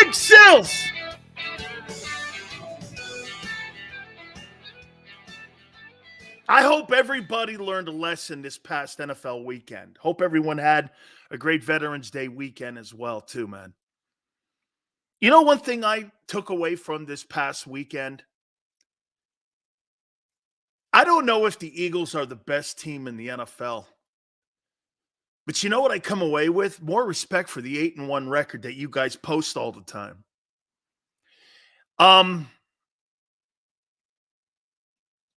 Big Sills. I hope everybody learned a lesson this past NFL weekend. Hope everyone had a great Veterans Day weekend as well, too, man. You know, one thing I took away from this past weekend? I don't know if the Eagles are the best team in the NFL. But you know what I come away with? More respect for the 8-1 record that you guys post all the time.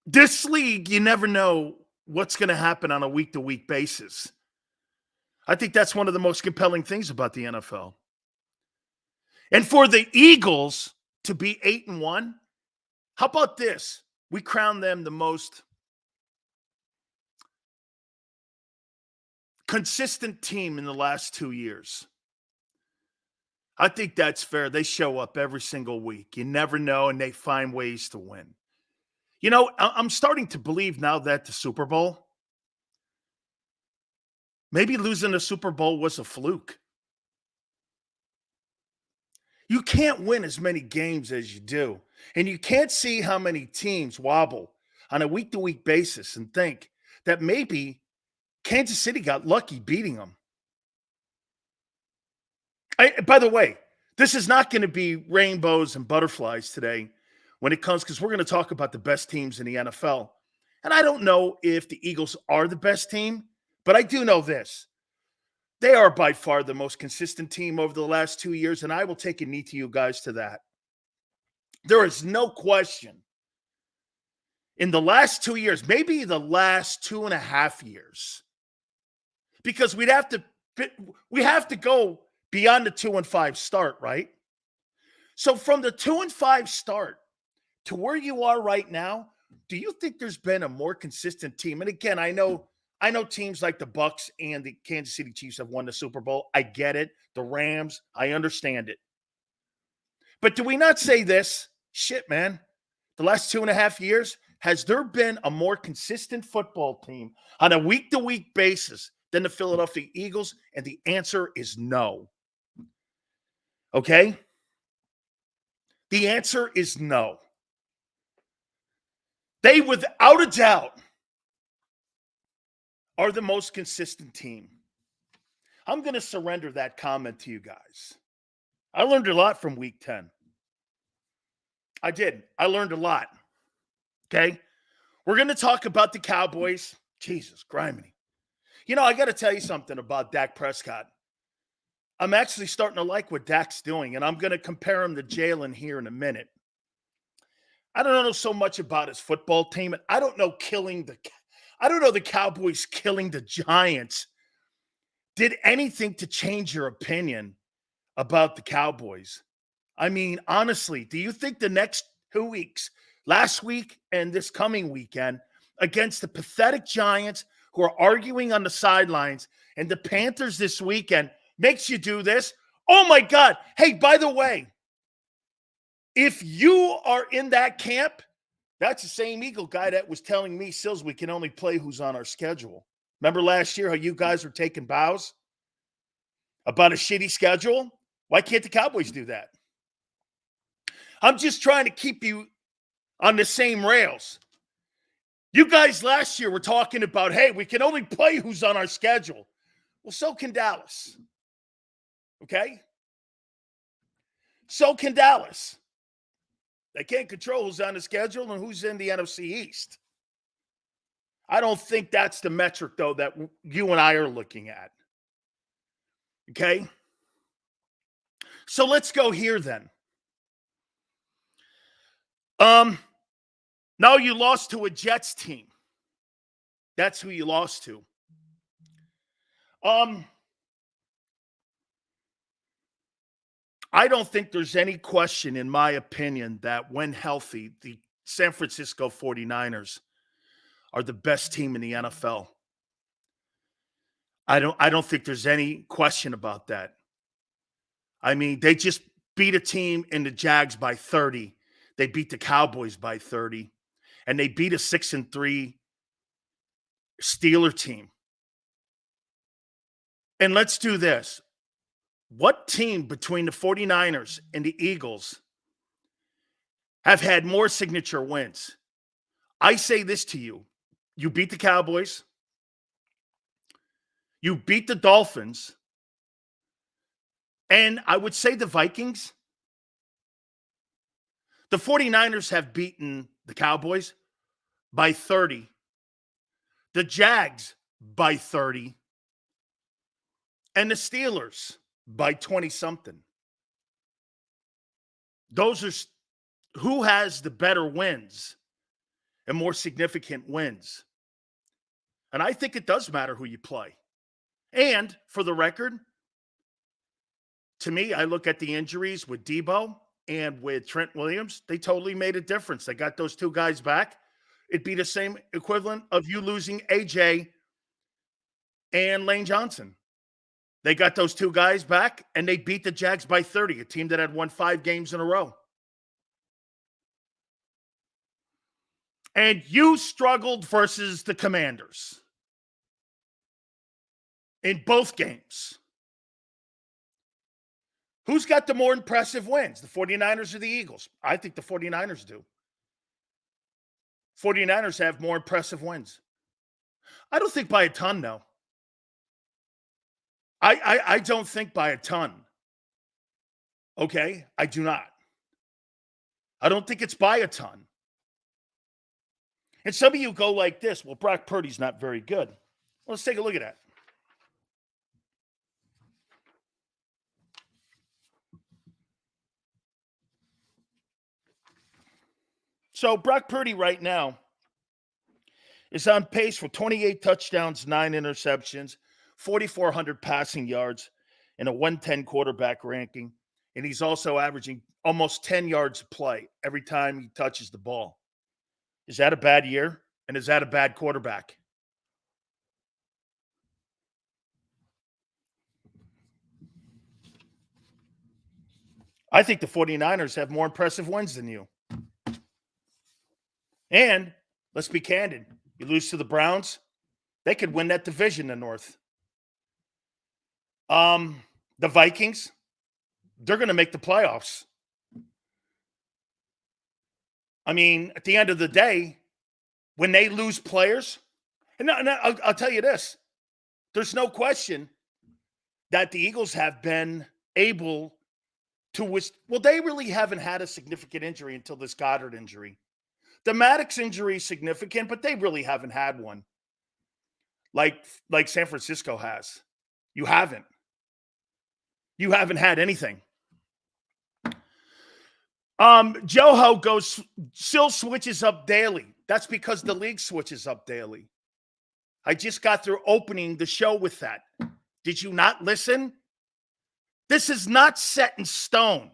This league, you never know what's going to happen on a week-to-week basis. I think that's one of the most compelling things about the NFL. And for the Eagles to be 8-1, how about this? We crown them the most consistent team in the last 2 years. I think that's fair. They show up every single week. You never know, and they find ways to win. You know, I'm starting to believe now that the Super Bowl, maybe losing the Super Bowl was a fluke. You can't win as many games as you do. And you can't see how many teams wobble on a week-to-week basis and think that maybe Kansas City got lucky beating them. By the way, this is not going to be rainbows and butterflies today when it comes, because we're going to talk about the best teams in the NFL. And I don't know if the Eagles are the best team, but I do know this. They are by far the most consistent team over the last 2 years, and I will take a knee to you guys to that. There is no question. In the last 2 years, maybe the last 2.5 years, because we have to go beyond the 2-5 start, right? So from the 2-5 start to where you are right now, do you think there's been a more consistent team? And again, I know teams like the Bucs and the Kansas City Chiefs have won the Super Bowl. I get it. The Rams, I understand it. But do we not say this? Shit, man. The last 2.5 years, has there been a more consistent football team on a week-to-week basis than the Philadelphia Eagles? And the answer is no. Okay? The answer is no. They, without a doubt, are the most consistent team. I'm going to surrender that comment to you guys. I learned a lot from week 10. I did. I learned a lot. Okay? We're going to talk about the Cowboys. Jesus, grimy. You know, I got to tell you something about Dak Prescott. I'm actually starting to like what Dak's doing, and I'm going to compare him to Jalen here in a minute. I don't know so much about his football team. I don't know the Cowboys killing the Giants did anything to change your opinion about the Cowboys. I mean, honestly, do you think the next 2 weeks, last week and this coming weekend, against the pathetic Giants who are arguing on the sidelines and the Panthers this weekend makes you do this? Oh, my God. Hey, by the way, if you are in that camp, that's the same Eagle guy that was telling me, Sills, we can only play who's on our schedule. Remember last year how you guys were taking bows about a shitty schedule? Why can't the Cowboys do that? I'm just trying to keep you on the same rails. You guys last year were talking about, hey, we can only play who's on our schedule. Well, so can Dallas. Okay? So can Dallas. They can't control who's on the schedule and who's in the NFC East. I don't think that's the metric, though, that you and I are looking at. Okay? So let's go here then. Now you lost to a Jets team. That's who you lost to. I don't think there's any question, in my opinion, that when healthy, the San Francisco 49ers are the best team in the NFL. I don't think there's any question about that. I mean, they just beat a team in the Jags by 30. They beat the Cowboys by 30. And they beat a 6-3 Steeler team. And let's do this. What team between the 49ers and the Eagles have had more signature wins? I say this to you. You beat the Cowboys. You beat the Dolphins. And I would say the Vikings. The 49ers have beaten the Cowboys by 30. The Jags by 30. And the Steelers by 20-something. Those are who has the better wins and more significant wins. And I think it does matter who you play. And for the record, to me, I look at the injuries with Debo and with Trent Williams. They totally made a difference. They got those two guys back. It'd be the same equivalent of you losing AJ and Lane Johnson. They got those two guys back, and they beat the Jags by 30, a team that had won 5 games in a row. And you struggled versus the Commanders in both games. Who's got the more impressive wins, the 49ers or the Eagles? I think the 49ers do. 49ers have more impressive wins. I don't think by a ton, though. I don't think by a ton. Okay? I do not. I don't think it's by a ton. And some of you go like this, well, Brock Purdy's not very good. Well, let's take a look at that. So Brock Purdy right now is on pace for 28 touchdowns, 9 interceptions, 4,400 passing yards, and a 110 quarterback ranking. And he's also averaging almost 10 yards a play every time he touches the ball. Is that a bad year? And is that a bad quarterback? I think the 49ers have more impressive wins than you. And let's be candid. You lose to the Browns, they could win that division in the North. The Vikings, they're going to make the playoffs. I mean, at the end of the day, when they lose players, and I'll tell you this, there's no question that the Eagles have been able to well, they really haven't had a significant injury until this Goddard injury. The Maddox injury is significant, but they really haven't had one like San Francisco has. You haven't. You haven't had anything. Joho still switches up daily. That's because the league switches up daily. I just got through opening the show with that. Did you not listen? This is not set in stone.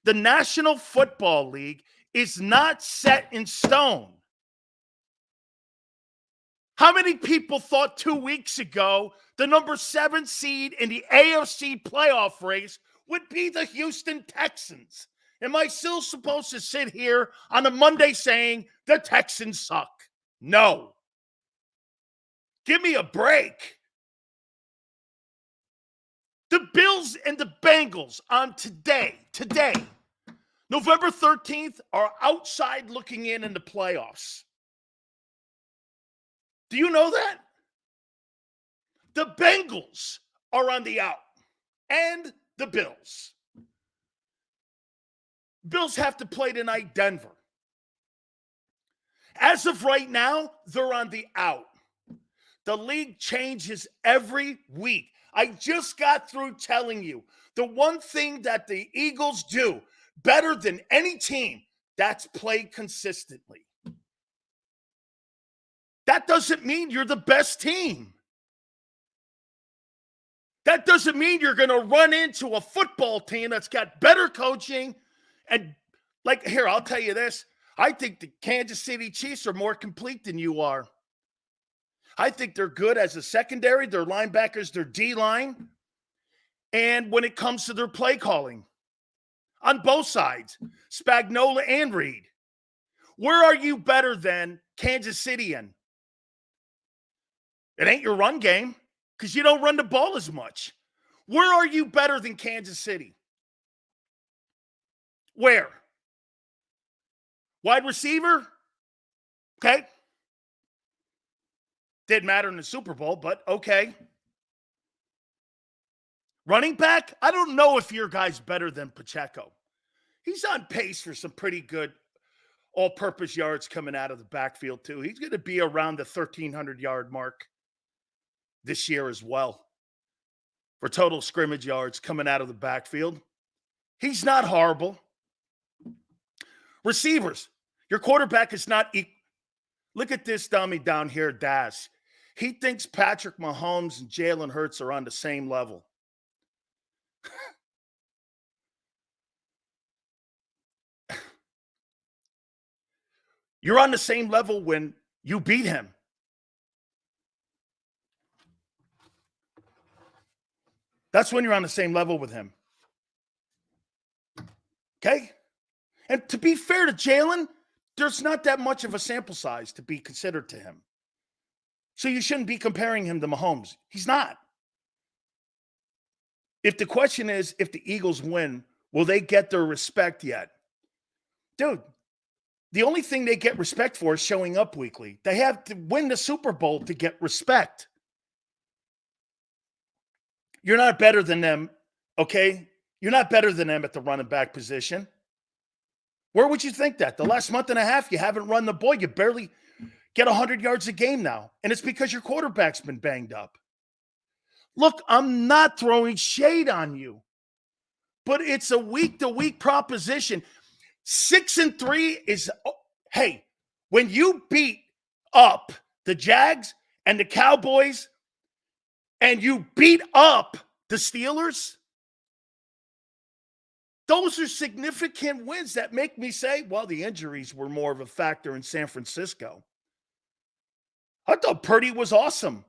The National Football League is not set in stone. How many people thought 2 weeks ago the number 7 seed in the AFC playoff race would be the Houston Texans? Am I still supposed to sit here on a Monday saying the Texans suck? No. Give me a break. The Bills and the Bengals on today, November 13th, are outside looking in the playoffs. Do you know that? The Bengals are on the out, and the Bills. Bills have to play tonight, Denver. As of right now, they're on the out. The league changes every week. I just got through telling you the one thing that the Eagles do better than any team, that's play consistently. That doesn't mean you're the best team. That doesn't mean you're going to run into a football team that's got better coaching. And here, I'll tell you this. I think the Kansas City Chiefs are more complete than you are. I think they're good as a secondary, their linebackers, their D-line, and when it comes to their play calling on both sides, Spagnuolo and Reed. Where are you better than Kansas City in? It ain't your run game because you don't run the ball as much. Where are you better than Kansas City? Where? Wide receiver? Okay. Didn't matter in the Super Bowl, but okay. Running back? I don't know if your guy's better than Pacheco. He's on pace for some pretty good all-purpose yards coming out of the backfield, too. He's going to be around the 1,300-yard mark this year as well for total scrimmage yards coming out of the backfield. He's not horrible. Receivers. Your quarterback is not Look at this dummy down here, Daz. He thinks Patrick Mahomes and Jalen Hurts are on the same level. You're on the same level when you beat him. That's when you're on the same level with him. Okay? And to be fair to Jalen, there's not that much of a sample size to be considered to him. So you shouldn't be comparing him to Mahomes. He's not. If the question is, if the Eagles win, will they get their respect yet? Dude, the only thing they get respect for is showing up weekly. They have to win the Super Bowl to get respect. You're not better than them, okay? You're not better than them at the running back position. Where would you think that? The last month and a half, you haven't run the ball. You barely get 100 yards a game now. And it's because your quarterback's been banged up. Look, I'm not throwing shade on you, but it's a week-to-week proposition. 6-3 is, hey, when you beat up the Jags and the Cowboys and you beat up the Steelers, those are significant wins that make me say, well, the injuries were more of a factor in San Francisco. I thought Purdy was awesome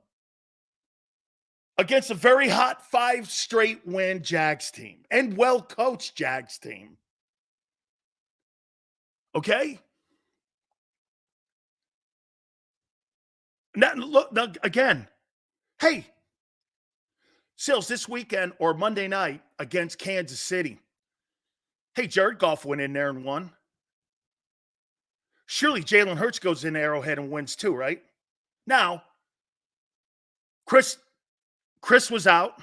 against a very hot 5 straight win Jags team and well-coached Jags team. Okay? Now, look, again, hey, Sills, this weekend or Monday night against Kansas City. Hey, Jared Goff went in there and won. Surely Jalen Hurts goes in Arrowhead and wins too, right? Now, Chris was out.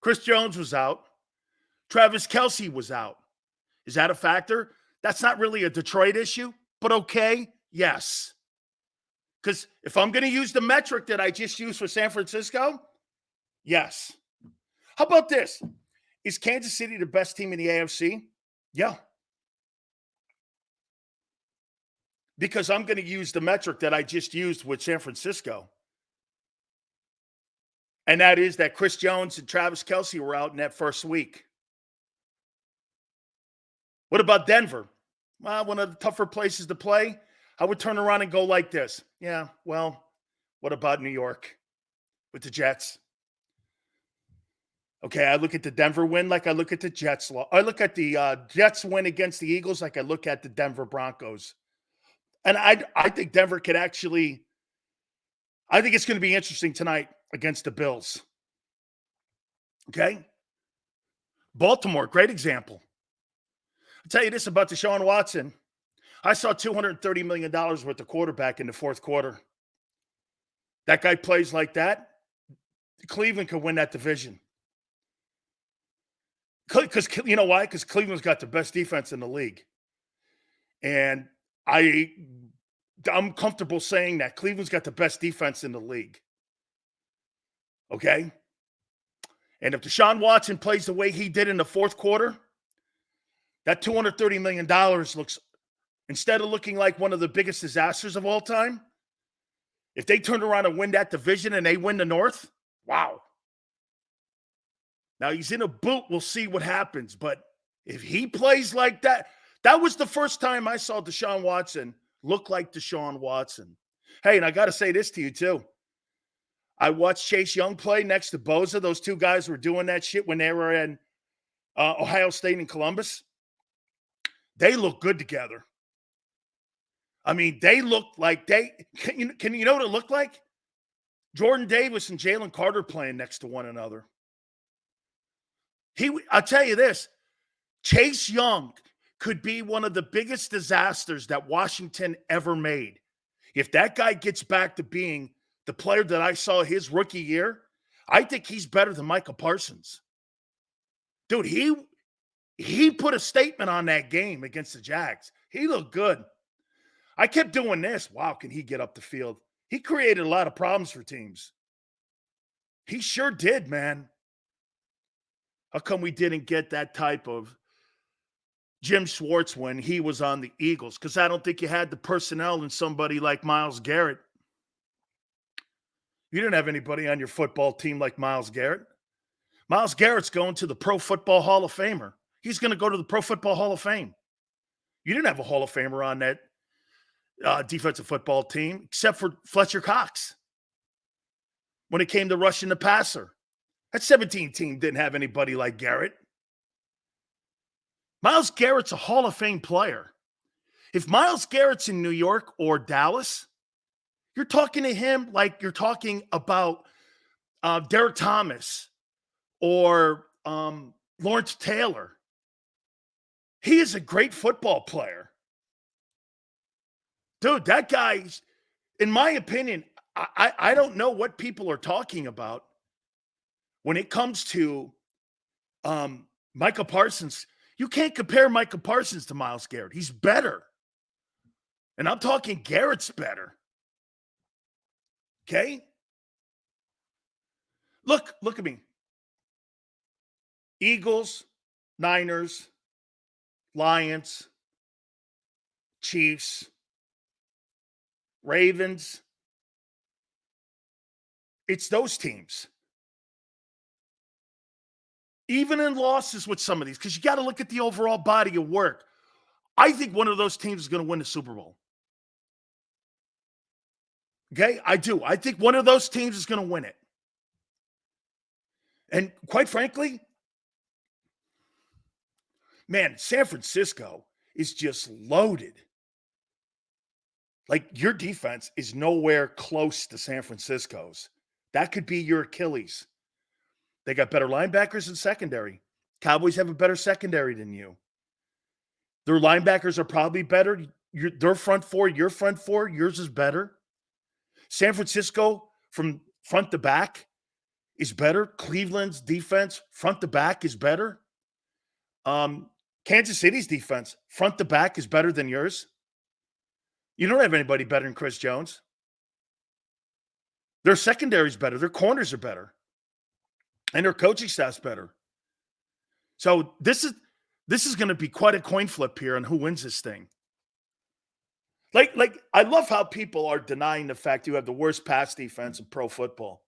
Chris Jones was out. Travis Kelce was out. Is that a factor? That's not really a Detroit issue, but okay, yes. Because if I'm going to use the metric that I just used for San Francisco, yes. How about this? Is Kansas City the best team in the AFC? Yeah. Because I'm going to use the metric that I just used with San Francisco. And that is that Chris Jones and Travis Kelce were out in that first week. What about Denver? Well, one of the tougher places to play. I would turn around and go like this. Yeah, well, what about New York with the Jets? Okay, I look at the Denver win like I look at the Jets. I look at the Jets win against the Eagles like I look at the Denver Broncos. And I think Denver could actually – I think it's going to be interesting tonight against the Bills. Okay? Baltimore, great example. I'll tell you this about Deshaun Watson. I saw $230 million worth of quarterback in the fourth quarter. That guy plays like that, Cleveland could win that division. Because you know why? Because Cleveland's got the best defense in the league. And I'm comfortable saying that Cleveland's got the best defense in the league. Okay? And if Deshaun Watson plays the way he did in the fourth quarter, that $230 million looks, instead of looking like one of the biggest disasters of all time, if they turn around and win that division and they win the North, wow. Now he's in a boot. We'll see what happens. But if he plays like that, that was the first time I saw Deshaun Watson look like Deshaun Watson. Hey, and I got to say this to you too. I watched Chase Young play next to Bosa. Those two guys were doing that shit when they were in Ohio State and Columbus. They look good together. I mean, they look like can you know what it looked like? Jordan Davis and Jalen Carter playing next to one another. I'll tell you this, Chase Young could be one of the biggest disasters that Washington ever made. If that guy gets back to being the player that I saw his rookie year, I think he's better than Micah Parsons. Dude, he put a statement on that game against the Jags. He looked good. I kept doing this. Wow, can he get up the field? He created a lot of problems for teams. He sure did, man. How come we didn't get that type of Jim Schwartz when he was on the Eagles? Because I don't think you had the personnel in somebody like Myles Garrett. You didn't have anybody on your football team like Myles Garrett. Myles Garrett's going to the Pro Football Hall of Famer. He's going to go to the Pro Football Hall of Fame. You didn't have a Hall of Famer on that defensive football team, except for Fletcher Cox. When it came to rushing the passer, that 17 team didn't have anybody like Garrett. Myles Garrett's a Hall of Fame player. If Myles Garrett's in New York or Dallas, you're talking to him like you're talking about Derek Thomas or Lawrence Taylor. He is a great football player. Dude, that guy, in my opinion, I don't know what people are talking about when it comes to Micah Parsons. You can't compare Micah Parsons to Myles Garrett. He's better. And I'm talking Garrett's better. Okay? Look at me. Eagles, Niners, Lions, Chiefs, Ravens. It's those teams. Even in losses with some of these, because you got to look at the overall body of work. I think one of those teams is going to win the Super Bowl. Okay? I do. I think one of those teams is going to win it. And quite frankly, man, San Francisco is just loaded. Like, your defense is nowhere close to San Francisco's. That could be your Achilles. They got better linebackers and secondary. Cowboys have a better secondary than you. Their linebackers are probably better. Their front four, your front four, yours is better. San Francisco, from front to back, is better. Cleveland's defense, front to back, is better. Kansas City's defense, front to back, is better than yours. You don't have anybody better than Chris Jones. Their secondary's better. Their corners are better. And their coaching staff's better. So this is going to be quite a coin flip here on who wins this thing. Like I love how people are denying the fact you have the worst pass defense in pro football.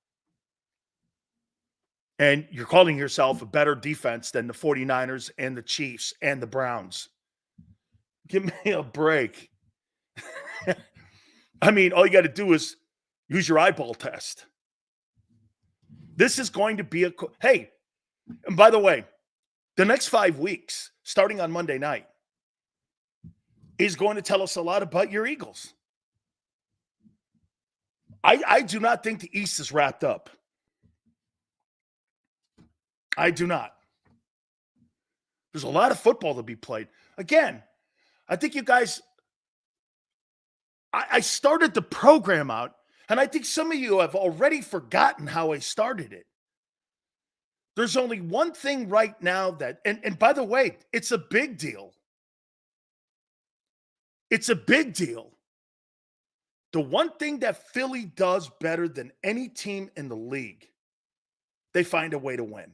And you're calling yourself a better defense than the 49ers and the Chiefs and the Browns. Give me a break. I mean, all you got to do is use your eyeball test. This is going to be hey, and by the way, the next 5 weeks, starting on Monday night, is going to tell us a lot about your Eagles. I do not think the East is wrapped up. I do not. There's a lot of football to be played. Again, I think you guys, I started the program out, and I think some of you have already forgotten how I started it. There's only one thing right now that, and by the way, it's a big deal. It's a big deal. The one thing that Philly does better than any team in the league, they find a way to win.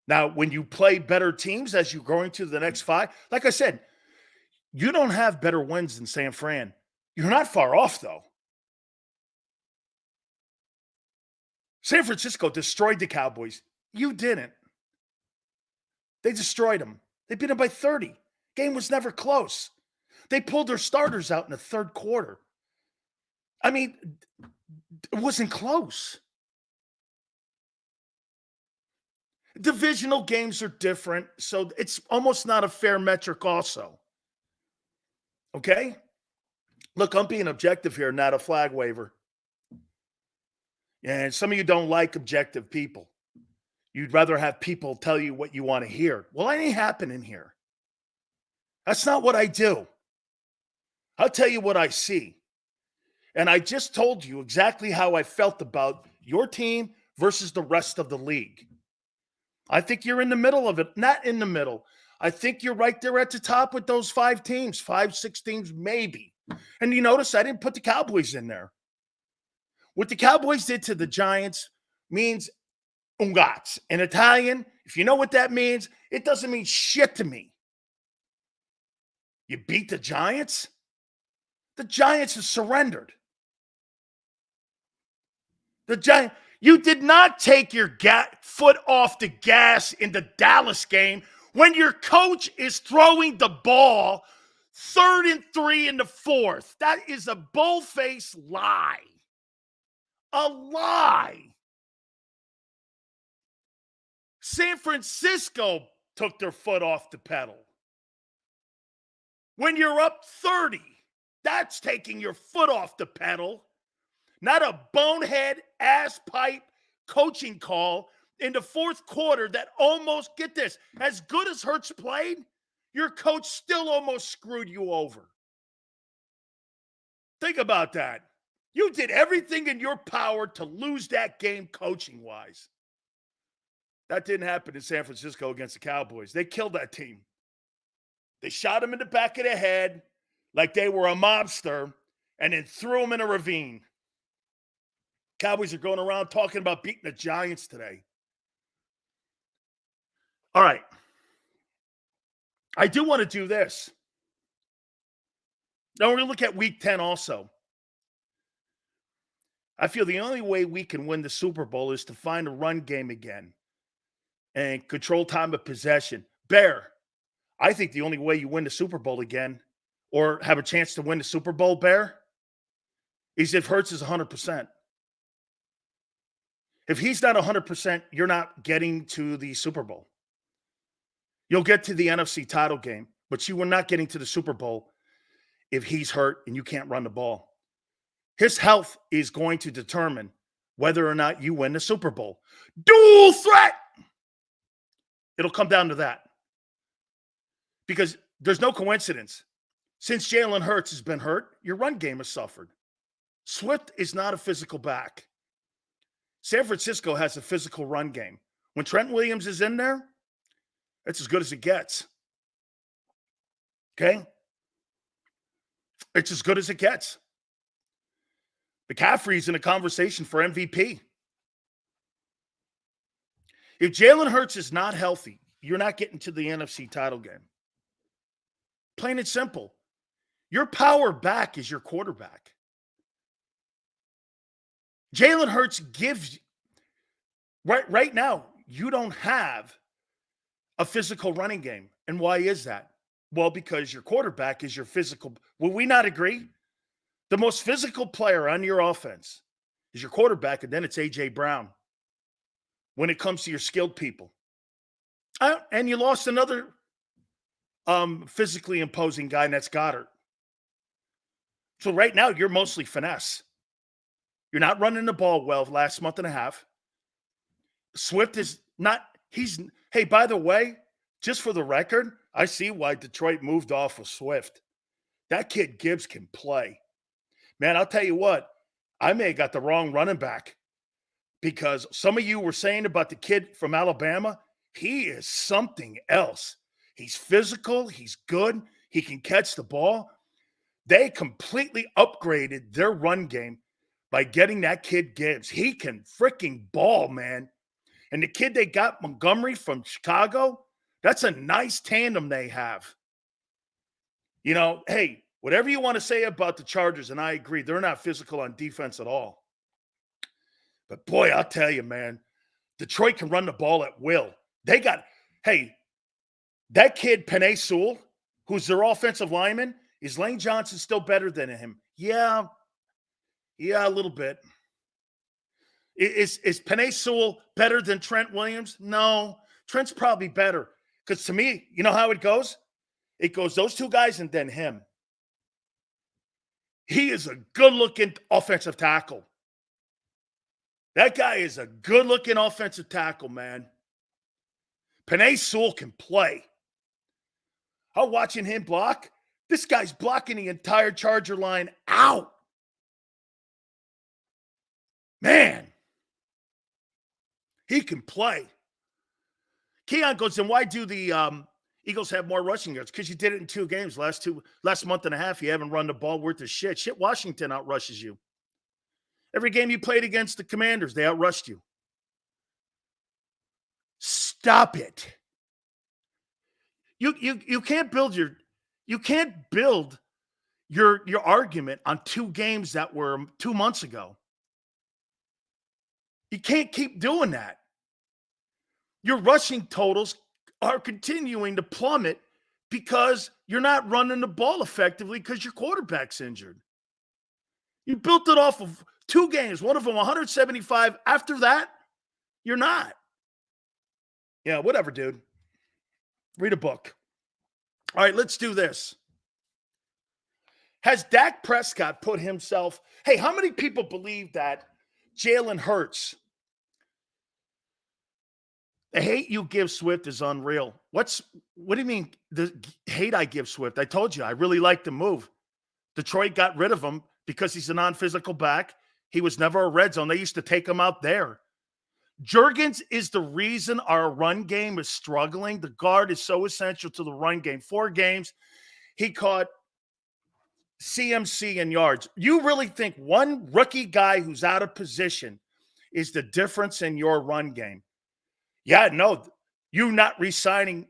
Now, when you play better teams as you're going to the next 5, like I said, you don't have better wins than San Fran. You're not far off, though. San Francisco destroyed the Cowboys. You didn't. They destroyed them. They beat them by 30. Game was never close. They pulled their starters out in the third quarter. I mean, it wasn't close. Divisional games are different, so it's almost not a fair metric also. Okay? Look, I'm being objective here, not a flag waver. And some of you don't like objective people. You'd rather have people tell you what you want to hear. Well, that ain't happening here. That's not what I do. I'll tell you what I see. And I just told you exactly how I felt about your team versus the rest of the league. I think you're in the middle of it. Not in the middle. I think you're right there at the top with those 5 teams, 5, 6 teams, maybe. And you notice I didn't put the Cowboys in there. What the Cowboys did to the Giants means ungazzi. In Italian, if you know what that means, it doesn't mean shit to me. You beat the Giants? The Giants have surrendered. You did not take your foot off the gas in the Dallas game when your coach is throwing the ball 3rd and 3 in the 4th. That is a bull-faced lie. A lie. San Francisco took their foot off the pedal. When you're up 30, that's taking your foot off the pedal. Not a bonehead ass pipe coaching call in the 4th quarter that almost, get this, as good as Hurts played, your coach still almost screwed you over. Think about that. You did everything in your power to lose that game coaching-wise. That didn't happen in San Francisco against the Cowboys. They killed that team. They shot him in the back of the head like they were a mobster and then threw him in a ravine. Cowboys are going around talking about beating the Giants today. All right. I do want to do this. Now we're going to look at Week 10 also. I feel the only way we can win the Super Bowl is to find a run game again and control time of possession. Bear, I think the only way you win the Super Bowl again or have a chance to win the Super Bowl, Bear, is if Hurts is 100%. If he's not 100%, you're not getting to the Super Bowl. You'll get to the NFC title game, but you are not getting to the Super Bowl if he's hurt and you can't run the ball. His health is going to determine whether or not you win the Super Bowl. Dual threat! It'll come down to that. Because there's no coincidence. Since Jalen Hurts has been hurt, your run game has suffered. Swift is not a physical back. San Francisco has a physical run game. When Trent Williams is in there, it's as good as it gets. Okay? It's as good as it gets. McCaffrey's in a conversation for MVP. If Jalen Hurts is not healthy, you're not getting to the NFC title game. Plain and simple. Your power back is your quarterback. Jalen Hurts gives right now, you don't have a physical running game. And why is that? Well, because your quarterback is your physical. Will we not agree? The most physical player on your offense is your quarterback, and then it's A.J. Brown when it comes to your skilled people. And you lost another physically imposing guy, and that's Goddard. So right now, you're mostly finesse. You're not running the ball well last month and a half. Swift is not, hey, by the way, just for the record, I see why Detroit moved off of Swift. That kid Gibbs can play. Man, I'll tell you what, I may have got the wrong running back because some of you were saying about the kid from Alabama, he is something else. He's physical, he's good, he can catch the ball. They completely upgraded their run game by getting that kid Gibbs. He can freaking ball, man. And the kid they got, Montgomery from Chicago, that's a nice tandem they have. You know, hey, whatever you want to say about the Chargers, and I agree, they're not physical on defense at all. But boy, I'll tell you, man, Detroit can run the ball at will. They got, hey, that kid, Penei Sewell, who's their offensive lineman, is Lane Johnson still better than him? Yeah, a little bit. Is Penei Sewell better than Trent Williams? No, Trent's probably better. Because to me, you know how it goes? It goes those two guys and then him. He is a good-looking offensive tackle. That guy is a good-looking offensive tackle, man. Penei Sewell can play. I'm watching him block. This guy's blocking the entire Charger line out. Man, he can play. Keon goes, then why do the Eagles have more rushing yards? Because you did it in 2 games. Last month and a half, you haven't run the ball worth of shit. Shit, Washington outrushes you. Every game you played against the Commanders, they outrushed you. Stop it. You can't build your argument on 2 games that were 2 months ago. You can't keep doing that. Your rushing totals are continuing to plummet because you're not running the ball effectively because your quarterback's injured. You built it off of 2 games, one of them 175. After that, you're not. Yeah, whatever, dude. Read a book. All right, let's do this. Has Dak Prescott put himself... Hey, how many people believe that Jalen Hurts... The hate you give Swift is unreal. What do you mean, the hate I give Swift? I told you, I really like the move. Detroit got rid of him because he's a non-physical back. He was never a red zone. They used to take him out there. Juergens is the reason our run game is struggling. The guard is so essential to the run game. 4 games, he caught CMC in yards. You really think one rookie guy who's out of position is the difference in your run game? Yeah, no, you not re-signing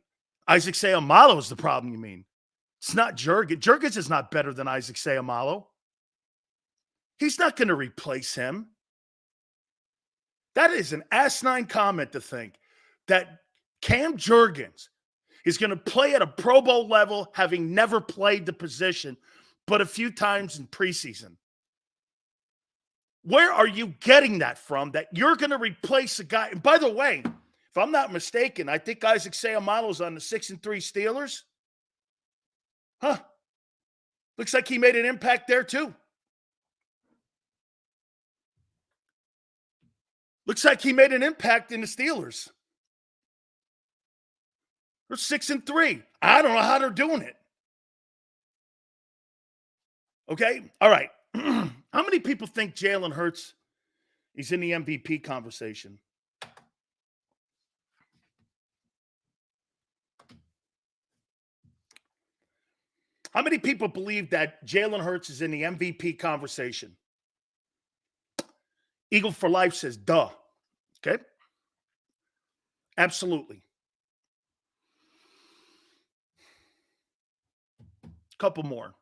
Isaac Seumalo is the problem, you mean. It's not Juergens. Juergens is not better than Isaac Seumalo. He's not going to replace him. That is an asinine comment to think that Cam Juergens is going to play at a Pro Bowl level, having never played the position, but a few times in preseason. Where are you getting that from, that you're going to replace a guy? And by the way, if I'm not mistaken, I think Isaac Seumalo's on the 6-3 Steelers. Huh. Looks like he made an impact there too. Looks like he made an impact in the Steelers. They're 6-3. I don't know how they're doing it. Okay? All right. How many people think Jalen Hurts is in the MVP conversation? How many people believe that Jalen Hurts is in the MVP conversation? Eagle for Life says, duh. Okay? Absolutely. Couple more.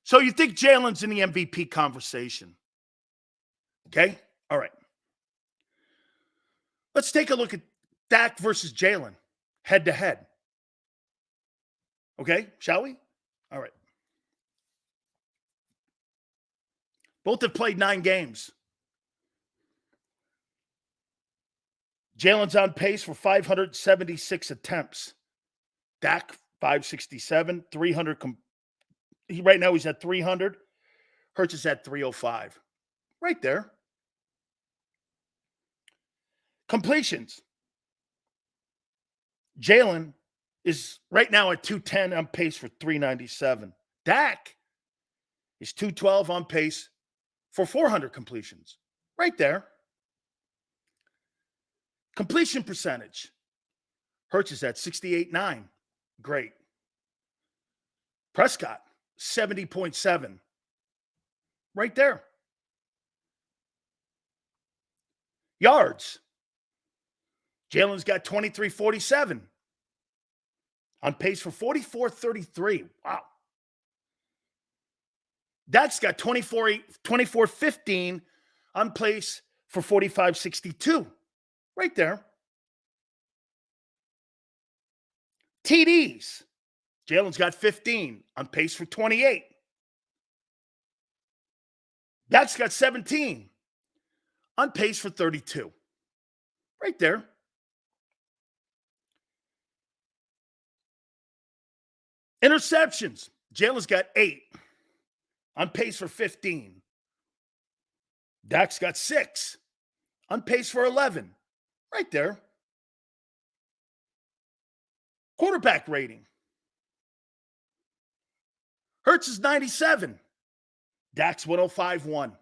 So you think Jalen's in the MVP conversation? Okay? All right. Let's take a look at Dak versus Jalen, head-to-head. Okay? Shall we? All right. Both have played 9 games. Jalen's on pace for 576 attempts. Dak, 567, 300. Right now he's at 300. Hurts is at 305. Right there. Completions. Jalen is right now at 210 on pace for 397. Dak is 212 on pace for 400 completions. Right there. Completion percentage. Hurts is at 68.9. Great. Prescott, 70.7. Right there. Yards. Jalen's got 23.47. On pace for 44.33. Wow. Dak's got 24.15 on pace for 45.62. Right there. TDs. Jalen's got 15 on pace for 28. Dak's got 17 on pace for 32. Right there. Interceptions. Jalen's got 8. On pace for 15. Dak's got 6. On pace for 11. Right there. Quarterback rating. Hurts is 97. Dak's 105.1.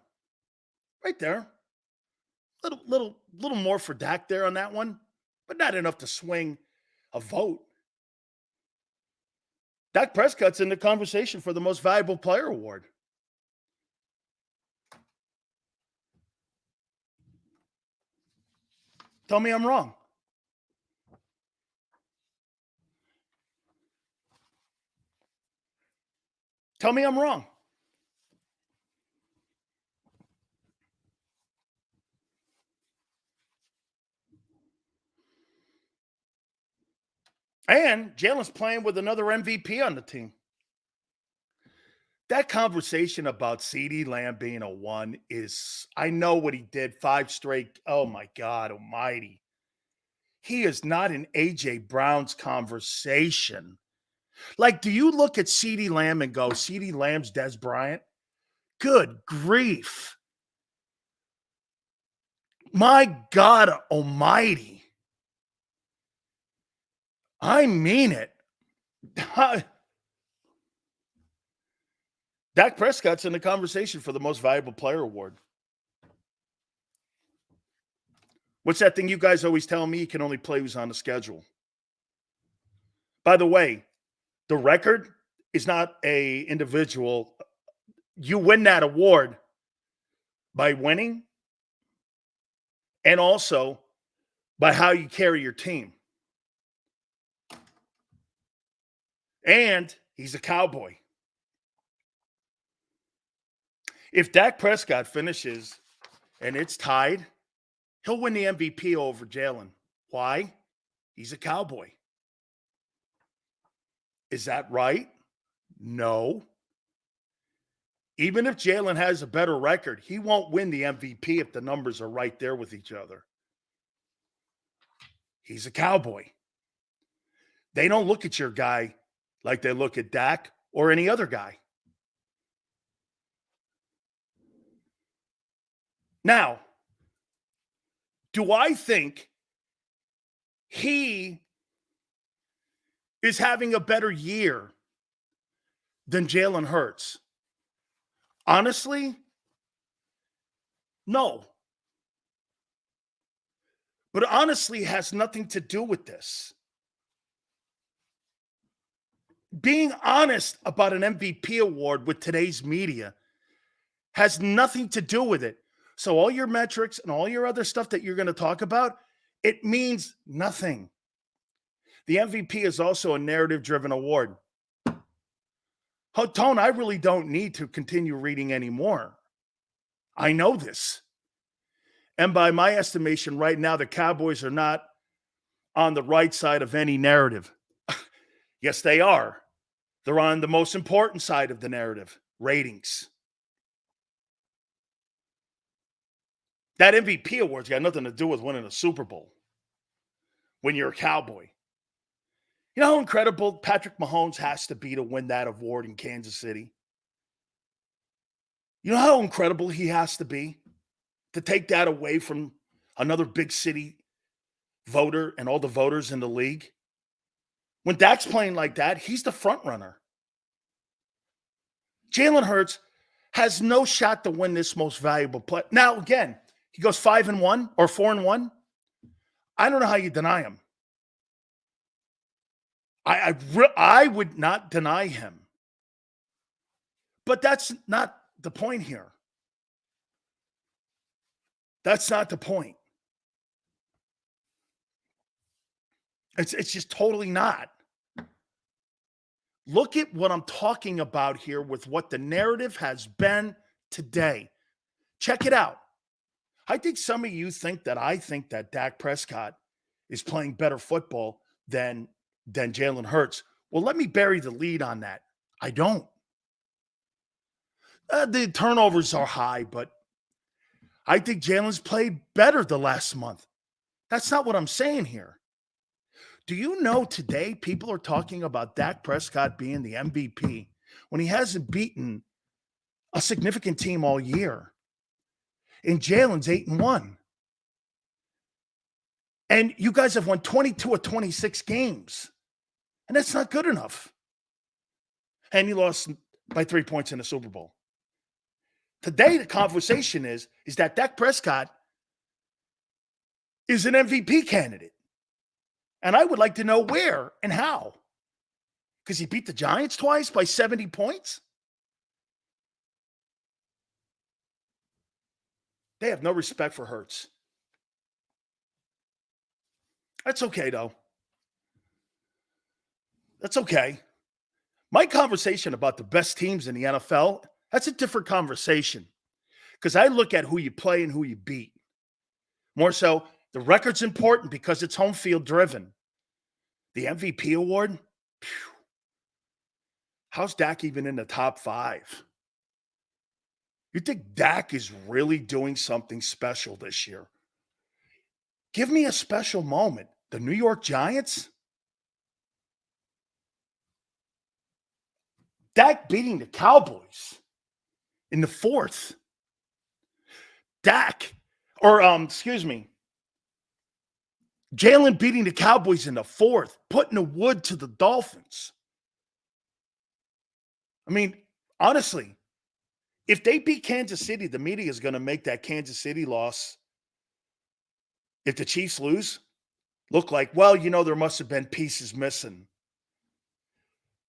Right there. Little more for Dak there on that one, but not enough to swing a vote. Dak Prescott's in the conversation for the most valuable player award. Tell me I'm wrong. Tell me I'm wrong. And Jalen's playing with another MVP on the team. That conversation about CeeDee Lamb being a 1 is, I know what he did, 5 straight. Oh my God almighty. He is not in A.J. Brown's conversation. Like, do you look at CeeDee Lamb and go, CeeDee Lamb's Des Bryant? Good grief. My God almighty. I mean it. Dak Prescott's in the conversation for the most valuable player award. What's that thing you guys always tell me? You can only play who's on the schedule. By the way, the record is not a individual. You win that award by winning and also by how you carry your team. And he's a Cowboy. If Dak Prescott finishes and it's tied, he'll win the MVP over Jalen. Why? He's a Cowboy. Is that right? No. Even if Jalen has a better record, he won't win the MVP if the numbers are right there with each other. He's a Cowboy. They don't look at your guy like they look at Dak or any other guy. Now, do I think he is having a better year than Jalen Hurts? Honestly, no. But honestly, it has nothing to do with this. Being honest about an MVP award with today's media has nothing to do with it. So all your metrics and all your other stuff that you're going to talk about, it means nothing. The MVP is also a narrative-driven award. Tone, I really don't need to continue reading anymore. I know this. And by my estimation right now, the Cowboys are not on the right side of any narrative. Yes, they are. They're on the most important side of the narrative, ratings. That MVP award's got nothing to do with winning a Super Bowl when you're a Cowboy. You know how incredible Patrick Mahomes has to be to win that award in Kansas City? You know how incredible he has to be to take that away from another big city voter and all the voters in the league? When Dak's playing like that, he's the front runner. Jalen Hurts has no shot to win this most valuable play. Now, again, he goes 5-1 or 4-1. I don't know how you deny him. I would not deny him. But that's not the point here. That's not the point. It's just totally not. Look at what I'm talking about here with what the narrative has been today. Check it out. I think some of you think that I think that Dak Prescott is playing better football than Jalen Hurts. Well, let me bury the lead on that. I don't. The turnovers are high, but I think Jalen's played better the last month. That's not what I'm saying here. Do you know today people are talking about Dak Prescott being the MVP when he hasn't beaten a significant team all year. And Jalen's 8-1. And you guys have won 22 of 26 games. And that's not good enough. And you lost by 3 points in the Super Bowl. Today, the conversation is that Dak Prescott is an MVP candidate. And I would like to know where and how. Because he beat the Giants twice by 70 points? They have no respect for Hurts. That's okay, though. That's okay. My conversation about the best teams in the NFL, that's a different conversation. Because I look at who you play and who you beat. More so, the record's important because it's home field driven. The MVP award? Phew. How's Dak even in the top 5? You think Dak is really doing something special this year? Give me a special moment. The New York Giants? Dak beating the Cowboys in the 4th. Jalen beating the Cowboys in the 4th, putting the wood to the Dolphins. I mean, honestly, if they beat Kansas City, the media is going to make that Kansas City loss, if the Chiefs lose, look like, well, there must have been pieces missing.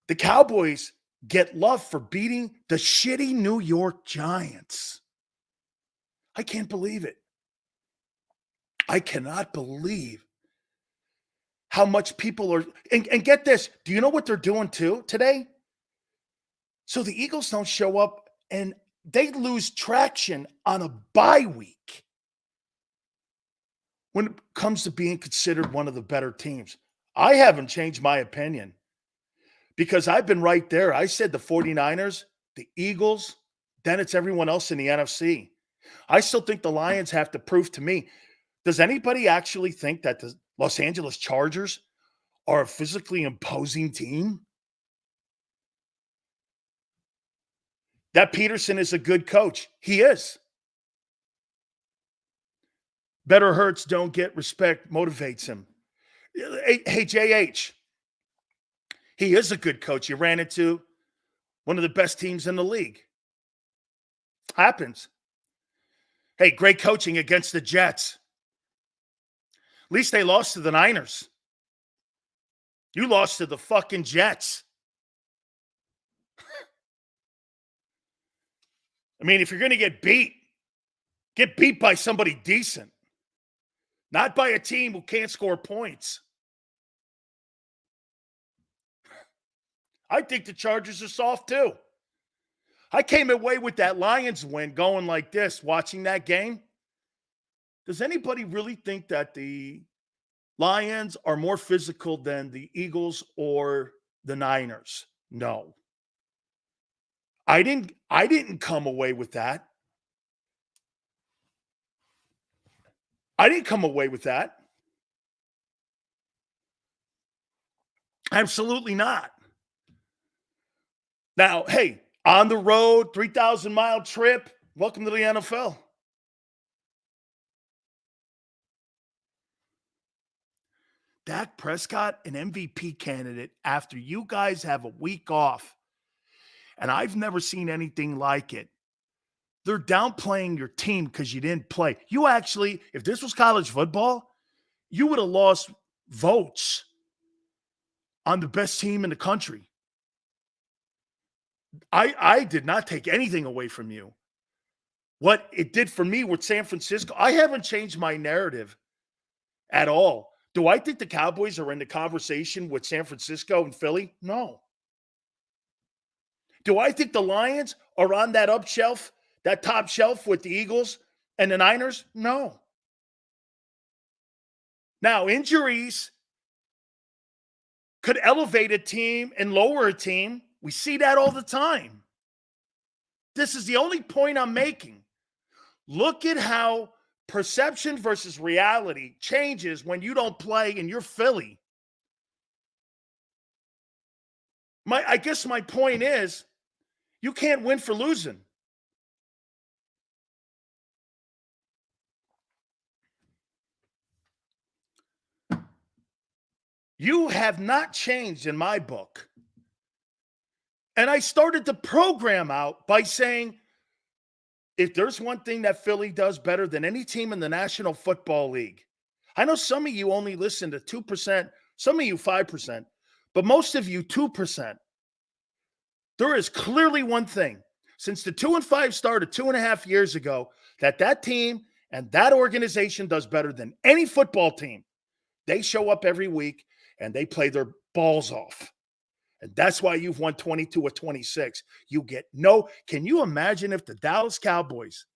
The Cowboys get love for beating the shitty New York Giants. I can't believe it. I cannot believe how much people are, and get this, do you know what they're doing too today? So the Eagles don't show up and they lose traction on a bye week when it comes to being considered one of the better teams. I haven't changed my opinion because I've been right there. I said the 49ers, the Eagles, then it's everyone else in the NFC. I still think the Lions have to prove to me. Does anybody actually think that the Los Angeles Chargers are a physically imposing team? That Peterson is a good coach. He is. Better Hurts, don't get respect, motivates him. Hey, JH, he is a good coach. You ran into one of the best teams in the league. Happens. Hey, great coaching against the Jets. At least they lost to the Niners. You lost to the fucking Jets. I mean, if you're going to get beat by somebody decent, not by a team who can't score points. I think the Chargers are soft too. I came away with that Lions win going like this, watching that game. Does anybody really think that the Lions are more physical than the Eagles or the Niners? No. I didn't come away with that. I didn't come away with that. Absolutely not. Now, hey, on the road, 3,000-mile trip, welcome to the NFL. Dak Prescott, an MVP candidate after you guys have a week off. And I've never seen anything like it. They're downplaying your team because you didn't play. You actually, if this was college football, you would have lost votes on the best team in the country. I did not take anything away from you. What it did for me with San Francisco, I haven't changed my narrative at all. Do I think the Cowboys are in the conversation with San Francisco and Philly? No. Do I think the Lions are on that that top shelf with the Eagles and the Niners? No. Now, injuries could elevate a team and lower a team. We see that all the time. This is the only point I'm making. Look at how perception versus reality changes when you don't play and you're Philly. I guess my point is, You can't win for losing. You have not changed in my book. And I started the program out by saying, if there's one thing that Philly does better than any team in the National Football League, I know some of you only listen to 2%, some of you 5%, but most of you 2%. There is clearly one thing since the 2-5 started 2.5 years ago that team and that organization does better than any football team. They show up every week and they play their balls off. And that's why you've won 22 or 26. You get no. Can you imagine if the Dallas Cowboys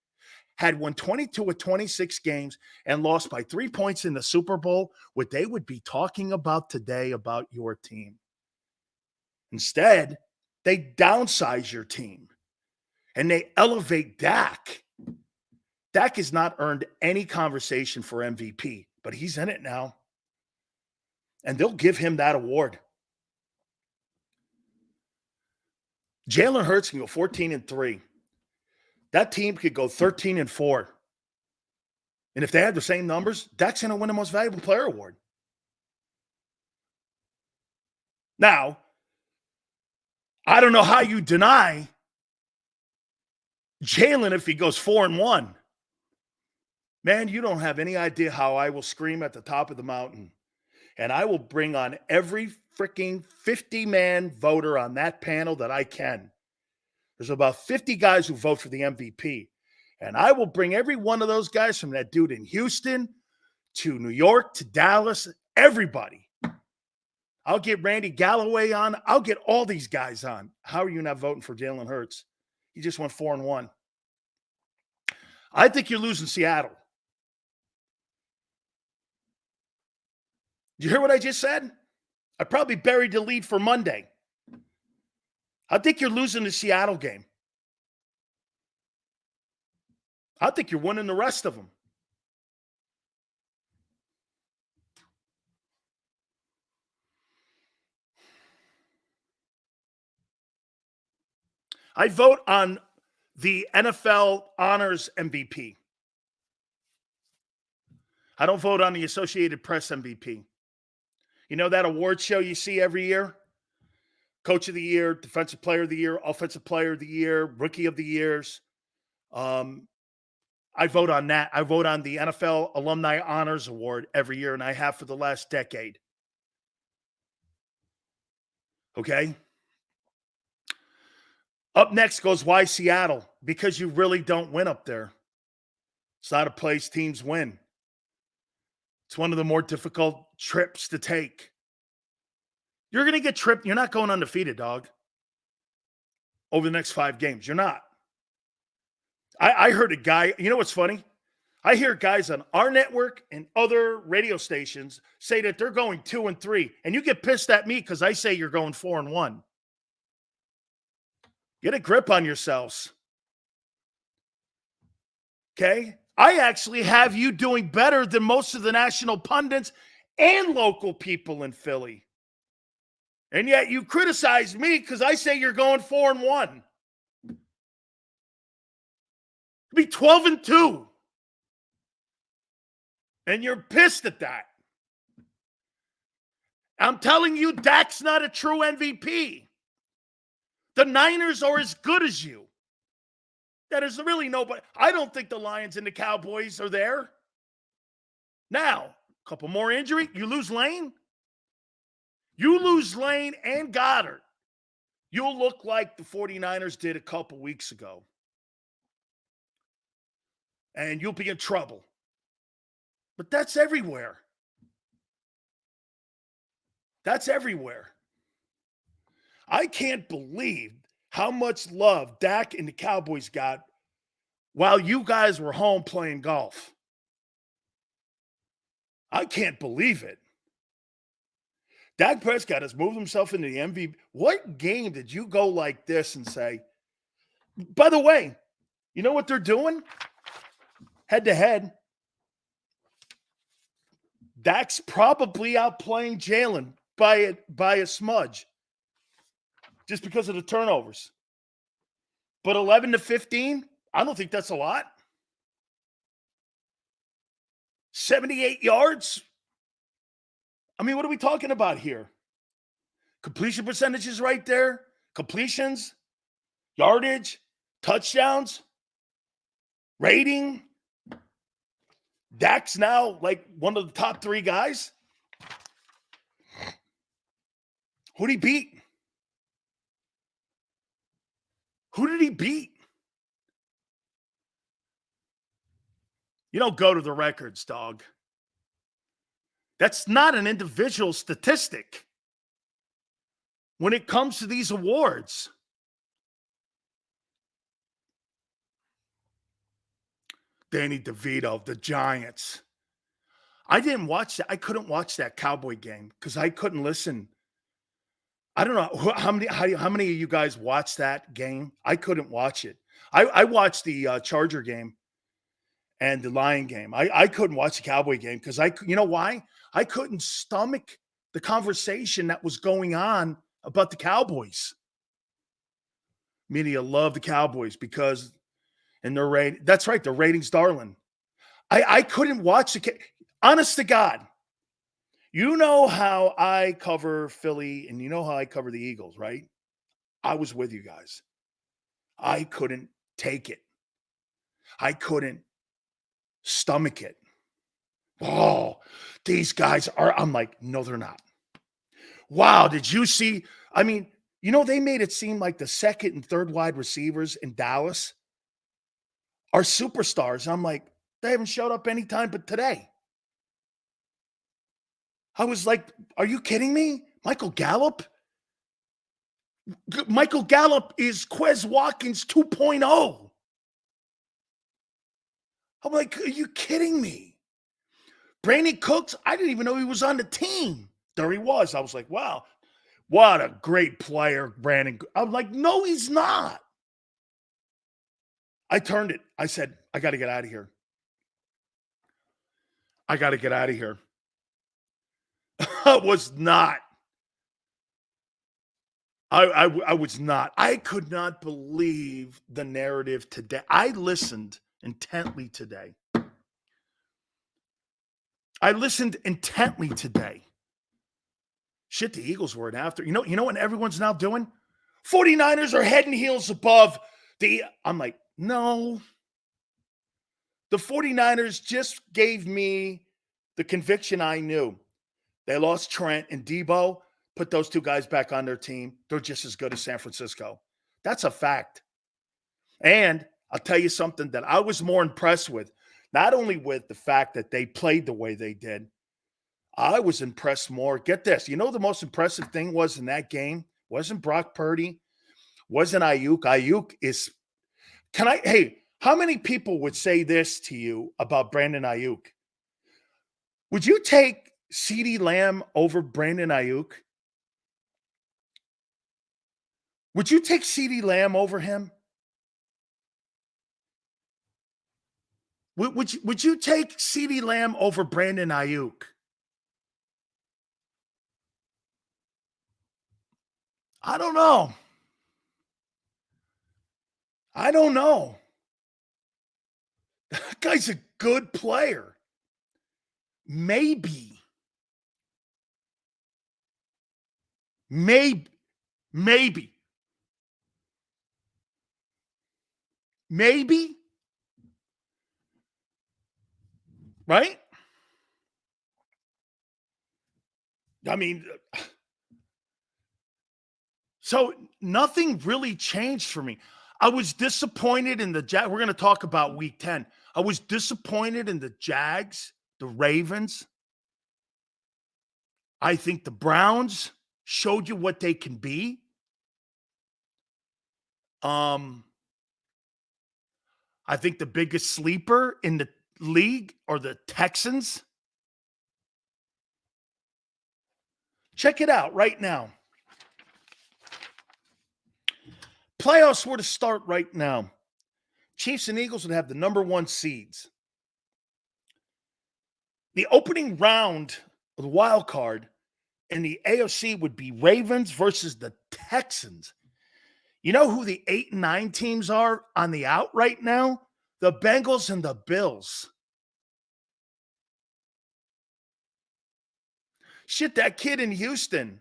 had won 22 or 26 games and lost by 3 points in the Super Bowl, what they would be talking about today about your team? Instead, they downsize your team and they elevate Dak. Dak has not earned any conversation for MVP, but he's in it now. And they'll give him that award. Jalen Hurts can go 14-3. That team could go 13-4. And if they had the same numbers, Dak's going to win the Most Valuable Player award. Now, I don't know how you deny Jalen if he goes 4-1. Man, you don't have any idea how I will scream at the top of the mountain. And I will bring on every freaking 50-man voter on that panel that I can. There's about 50 guys who vote for the MVP. And I will bring every one of those guys, from that dude in Houston to New York to Dallas, everybody. I'll get Randy Galloway on. I'll get all these guys on. How are you not voting for Jalen Hurts? He just went 4-1. I think you're losing Seattle. Did you hear what I just said? I probably buried the lead for Monday. I think you're losing the Seattle game. I think you're winning the rest of them. I vote on the NFL Honors MVP. I don't vote on the Associated Press MVP. You know that award show you see every year? Coach of the Year, Defensive Player of the Year, Offensive Player of the Year, Rookie of the Years. I vote on that. I vote on the NFL Alumni Honors Award every year, and I have for the last decade. Okay? Up next goes why Seattle? Because you really don't win up there. It's not a place teams win. It's one of the more difficult trips to take. You're going to get tripped. You're not going undefeated, dog, over the next 5 games. You're not. I heard a guy, you know what's funny? I hear guys on our network and other radio stations say that they're going 2-3, and you get pissed at me because I say you're going 4-1. Get a grip on yourselves. Okay? I actually have you doing better than most of the national pundits and local people in Philly. And yet you criticize me because I say you're going 4-1. Be 12-2. And you're pissed at that. I'm telling you, Dak's not a true MVP. The Niners are as good as you. That is really nobody. I don't think the Lions and the Cowboys are there. Now, a couple more injury. You lose Lane. You lose Lane and Goddard. You'll look like the 49ers did a couple weeks ago. And you'll be in trouble. But that's everywhere. That's everywhere. I can't believe how much love Dak and the Cowboys got while you guys were home playing golf. I can't believe it. Dak Prescott has moved himself into the MVP. What game did you go like this and say, by the way, you know what they're doing? Head-to-head. Dak's probably outplaying Jalen by a smudge just because of the turnovers. But 11 to 15, I don't think that's a lot. 78 yards. I mean, what are we talking about here? Completion percentages right there. Completions, yardage, touchdowns, rating. Dak's now like one of the top 3 guys. Who did he beat? Who did he beat? You don't go to the records, dog. That's not an individual statistic when it comes to these awards. Danny DeVito, the Giants. I didn't watch that. I couldn't watch that Cowboy game because I couldn't listen. I don't know how many of you guys watched that game. I couldn't watch it. I watched the Charger game and the Lion game. I couldn't watch the Cowboy game because you know why? I couldn't stomach the conversation that was going on about the Cowboys. Media love the Cowboys because in their rating. That's right, the ratings, darling. I couldn't watch the. Honest to God, you know how I cover Philly and you know how I cover the Eagles, right? I was with you guys. I couldn't take it. I couldn't stomach it. Oh, these guys are. I'm like, no, they're not. Wow, did you see? I mean, you know, they made it seem like the second and third wide receivers in Dallas are superstars. I'm like, they haven't showed up anytime but today. I was like, are you kidding me? Michael Gallup? Michael Gallup is Quez Watkins 2.0. I'm like, are you kidding me? Brandon Cooks, I didn't even know he was on the team. There he was. I was like, wow, what a great player, Brandon. I'm like, no, he's not. I turned it. I said, I got to get out of here. I got to get out of here. I was not. I was not. I could not believe the narrative today. I listened intently today. Shit, the Eagles weren't after. You know what everyone's now doing? 49ers are head and heels above the. I'm like, no. The 49ers just gave me the conviction I knew. They lost Trent and Debo. Put those 2 guys back on their team. They're just as good as San Francisco. That's a fact. And I'll tell you something that I was more impressed with, not only with the fact that they played the way they did, I was impressed more. Get this. You know the most impressive thing was in that game? Wasn't Brock Purdy. Wasn't Ayuk. Ayuk is – hey, how many people would say this to you about Brandon Ayuk? Would you take CeeDee Lamb over Brandon Ayuk? Would you take CeeDee Lamb over him? Would you take CeeDee Lamb over Brandon Ayuk? I don't know. That guy's a good player. Maybe. Right? I mean, so nothing really changed for me. I was disappointed in the We're going to talk about week 10. I was disappointed in the Jags, the Ravens. I think the Browns showed you what they can be. I think the biggest sleeper in the league are the Texans. Check it out right now. Playoffs were to start right now. Chiefs and Eagles would have the number 1 seeds. The opening round of the wild card in the AFC would be Ravens versus the Texans. You know who the 8 and 9 teams are on the out right now? The Bengals and the Bills. Shit, that kid in Houston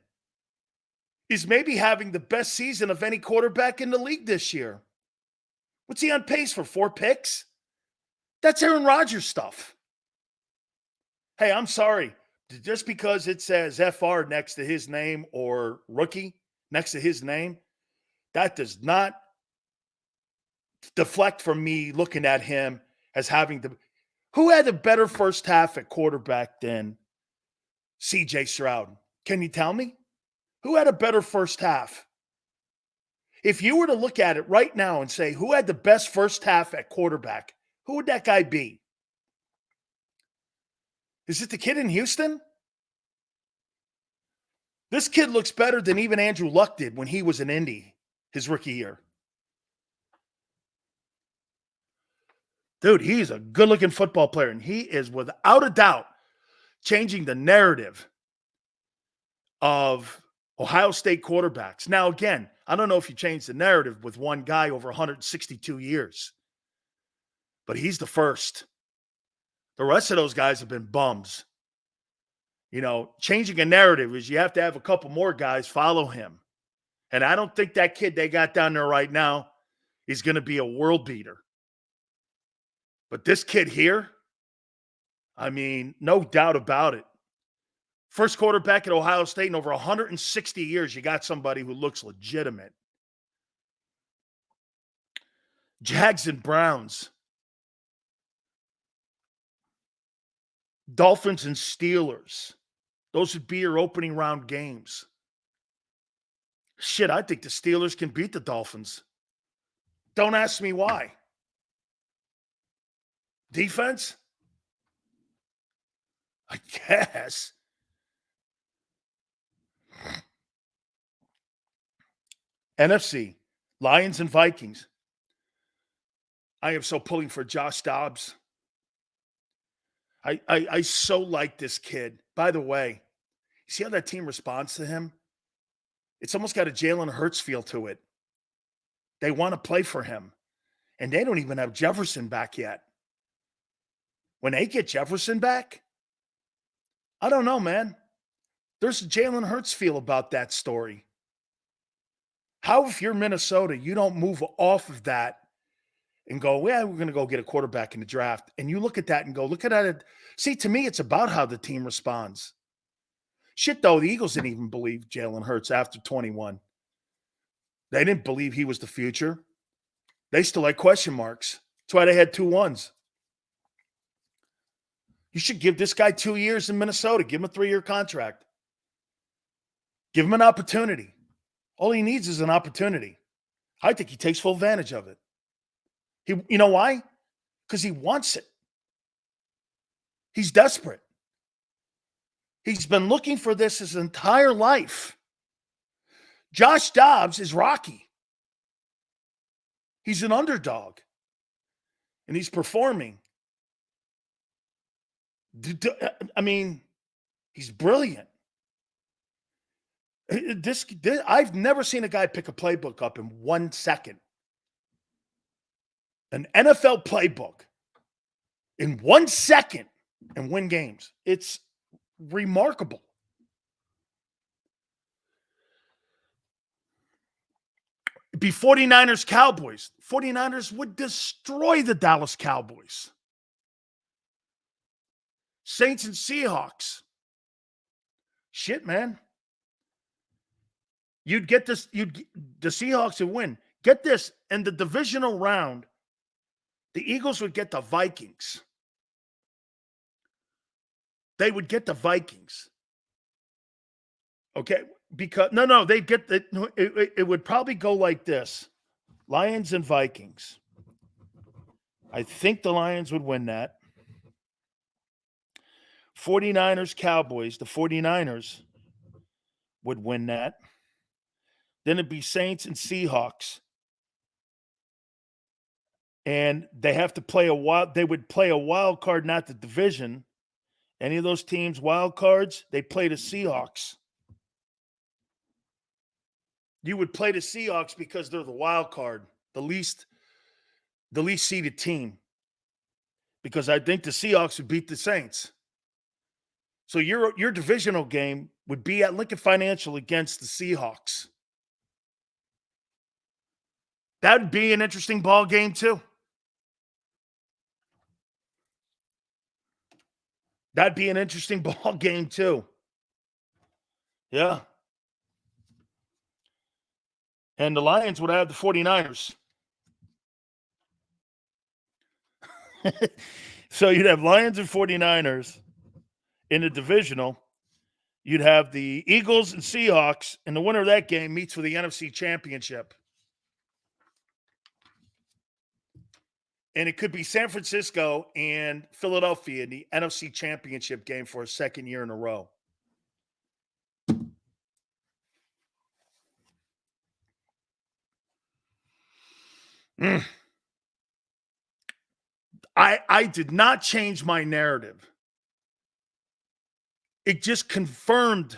is maybe having the best season of any quarterback in the league this year. What's he on pace for? 4 picks? That's Aaron Rodgers stuff. Hey, I'm sorry. Just because it says FR next to his name or rookie next to his name, that does not deflect from me looking at him as having the. Who had a better first half at quarterback than CJ Stroud? Can you tell me? Who had a better first half? If you were to look at it right now and say, who had the best first half at quarterback, who would that guy be? Is it the kid in Houston? This kid looks better than even Andrew Luck did when he was in Indy his rookie year. Dude, he's a good-looking football player, and he is, without a doubt, changing the narrative of Ohio State quarterbacks. Now, again, I don't know if you change the narrative with one guy over 162 years, but he's the first. The rest of those guys have been bums. You know, changing a narrative is you have to have a couple more guys follow him. And I don't think that kid they got down there right now is going to be a world beater. But this kid here, I mean, no doubt about it. First quarterback at Ohio State in over 160 years, you got somebody who looks legitimate. Jags and Browns. Dolphins and Steelers. Those would be your opening round games. Shit, I think the Steelers can beat the Dolphins. Don't ask me why. Defense? I guess. NFC, Lions and Vikings. I am so pulling for Josh Dobbs. I so like this kid. By the way, you see how that team responds to him? It's almost got a Jalen Hurts feel to it. They want to play for him. And they don't even have Jefferson back yet. When they get Jefferson back, I don't know, man. There's a Jalen Hurts feel about that story. How, if you're Minnesota, you don't move off of that and go, well, we're going to go get a quarterback in the draft. And you look at that and go, look at that. See, to me, it's about how the team responds. Shit, though, the Eagles didn't even believe Jalen Hurts after 21. They didn't believe he was the future. They still had question marks. That's why they had 2 1s. You should give this guy 2 years in Minnesota. Give him a 3-year contract. Give him an opportunity. All he needs is an opportunity. I think he takes full advantage of it. You know why? Because he wants it. He's desperate. He's been looking for this his entire life. Josh Dobbs is Rocky. He's an underdog. And he's performing. I mean, he's brilliant. I've never seen a guy pick a playbook up in 1 second. An NFL playbook in 1 second and win games. It's remarkable. It'd be 49ers Cowboys. 49ers would destroy the Dallas Cowboys. Saints and Seahawks. Shit, man. You'd get this, the Seahawks would win. Get this, in the divisional round, the Eagles would get the Vikings. They would get the Vikings. Okay? Because, no, they'd get it would probably go like this. Lions and Vikings. I think the Lions would win that. 49ers, Cowboys. The 49ers would win that. Then it'd be Saints and Seahawks. And they have to play they would play a wild card, not the division. Any of those teams, wild cards, they play the Seahawks. You would play the Seahawks because they're the wild card, the least seeded team. Because I think the Seahawks would beat the Saints. So your divisional game would be at Lincoln Financial against the Seahawks. That would be an interesting ball game too. That'd be an interesting ball game too. Yeah. And the Lions would have the 49ers. So you'd have Lions and 49ers in the divisional. You'd have the Eagles and Seahawks, and the winner of that game meets for the NFC Championship. And it could be San Francisco and Philadelphia in the NFC Championship game for a second year in a row. I did not change my narrative. It just confirmed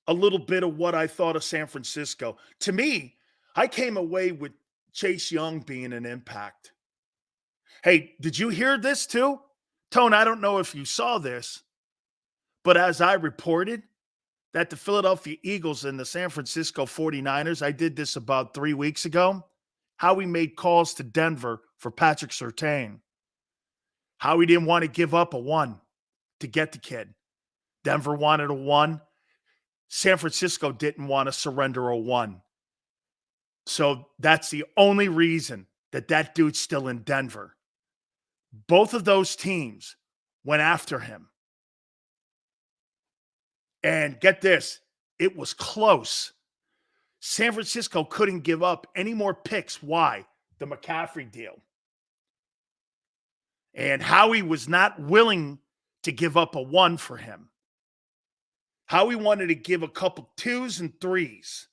a little bit of what I thought of San Francisco. To me, I came away with Chase Young being an impact. Hey, did you hear this too? Tone, I don't know if you saw this, but as I reported that the Philadelphia Eagles and the San Francisco 49ers, I did this about 3 weeks ago, Howie made calls to Denver for Patrick Surtain. Howie didn't want to give up a 1 to get the kid. Denver wanted a 1. San Francisco didn't want to surrender a 1. So that's the only reason that dude's still in Denver. Both of those teams went after him. And get this, it was close. San Francisco couldn't give up any more picks. Why? The McCaffrey deal. And Howie was not willing to give up a 1 for him. Howie wanted to give a couple 2s and 3s.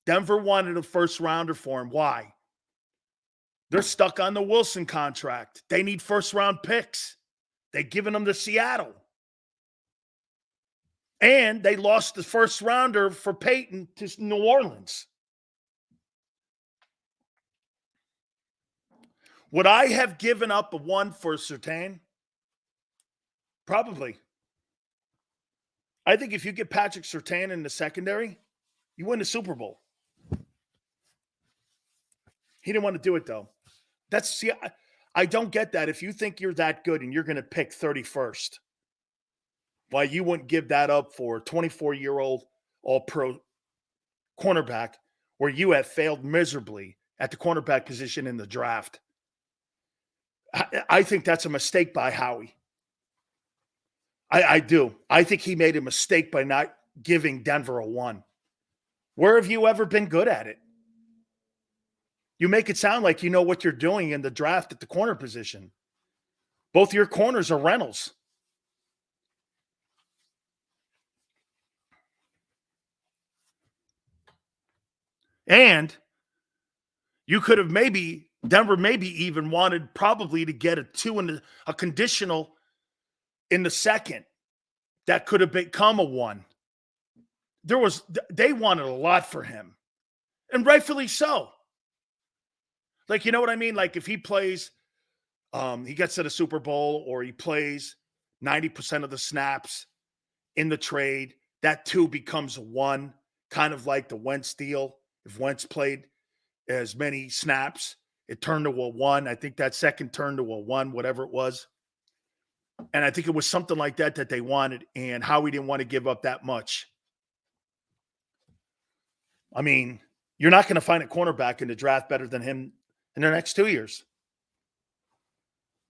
Denver wanted a first rounder for him. Why? They're stuck on the Wilson contract. They need first round picks. They've given them to Seattle. And they lost the first rounder for Peyton to New Orleans. Would I have given up a 1 for Surtain? Probably. I think if you get Patrick Surtain in the secondary, you win the Super Bowl. He didn't want to do it, though. I don't get that. If you think you're that good and you're going to pick 31st, why you wouldn't give that up for a 24-year-old all-pro cornerback where you have failed miserably at the cornerback position in the draft. I think that's a mistake by Howie. I do. I think he made a mistake by not giving Denver a 1. Where have you ever been good at it? You make it sound like you know what you're doing in the draft at the corner position. Both your corners are rentals. And you could have Denver maybe even wanted probably to get a 2 and a conditional in the second that could have become a 1. They wanted a lot for him, and rightfully so. Like, you know what I mean? Like if he plays, he gets to the Super Bowl or he plays 90% of the snaps in the trade, that 2 becomes a 1, kind of like the Wentz deal. If Wentz played as many snaps, it turned to a 1. I think that second turned to a 1, whatever it was. And I think it was something like that they wanted, and Howie didn't want to give up that much. I mean, you're not going to find a cornerback in the draft better than him in the next 2 years.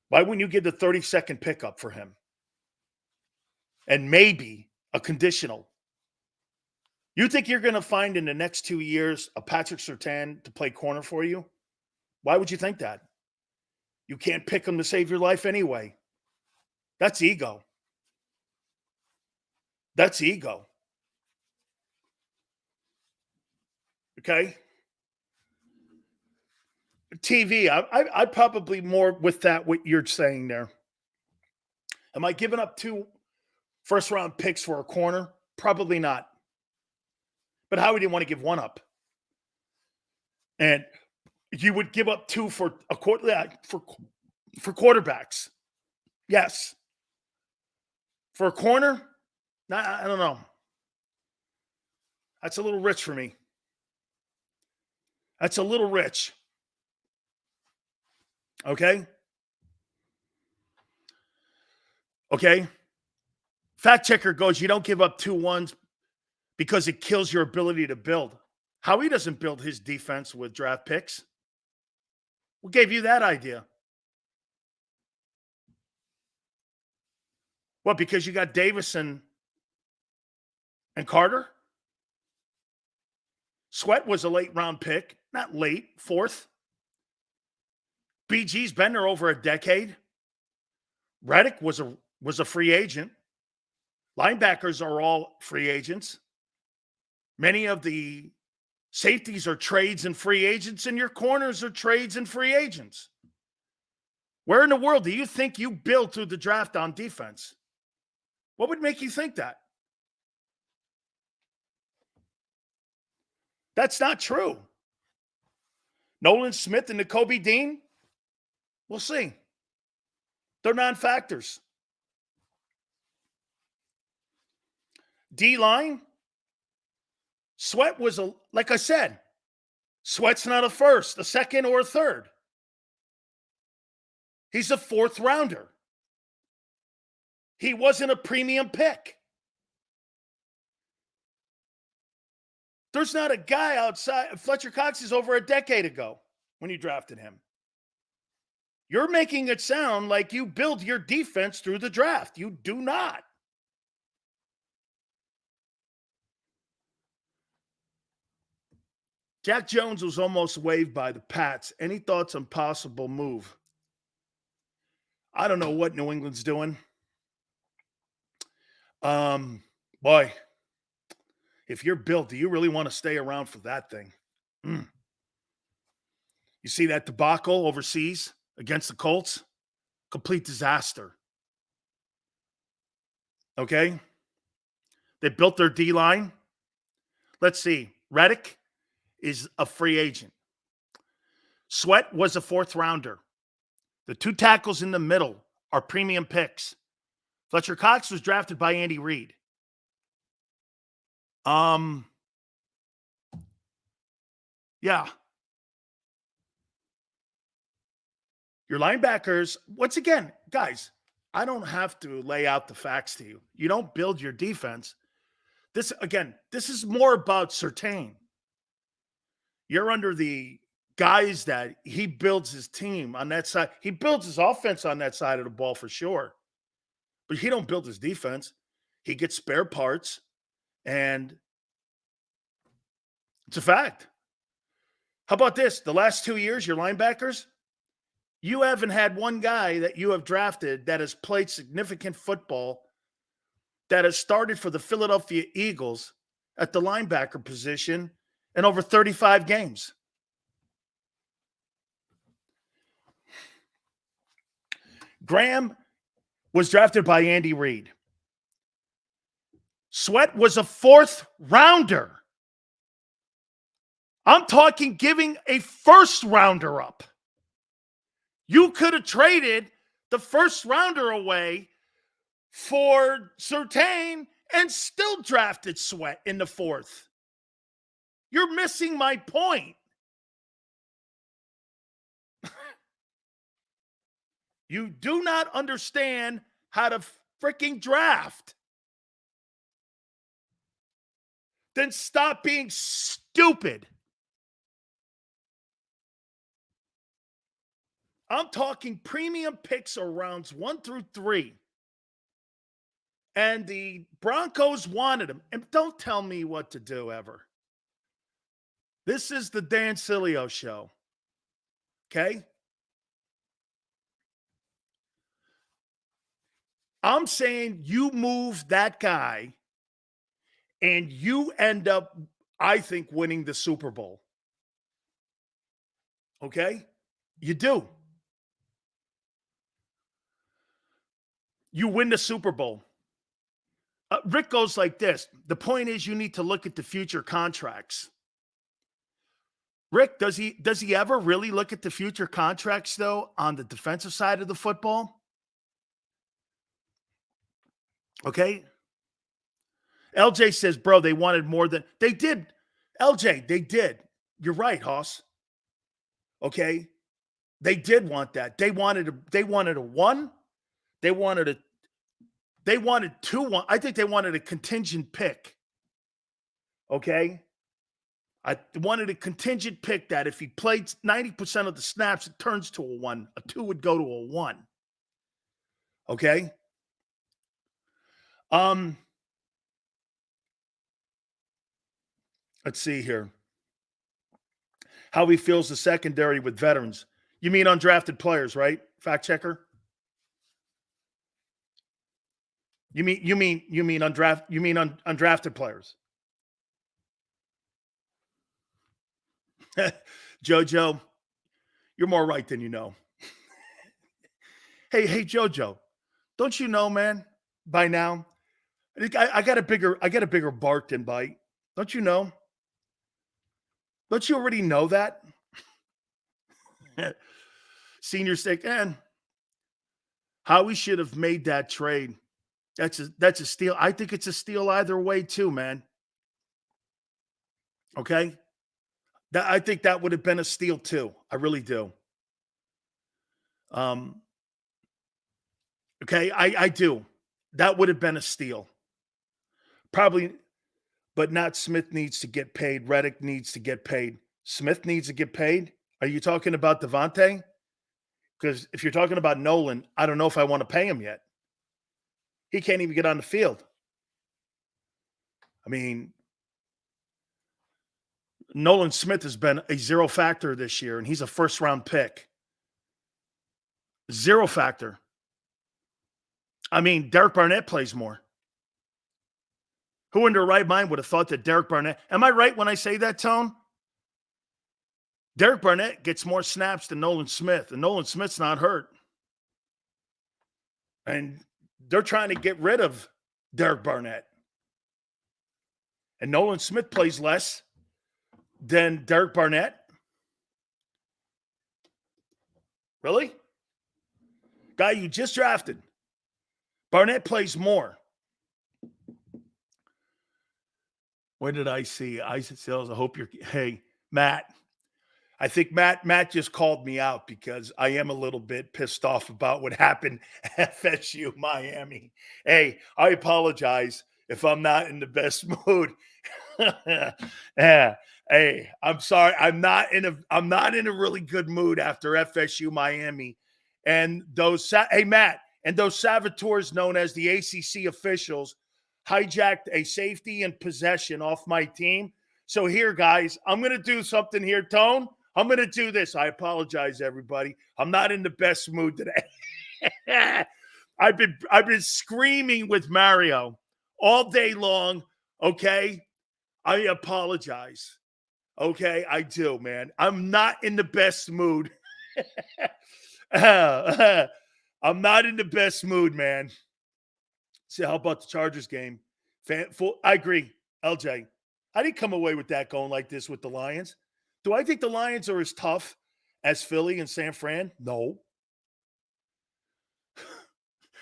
Why wouldn't you give the 32nd pickup for him? And maybe a conditional. You think you're going to find in the next 2 years a Patrick Surtain to play corner for you? Why would you think that? You can't pick him to save your life anyway. That's ego. That's ego. Okay? TV, I probably more with that, what you're saying there. Am I giving up 2 first-round picks for a corner? Probably not. But Howie didn't want to give 1 up. And you would give up 2 for a quarter for quarterbacks. Yes. For a corner, I don't know. That's a little rich for me. That's a little rich. Okay? Okay? Fact checker goes, you don't give up 2 ones because it kills your ability to build. Howie doesn't build his defense with draft picks. What gave you that idea? What, because you got Davison and Carter? Sweat was a late round pick. Not late, 4th. BG's been there over a decade. Reddick was a free agent. Linebackers are all free agents. Many of the safeties are trades and free agents, and your corners are trades and free agents. Where in the world do you think you build through the draft on defense? What would make you think that? That's not true. Nolan Smith and Nakobe Dean? We'll see. They're non-factors. D-line? Sweat was, like I said, Sweat's not a first, a second, or a third. He's a 4th rounder. He wasn't a premium pick. There's not a guy outside. Fletcher Cox is over a decade ago when you drafted him. You're making it sound like you build your defense through the draft. You do not. Jack Jones was almost waived by the Pats. Any thoughts on possible move? I don't know what New England's doing. Boy, if you're built, do you really want to stay around for that thing? You see that debacle overseas against the Colts? Complete disaster. Okay? They built their D-line. Let's see. Reddick is a free agent. Sweat was a 4th rounder. The 2 tackles in the middle are premium picks. Fletcher Cox was drafted by Andy Reid. Yeah. Your linebackers, once again, guys, I don't have to lay out the facts to you. You don't build your defense. This is more about Surtain. You're under the guys that he builds his team on that side. He builds his offense on that side of the ball for sure. But he don't build his defense. He gets spare parts, and it's a fact. How about this? The last 2 years, your linebackers, you haven't had one guy that you have drafted that has played significant football, that has started for the Philadelphia Eagles at the linebacker position in over 35 games. Graham was drafted by Andy Reid. Sweat was a 4th rounder. I'm talking giving a 1st rounder up. You could have traded the 1st rounder away for Surtain and still drafted Sweat in the 4th. You're missing my point. You do not understand how to freaking draft. Then stop being stupid. I'm talking premium picks or rounds 1 through 3. And the Broncos wanted him. And don't tell me what to do ever. This is the Dan Sileo show. Okay? I'm saying you move that guy and you end up, I think, winning the Super Bowl. Okay? You do. You win the Super Bowl. Rick goes like this. The point is you need to look at the future contracts. Rick, does he ever really look at the future contracts, though, on the defensive side of the football? Okay. LJ says, bro, they wanted more than they did. LJ, they did. You're right, Hoss. Okay. They did want that. They wanted a one. They wanted two one. I think they wanted a contingent pick. Okay. I wanted a contingent pick that if he played 90% of the snaps, it turns to a 1. A 2 would go to a 1. Okay. Let's see here. How he feels the secondary with veterans. You mean undrafted players, right? Fact checker. You mean undrafted players. Jojo, you're more right than you know. Hey, Jojo, don't you know, man? By now, I got a bigger bark than bite. Don't you know? Don't you already know that? Senior stick, and Howie should have made that trade. That's a steal. I think it's a steal either way, too, man. Okay? I think that would have been a steal, too. I really do. Okay, I do. That would have been a steal. Probably, but not Smith needs to get paid. Reddick needs to get paid. Smith needs to get paid? Are you talking about Devontae? Because if you're talking about Nolan, I don't know if I want to pay him yet. He can't even get on the field. I mean, Nolan Smith has been a zero factor this year, and he's a first-round pick. Zero factor. I mean, Derek Barnett plays more. Who in their right mind would have thought that Derek Barnett – am I right when I say that, Tone? Derek Barnett gets more snaps than Nolan Smith, and Nolan Smith's not hurt. And they're trying to get rid of Derek Barnett. And Nolan Smith plays less than Derek Barnett. Really? Guy you just drafted. Barnett plays more. What did I see? Isaac Sales, I hope you're – hey, Matt. I think Matt just called me out because I am a little bit pissed off about what happened at FSU Miami. Hey, I apologize if I'm not in the best mood. Yeah. Hey, I'm sorry. I'm not in a really good mood after FSU Miami. And those Matt, and those saboteurs known as the ACC officials hijacked a safety and possession off my team. So here, guys, I'm going to do something here, Tone. I'm going to do this. I apologize, everybody. I'm not in the best mood today. I've been screaming with Mario all day long, okay? I apologize. Okay, I do, man. I'm not in the best mood. I'm not in the best mood, man. So how about the Chargers game? I agree, LJ. I didn't come away with that going like this with the Lions. Do I think the Lions are as tough as Philly and San Fran? No.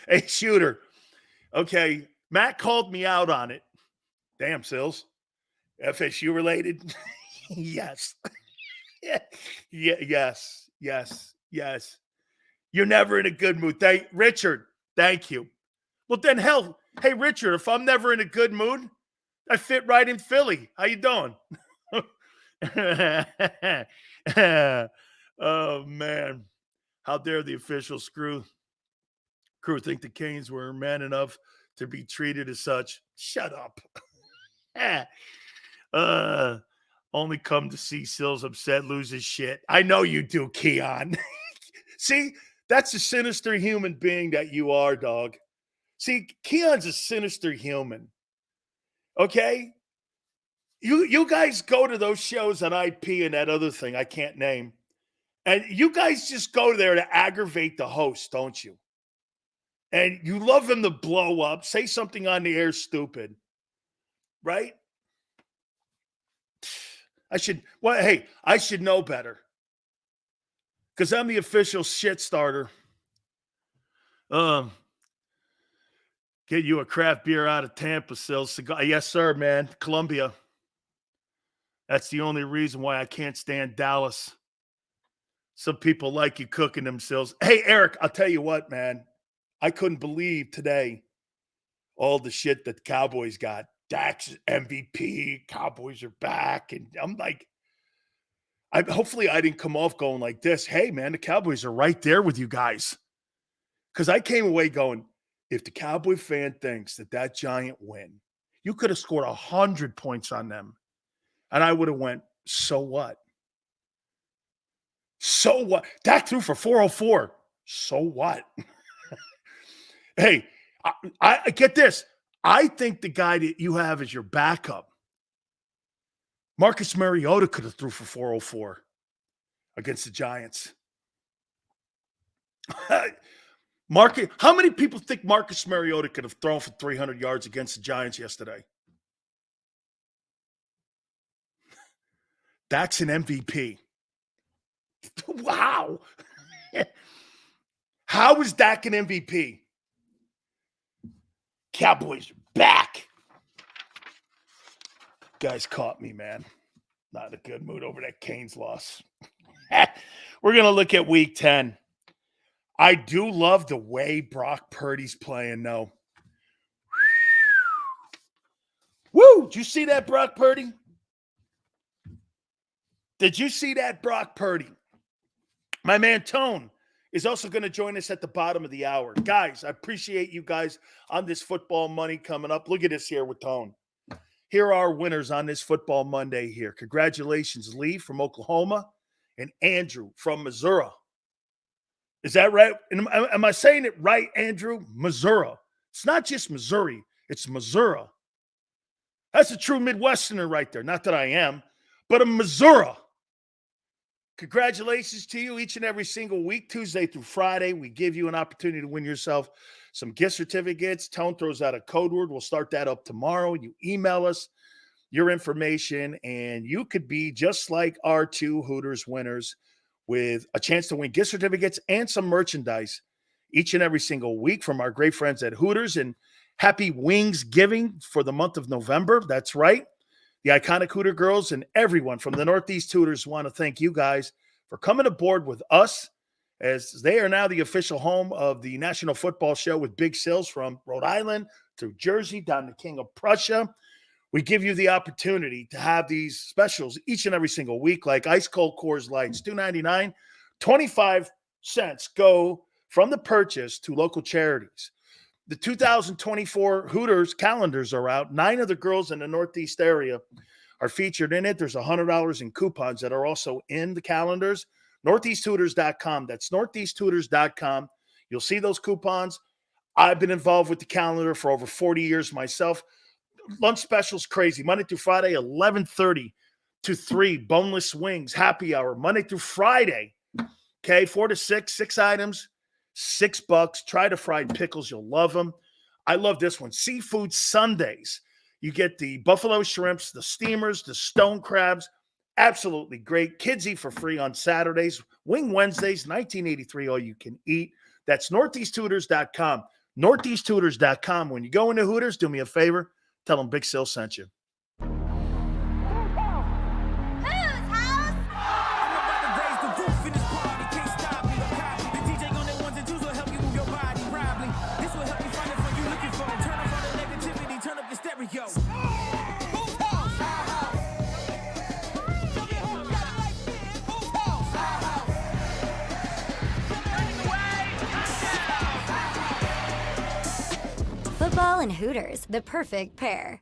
Hey, Shooter. Okay, Matt called me out on it. Damn, Sills. FSU related? Yes. Yeah, yes. You're never in a good mood. Richard, thank you. Well, then, hell, hey, Richard, if I'm never in a good mood, I fit right in Philly. How you doing? Oh, man. How dare the official crew think the Canes were man enough to be treated as such? Shut up. Only come to see Sills upset, lose his shit. I know you do, Keon. See, that's a sinister human being that you are, dog. See, Keon's a sinister human. Okay? You guys go to those shows on IP and that other thing I can't name. And you guys just go there to aggravate the host, don't you? And you love him to blow up, say something on the air stupid. Right? I should know better. Because I'm the official shit starter. Get you a craft beer out of Tampa, Sil. Cigar. Yes, sir, man. Columbia. That's the only reason why I can't stand Dallas. Some people like you cooking themselves. Hey, Eric, I'll tell you what, man. I couldn't believe today all the shit that the Cowboys got. Dak's MVP, Cowboys are back. And I'm like, hopefully I didn't come off going like this. Hey, man, the Cowboys are right there with you guys. Because I came away going, if the Cowboy fan thinks that giant win, you could have scored 100 points on them. And I would have went, so what? So what? Dak threw for 404. So what? Hey, I get this. I think the guy that you have as your backup, Marcus Mariota, could have threw for 404 against the Giants. How many people think Marcus Mariota could have thrown for 300 yards against the Giants yesterday? That's an MVP. Wow. How is Dak an MVP? Cowboys are back. Guys caught me, man. Not in a good mood over that Canes loss. We're going to look at week 10. I do love the way Brock Purdy's playing, though. Woo! Did you see that, Brock Purdy? Did you see that, Brock Purdy? My man Tone is also going to join us at the bottom of the hour. Guys, I appreciate you guys on this football money coming up. Look at this here with Tone. Here are our winners on this football Monday here. Congratulations, Lee from Oklahoma and Andrew from Missouri. Is that right? Am I saying it right, Andrew? Missouri. It's not just Missouri. It's Missouri. That's a true Midwesterner right there. Not that I am, but a Missouri. Congratulations to you each and every single week, Tuesday through Friday. We give you an opportunity to win yourself some gift certificates. Tone throws out a code word. We'll start that up tomorrow. You email us your information, and you could be just like our two Hooters winners with a chance to win gift certificates and some merchandise each and every single week from our great friends at Hooters. And happy Wings Giving for the month of November. That's right. The iconic Hooter girls and everyone from the Northeast Hooters want to thank you guys for coming aboard with us, as they are now the official home of the National Football Show with big sales from Rhode Island through Jersey down to King of Prussia. We give you the opportunity to have these specials each and every single week, like ice cold Coors Lights, $2.99, 25 cents go from the purchase to local charities. The 2024 Hooters calendars are out. 9 of the girls in the Northeast area are featured in it. There's $100 in coupons that are also in the calendars. NortheastHooters.com. That's NortheastHooters.com. You'll see those coupons. I've been involved with the calendar for over 40 years myself. Lunch specials crazy. Monday through Friday, 11:30 to 3. Boneless wings, happy hour. Monday through Friday, okay, 4 to 6, 6 items. $6. Try the fried pickles. You'll love them. I love this one. Seafood Sundays. You get the buffalo shrimps, the steamers, the stone crabs. Absolutely great. Kids eat for free on Saturdays. Wing Wednesdays, $19.83 all you can eat. That's NortheastHooters.com. NortheastHooters.com. When you go into Hooters, do me a favor. Tell them Big Sil sent you. Football and Hooters, the perfect pair.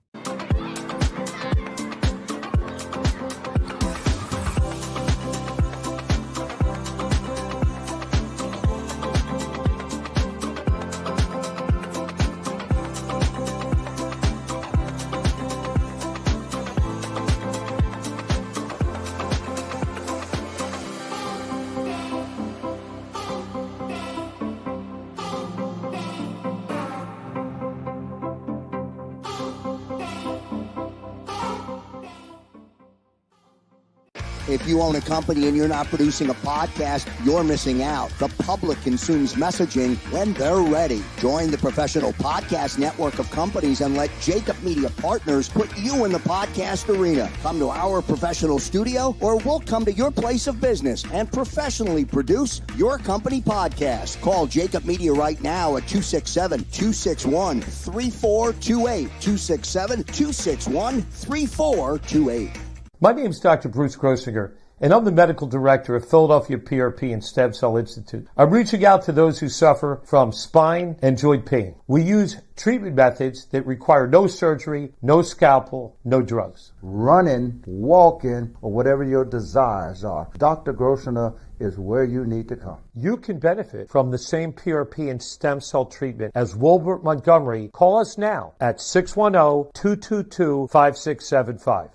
If you own a company and you're not producing a podcast, you're missing out. The public consumes messaging when they're ready. Join the professional podcast network of companies and let JAKIB Media Partners put you in the podcast arena. Come to our professional studio or we'll come to your place of business and professionally produce your company podcast. Call JAKIB Media right now at 267-261-3428. 267-261-3428. My name is Dr. Bruce Grossinger, and I'm the medical director of Philadelphia PRP and Stem Cell Institute. I'm reaching out to those who suffer from spine and joint pain. We use treatment methods that require no surgery, no scalpel, no drugs. Running, walking, or whatever your desires are, Dr. Grossinger is where you need to come. You can benefit from the same PRP and stem cell treatment as Wilbert Montgomery. Call us now at 610-222-5675.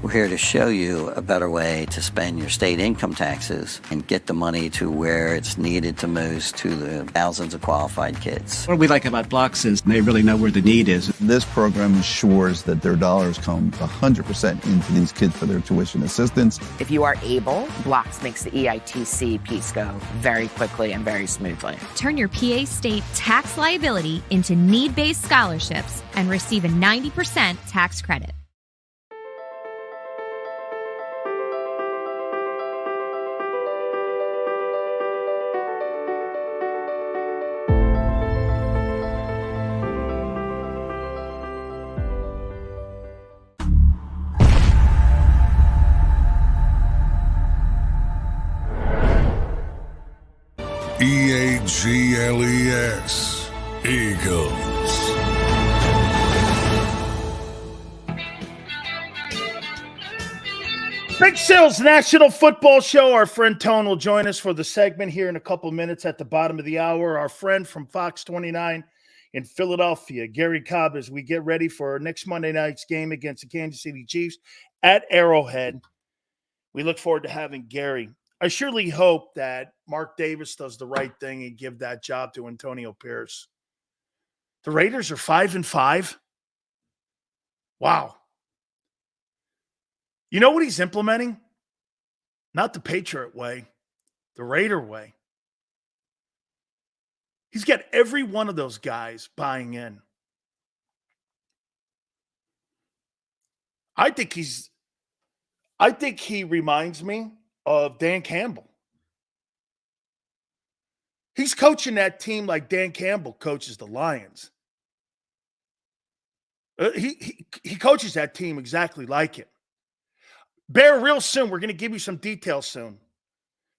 We're here to show you a better way to spend your state income taxes and get the money to where it's needed to most, to the thousands of qualified kids. What we like about Blocks is they really know where the need is. This program ensures that their dollars come 100% into these kids for their tuition assistance. If you are able, Blocks makes the EITC piece go very quickly and very smoothly. Turn your PA state tax liability into need-based scholarships and receive a 90% tax credit. EAGLES, Eagles. Big Sales National Football Show. Our friend Tone will join us for the segment here in a couple minutes at the bottom of the hour. Our friend from Fox 29 in Philadelphia, Gary Cobb, as we get ready for our next Monday night's game against the Kansas City Chiefs at Arrowhead. We look forward to having Gary. I surely hope that Mark Davis does the right thing and give that job to Antonio Pierce. The Raiders are 5-5. Wow. You know what he's implementing? Not the Patriot way, the Raider way. He's got every one of those guys buying in. I think he reminds me of Dan Campbell. He's coaching that team like Dan Campbell coaches the Lions. He coaches that team exactly like it. Bear, real soon, we're going to give you some details soon.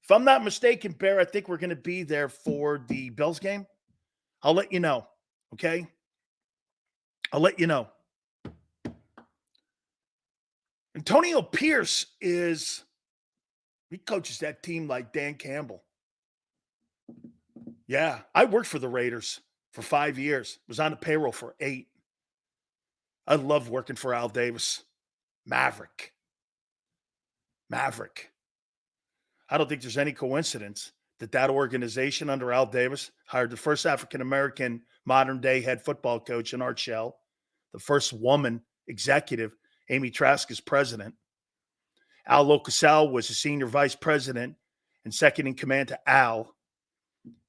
If I'm not mistaken, Bear, I think we're going to be there for the Bills game. I'll let you know, okay? I'll let you know. Antonio Pierce he coaches that team like Dan Campbell. Yeah, I worked for the Raiders for 5 years. Was on the payroll for 8. I loved working for Al Davis. Maverick. I don't think there's any coincidence that organization under Al Davis hired the first African-American modern-day head football coach in Art Shell, the first woman executive, Amy Trask, as president. Al Locasal was a senior vice president and second in command to Al.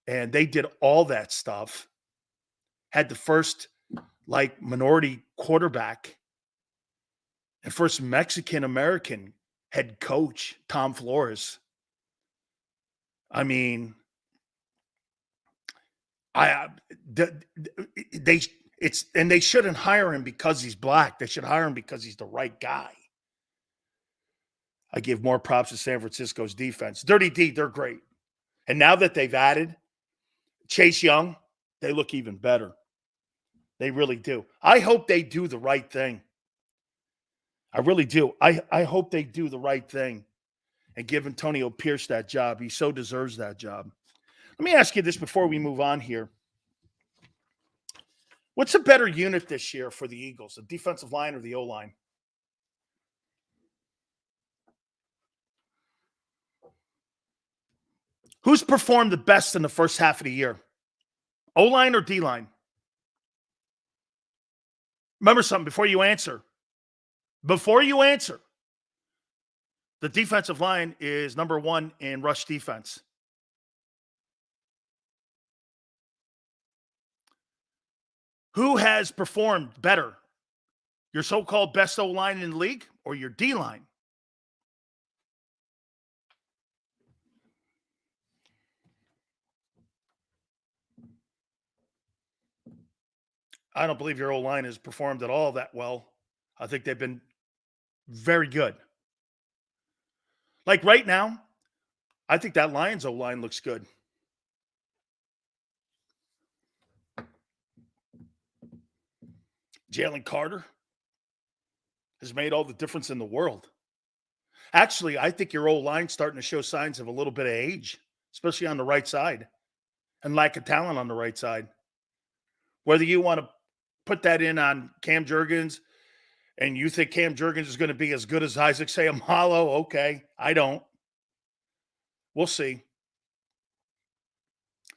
And they did all that stuff. Had the first, minority quarterback and first Mexican-American head coach, Tom Flores. I mean, they shouldn't hire him because he's black. They should hire him because he's the right guy. I give more props to San Francisco's defense. Dirty D, they're great. And now that they've added Chase Young, they look even better. They really do. I hope they do the right thing. I really do. I hope they do the right thing and give Antonio Pierce that job. He so deserves that job. Let me ask you this before we move on here. What's a better unit this year for the Eagles, the defensive line or the O-line? Who's performed the best in the first half of the year? O-line or D-line? Remember something before you answer. The The defensive line is number 1 in rush defense. Who has performed better? Your so-called best O-line in the league or your D-line? I don't believe your O-line has performed at all that well. I think they've been very good. Like right now, I think that Lions O-line looks good. Jalen Carter has made all the difference in the world. Actually, I think your O-line's starting to show signs of a little bit of age, especially on the right side, and lack of talent on the right side. Whether you want to put that in on Cam Jurgens and you think Cam Jurgens is going to be as good as Isaac Seumalo, okay, I don't. We'll see.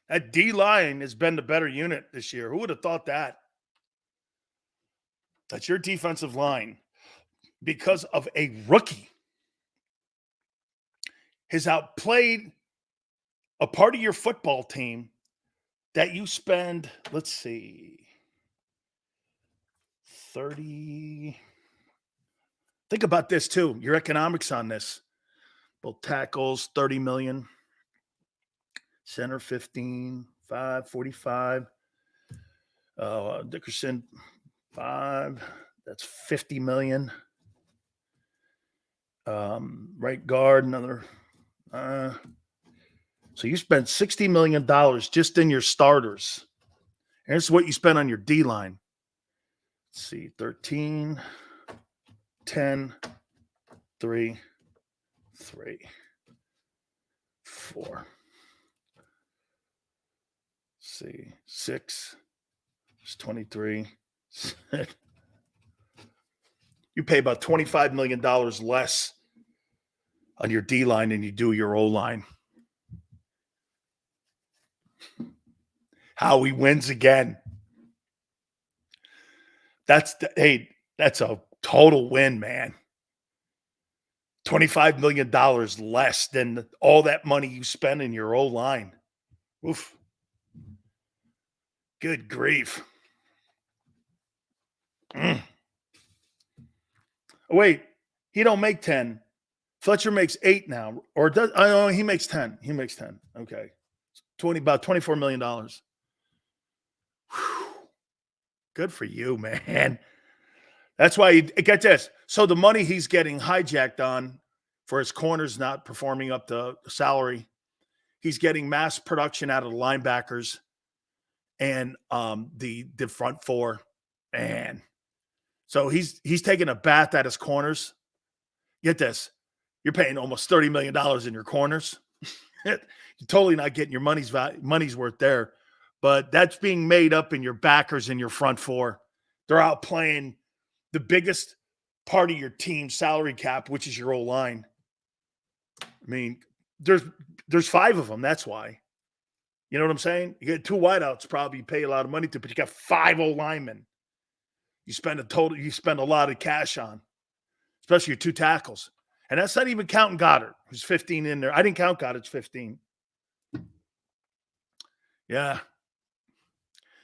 That D-line has been the better unit this year. Who would have thought that? That's your defensive line, because of a rookie, has outplayed a part of your football team that you spend, let's see, 30. Think about this too, your economics on this. Both tackles, 30 million. Center, 15, 5, 45. Dickerson, 5. That's 50 million. Right guard, another. So you spent $60 million just in your starters. Here's what you spent on your D-line. Let's see, 13, 10, 3, 3, 4. Let's see, 6. It's 23. You pay about $25 million less on your D-line than you do your O-line. Howie wins again. That's a total win, man. $25 million less than all that money you spend in your O-line. Oof. Good grief. Wait, he don't make 10. Fletcher makes 8 now. Or does he makes 10. He makes 10. Okay. About $24 million. Whew. Good for you, man. That's why get this. So the money he's getting hijacked on for his corners not performing up to salary, he's getting mass production out of the linebackers and the front four. And so he's taking a bath at his corners. Get this. You're paying almost $30 million in your corners. You're totally not getting your money's worth there. But that's being made up in your backers and your front four. They're out playing the biggest part of your team's salary cap, which is your O-line. I mean, there's 5 of them. That's why. You know what I'm saying? You get 2 wideouts, probably pay a lot of money to, but you got 5 O-linemen. You spend a lot of cash on, especially your 2 tackles. And that's not even counting Goddard, who's 15 in there. I didn't count Goddard's 15. Yeah.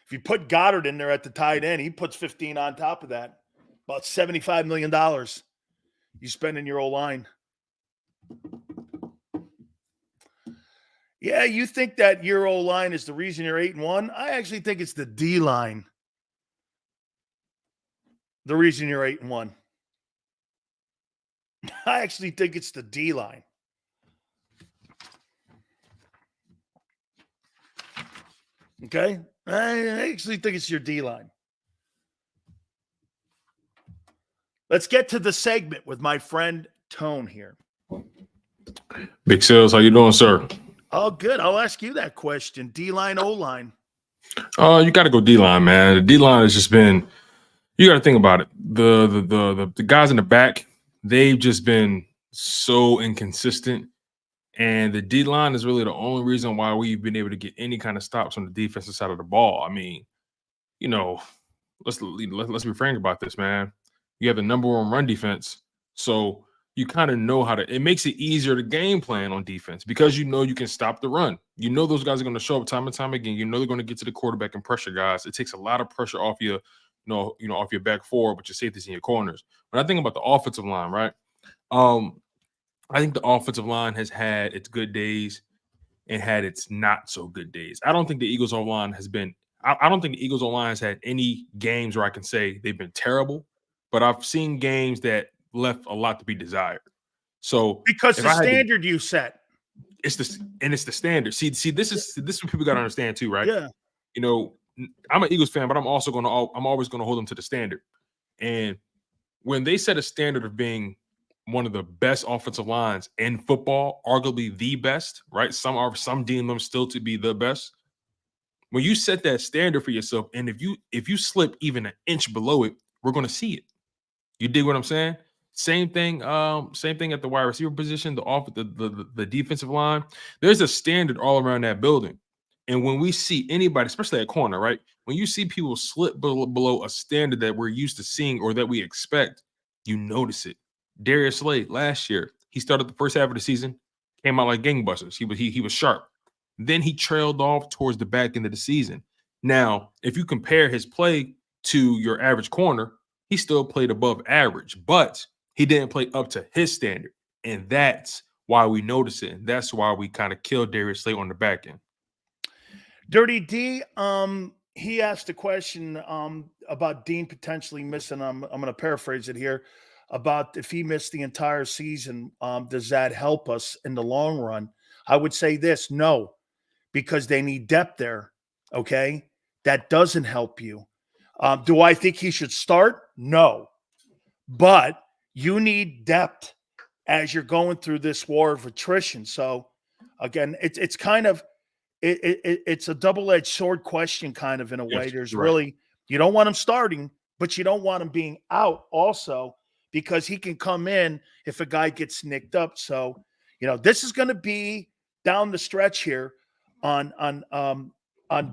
If you put Goddard in there at the tight end, he puts 15 on top of that. About $75 million you spend in your O-line. Yeah, you think that your O-line is the reason you're 8-1? I actually think it's the D-line. The reason you're 8-1. I actually think it's the D-line. Okay? I actually think it's your D-line. Let's get to the segment with my friend Tone here. Big Sales, how you doing, sir? Oh, good. I'll ask you that question. D-line, O-line. You got to go D-line, man. The D-line has just been – you got to think about it. The guys in the back, they've just been so inconsistent. And the D-line is really the only reason why we've been able to get any kind of stops on the defensive side of the ball. I mean, you know, let's be frank about this, man. You have the number 1 run defense. So you kind of know how to, it makes it easier to game plan on defense because you know you can stop the run. You know those guys are going to show up time and time again. You know they're going to get to the quarterback and pressure guys. It takes a lot of pressure off your, off your back four, but your safeties in your corners. When I think about the offensive line, right? I think the offensive line has had its good days and had its not so good days. I don't think the Eagles O-line has been, I don't think the Eagles O-line has had any games where I can say they've been terrible, but I've seen games that left a lot to be desired. So because the standard you set, it's the standard. See, this is what people got to understand too, right? Yeah. I'm an Eagles fan, but I'm always going to hold them to the standard. And when they set a standard of being one of the best offensive lines in football, arguably the best, right? Some deem them still to be the best. When you set that standard for yourself, and if you slip even an inch below it, we're going to see it. You dig what I'm saying? Same thing at the wide receiver position, the defensive line. There's a standard all around that building. And when we see anybody, especially at corner, right? When you see people slip below a standard that we're used to seeing or that we expect, you notice it. Darius Slade last year, he started the first half of the season, came out like gangbusters. He was sharp. Then he trailed off towards the back end of the season. Now, if you compare his play to your average corner, he still played above average, but he didn't play up to his standard. And that's why we notice it. And that's why we kind of killed Darius Slade on the back end. Dirty D, he asked a question about Dean potentially missing. I'm going to paraphrase it here. About if he missed the entire season, does that help us in the long run? I would say this, no, because they need depth there, okay? That doesn't help you. Do I think he should start? No. But you need depth as you're going through this war of attrition. So, again, it's kind of it's a double-edged sword question kind of in a way. There's really – you don't want him starting, but you don't want him being out also, because he can come in if a guy gets nicked up. So, this is going to be down the stretch here on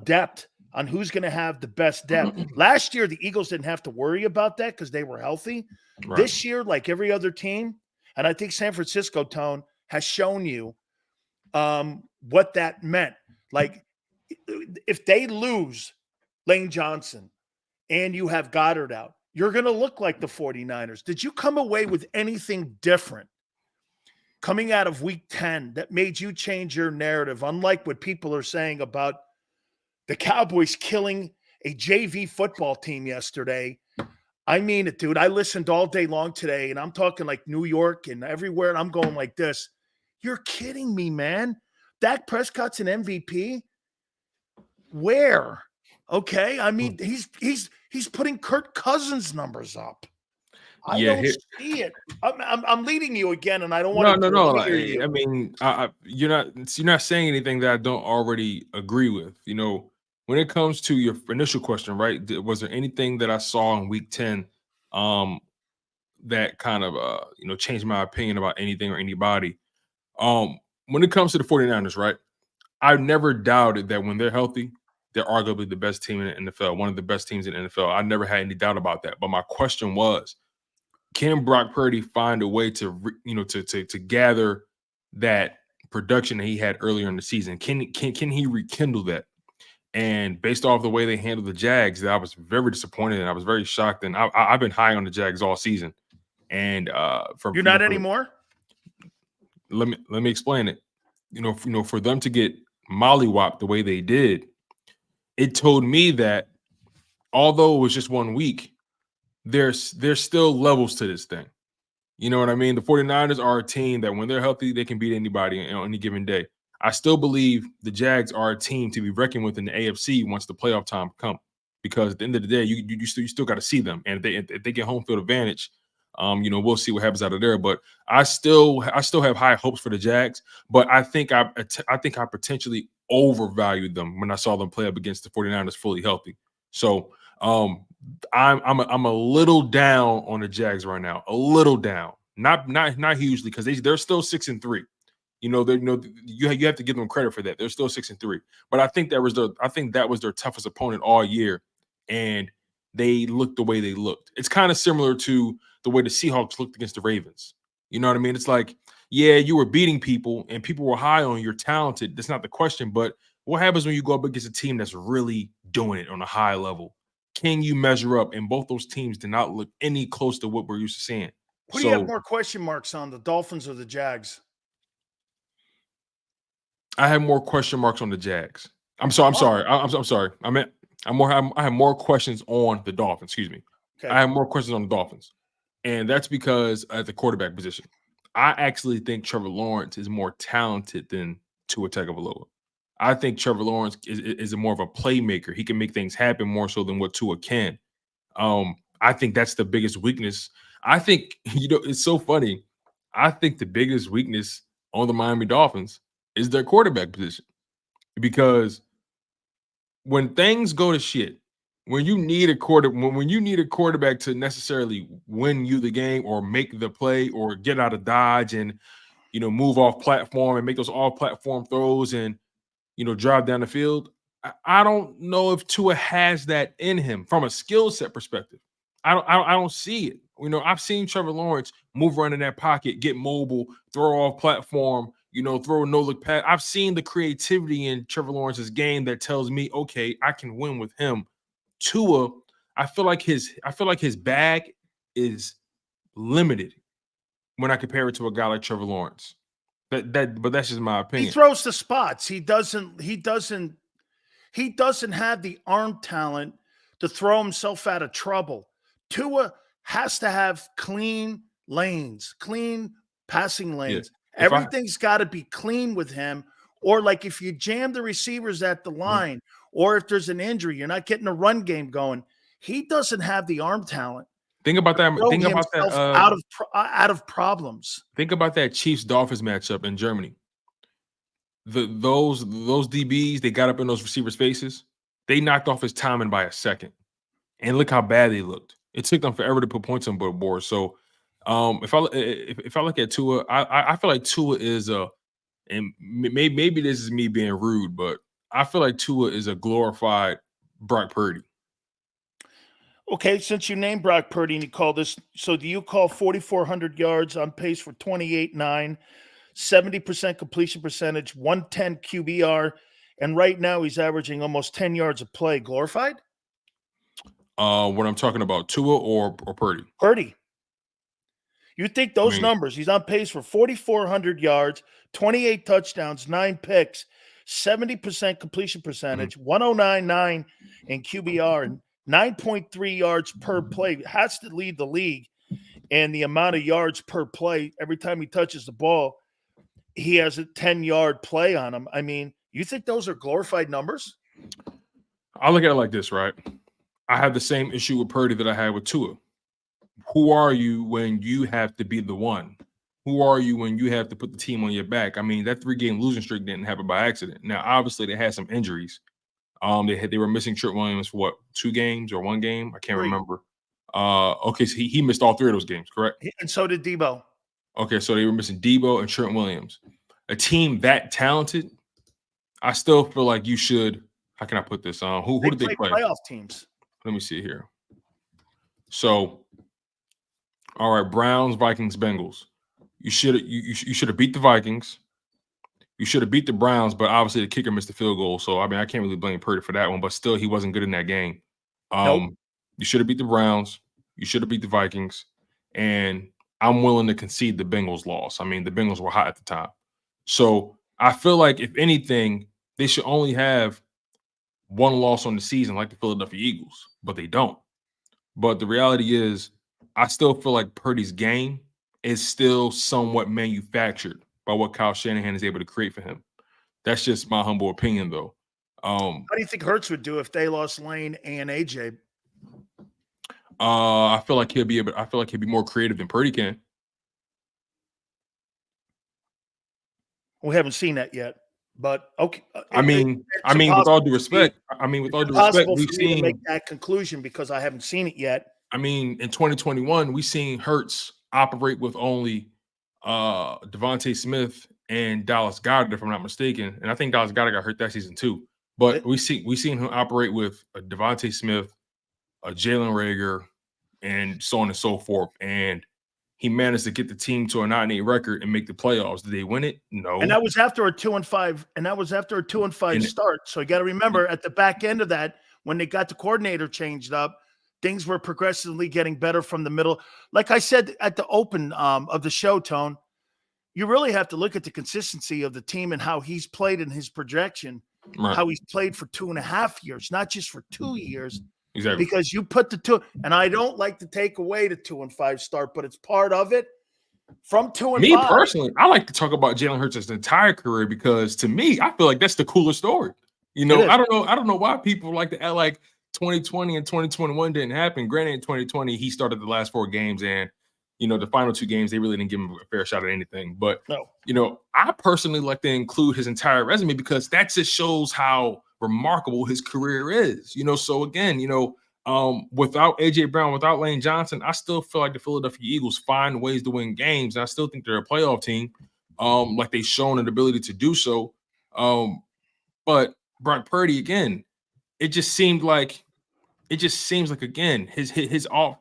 depth, on who's going to have the best depth. Last year, the Eagles didn't have to worry about that because they were healthy. Right. This year, like every other team, and I think San Francisco, Tone, has shown you what that meant. Like, if they lose Lane Johnson and you have Goddard out, you're going to look like the 49ers. Did you come away with anything different coming out of week 10 that made you change your narrative, unlike what people are saying about the Cowboys killing a JV football team yesterday? I mean it, dude. I listened all day long today, and I'm talking like New York and everywhere, and I'm going like this. You're kidding me, man. Dak Prescott's an MVP? Where? Okay, I mean, he's putting Kirk Cousins numbers up. I don't see it. I'm leading you again, and I don't want to. No. I mean, you're not saying anything that I don't already agree with. When it comes to your initial question, right? Was there anything that I saw in week 10 that kind of changed my opinion about anything or anybody? When it comes to the 49ers, right? I've never doubted that when they're healthy, they're arguably the best team in the NFL, one of the best teams in the NFL. I never had any doubt about that. But my question was, can Brock Purdy find a way to gather that production that he had earlier in the season? Can he rekindle that? And based off the way they handled the Jags, I was very disappointed and I was very shocked. And I've been high on the Jags all season. And you're not anymore. Let me explain it. For them to get mollywopped the way they did, it told me that although it was just 1 week, there's still levels to this thing. You know what I mean? The 49ers are a team that when they're healthy, they can beat anybody on any given day. I still believe the Jags are a team to be reckoned with in the AFC once the playoff time comes, because at the end of the day, you still got to see them. And if they get home field advantage, we'll see what happens out of there. But I still have high hopes for the Jags. But I think I potentially overvalued them when I saw them play up against the 49ers fully healthy. So I'm a little down on the Jags right now. A little down, not hugely, because they're still 6-3. You have to give them credit for that. They're still 6-3. But I think that was their toughest opponent all year, and they looked the way they looked. It's kind of similar to the way the Seahawks looked against the Ravens. You know what I mean? It's like, yeah, you were beating people and people were high on you're talented. That's not the question. But what happens when you go up against a team that's really doing it on a high level? Can you measure up? And both those teams did not look any close to what we're used to seeing. Who do you have more question marks on, the Dolphins or the Jags? I have more question marks on the Jags. I'm sorry. I'm sorry. I have more questions on the Dolphins. Excuse me. Okay. I have more questions on the Dolphins. And that's because at the quarterback position, I actually think Trevor Lawrence is more talented than Tua Tagovailoa. I think Trevor Lawrence is more of a playmaker. He can make things happen more so than what Tua can. I think that's the biggest weakness. I think, it's so funny. I think the biggest weakness on the Miami Dolphins is their quarterback position. Because when things go to shit, when you need a quarterback to necessarily win you the game or make the play or get out of dodge and move off platform and make those off platform throws and drive down the field, I don't know if Tua has that in him from a skill set perspective. I don't see it. I've seen Trevor Lawrence move around in that pocket, get mobile, throw off platform, throw a no-look pass. I've seen the creativity in Trevor Lawrence's game that tells me, okay, I can win with him. Tua, I feel like his bag is limited when I compare it to a guy like Trevor Lawrence. But that's just my opinion. He throws the spots. He doesn't have the arm talent to throw himself out of trouble. Tua has to have clean lanes, clean passing lanes. Yeah. Everything's got to be clean with him. Or like if you jam the receivers at the line, or if there's an injury, you're not getting a run game going. He doesn't have the arm talent. Think about that. Think about that. Out of problems. Think about that Chiefs-Dolphins matchup in Germany. Those DBs, they got up in those receivers' faces. They knocked off his timing by a second, and look how bad they looked. It took them forever to put points on the board. So, if I look at Tua, I feel like Tua is and maybe this is me being rude, but I feel like Tua is a glorified Brock Purdy. Okay, since you named Brock Purdy and you call this, so do you call 4,400 yards on pace for 28.9, 70% completion percentage, 110 QBR, and right now he's averaging almost 10 yards a play glorified? When I'm talking about Tua or Purdy? Purdy. You think those numbers, he's on pace for 4,400 yards, 28 touchdowns, 9 picks, 70% completion percentage, 109.9 in QBR, and 9.3 yards per play, has to lead the league. And the amount of yards per play, every time he touches the ball, he has a 10-yard play on him. I mean, you think those are glorified numbers? I look at it like this, right? I have the same issue with Purdy that I had with Tua. Who are you when you have to be the one? Who are you when you have to put the team on your back? I mean, that 3-game losing streak didn't happen by accident. Now, obviously, they had some injuries. They were missing Trent Williams for what, 2 games or 1 game? I can't remember. Okay, so he missed all 3 of those games, correct? And so did Debo. Okay, so they were missing Debo and Trent Williams. A team that talented, I still feel like you should. How can I put this? Who did they play? Playoff teams. Let me see here. So, all right, Browns, Vikings, Bengals. You should have beat the Vikings. You should have beat the Browns, but obviously the kicker missed the field goal. So I mean, I can't really blame Purdy for that one. But still, he wasn't good in that game. Nope. You should have beat the Browns. You should have beat the Vikings. And I'm willing to concede the Bengals loss. I mean, the Bengals were hot at the time. So I feel like if anything, they should only have 1 loss on the season like the Philadelphia Eagles, but they don't. But the reality is, I still feel like Purdy's game is still somewhat manufactured by what Kyle Shanahan is able to create for him. That's just my humble opinion, though. How do you think Hurts would do if they lost Lane and AJ? I feel like he'll be more creative than Purdy can. We haven't seen that yet, but okay. I mean, with all due respect, we've seen to make that conclusion because I haven't seen it yet. I mean, in 2021, we seen Hurts operate with only Devontae Smith and Dallas Goedert, if I'm not mistaken, and I think Dallas Goedert got hurt that season too. But we seen him operate with a Devontae Smith, a Jalen Reagor, and so on and so forth. And he managed to get the team to a 9-8 record and make the playoffs. Did they win it? No. And that was after a 2-5, start. So you got to remember at the back end of that, when they got the coordinator changed up, things were progressively getting better from the middle. Like I said at the open of the show, Tone, you really have to look at the consistency of the team and how he's played in his projection, how he's played for 2.5 years, not just for 2 years. Exactly. Because you put the 2, and I don't like to take away the 2-5 start, but it's part of it. From 2-5. Me personally, I like to talk about Jalen Hurts' entire career because to me, I feel like that's the coolest story. You know, I don't know why people like to act like 2020 and 2021 didn't happen. Granted, in 2020, he started the last 4 games, and you know, the final 2 games, they really didn't give him a fair shot at anything. But you know, I personally like to include his entire resume because that just shows how remarkable his career is. You know, so again, you know, without AJ Brown, without Lane Johnson, I still feel like the Philadelphia Eagles find ways to win games. And I still think they're a playoff team, like they've shown an ability to do so. But Brock Purdy, again, it just seems like again, his off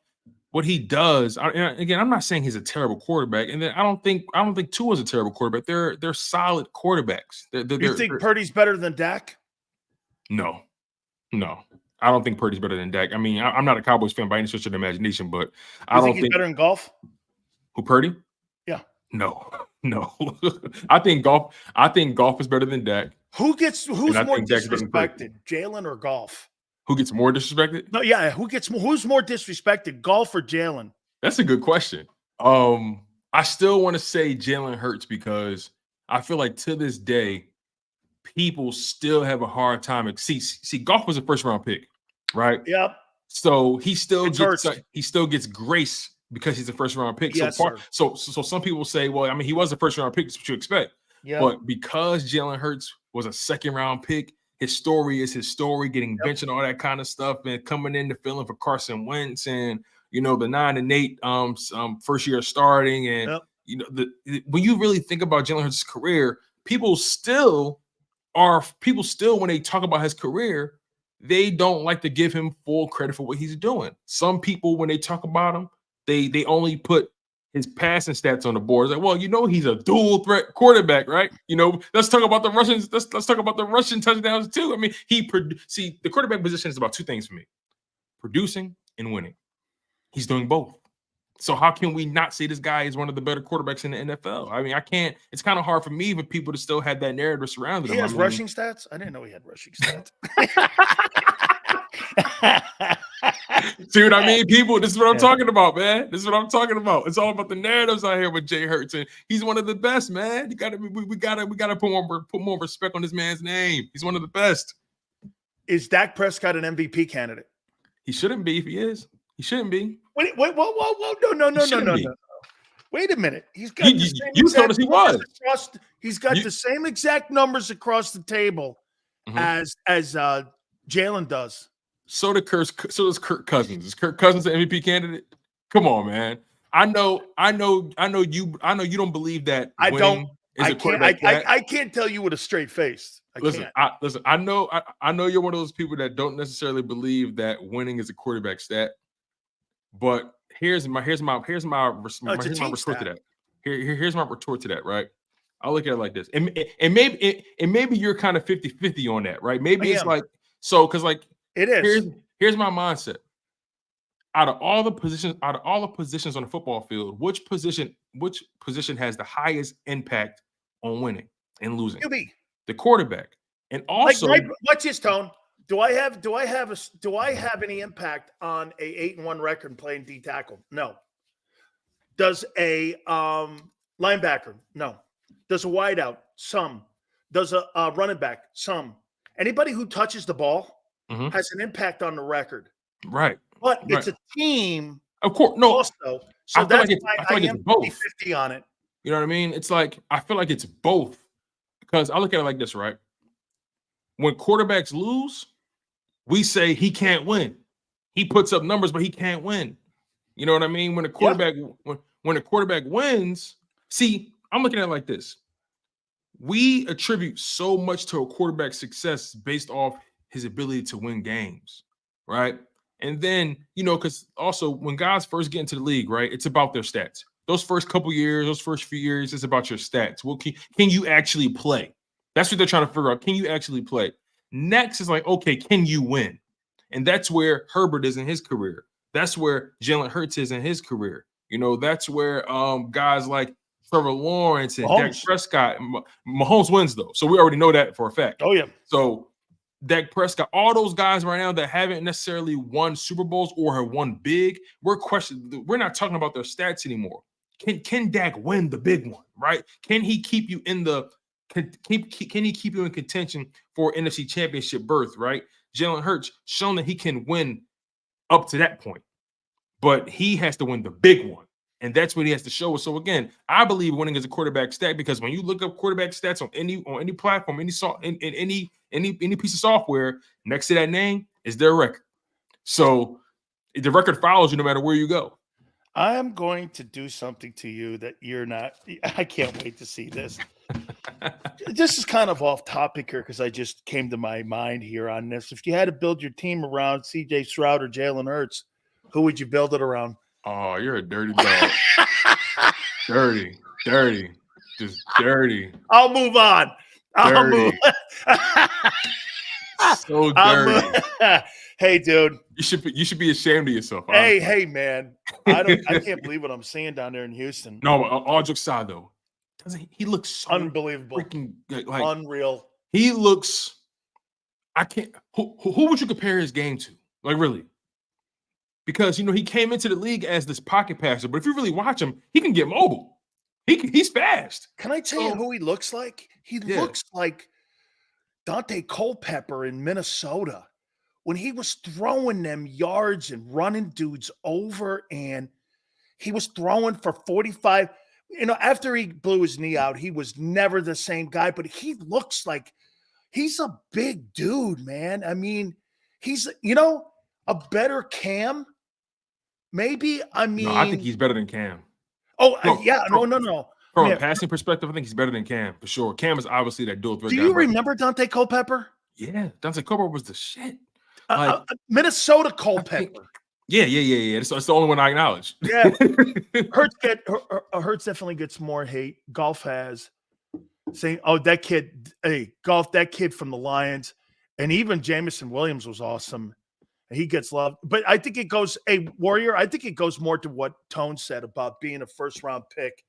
what he does. Again, I'm not saying he's a terrible quarterback, and then I don't think Tua's a terrible quarterback. They're solid quarterbacks. You think Purdy's better than Dak? No. I don't think Purdy's better than Dak. I mean, I'm not a Cowboys fan by any stretch of the imagination, but I don't think he's better in golf. Who, Purdy? Yeah. No. I think golf is better than Dak. Who's more disrespected, Jalen or golf? Who gets more disrespected? No, yeah. Who's more disrespected, golf or Jalen? That's a good question. I still want to say Jalen Hurts because I feel like to this day, people still have a hard time. See, golf was a first-round pick, right? Yep. So he still gets grace because he's a first-round pick. Yes, so some people say, well, I mean, he was a first-round pick. That's what you expect. Yeah. But because Jalen Hurts was a second-round pick, his story is his story, getting benched and all that kind of stuff, and coming in to fill in for Carson Wentz, and you know the 9-8 first year starting, and you know when you really think about Jalen Hurts' career, people still when they talk about his career, they don't like to give him full credit for what he's doing. Some people, when they talk about him, they only put his passing stats on the board. It's like, well, you know, he's a dual threat quarterback, right? You know, let's talk about the Russians. Let's talk about the Russian touchdowns too. I mean, the quarterback position is about 2 things for me: producing and winning. He's doing both. So how can we not say this guy is one of the better quarterbacks in the NFL? I mean, I can't. It's kind of hard for me for people to still have that narrative surrounding him. He has rushing stats? I didn't know he had rushing stats. See what I mean, people? This is what I'm talking about, man. This is what I'm talking about. It's all about the narratives out here with Jay Hurts, and he's one of the best, man. We gotta put more respect on this man's name. He's one of the best. Is Dak Prescott an MVP candidate? He shouldn't be. If he is, he shouldn't be. Wait, whoa, no. Wait a minute. He's got the same you told us he was. He's got the same exact numbers across the table as Jalen does. So does Kirk Cousins. Is Kirk Cousins an MVP candidate? Come on, man. I know you don't believe that. I don't. I can't tell you with a straight face. I know you're one of those people that don't necessarily believe that winning is a quarterback stat. But here's my retort to that. Here's my retort to that, right? I'll look at it like this. And maybe you're kind of 50-50 on that, right? Maybe it's like because like it is. Here's my mindset. Out of all the positions on the football field, which position has the highest impact on winning and losing? QB. The quarterback. And also, what's his tone? Do I have any impact on a 8-1 record playing D tackle? No. Does a linebacker? No. Does a wideout? Some. Does a running back? Some. Anybody who touches the ball has an impact on the record. Right. But it's a team. Of course. No. Also. So that's why I am 50-50 on it. You know what I mean? It's like, I feel like it's both. Because I look at it like this, right? When quarterbacks lose, we say he can't win. He puts up numbers, but he can't win. You know what I mean? When a quarterback when a quarterback wins, see, I'm looking at it like this. We attribute so much to a quarterback's success based off his ability to win games, right? And then, you know, because also when guys first get into the league, right, it's about their stats. those first couple years, those first few years, it's about your stats. Well, can you actually play? That's what they're trying to figure out. Can you actually play? Next is like, okay, can you win? And that's where Herbert is in his career. That's where Jalen Hurts is in his career. You know, that's where guys like Trevor Lawrence and Dak Prescott. Mahomes wins, though. So we already know that for a fact. Oh, yeah. So Dak Prescott, all those guys right now that haven't necessarily won Super Bowls or have won big, we're not talking about their stats anymore. Can Dak win the big one, right? Can he keep you in the can he keep you in contention for NFC Championship berth, right? Jalen Hurts shown that he can win up to that point, but he has to win the big one, and that's what he has to show us. So again, I believe winning is a quarterback stat, because when you look up quarterback stats on any platform, any piece of software, next to that name is their record. So the record follows you no matter where you go. I am going to do something to you that you're not. I can't wait to see this. This is kind of off topic here because I just came to my mind here on this. If you had to build your team around CJ Stroud or Jalen Hurts, who would you build it around? Oh, you're a dirty dog. Dirty, just dirty. I'll move on. So dirty. Hey, dude. You should be ashamed of yourself. Hey, man. I can't believe what I'm seeing down there in Houston. No, all jokes aside, though, he looks so unbelievable, freaking like unreal. He looks. I can't. Who would you compare his game to? Like, really? Because he came into the league as this pocket passer, but if you really watch him, he can get mobile. He's fast. Can I tell you who he looks like? He looks like Dante Culpepper in Minnesota when he was throwing them yards and running dudes over, and he was throwing for 45. After he blew his knee out, he was never the same guy, but he looks like he's a big dude, man. I mean, he's, a better Cam, maybe. I think he's better than Cam. Oh, yeah. No. From a passing perspective, I think he's better than Cam, for sure. Cam is obviously that dual threat. Do you remember Dante Culpepper? Yeah, Dante Culpepper was the shit. Minnesota Culpepper. Yeah. It's the only one I acknowledge. Yeah. Hurts definitely gets more hate. Golf has. Saying, that kid from the Lions. And even Jamison Williams was awesome. He gets loved. But I think it goes, Warrior, I think it goes more to what Tone said about being a first-round pick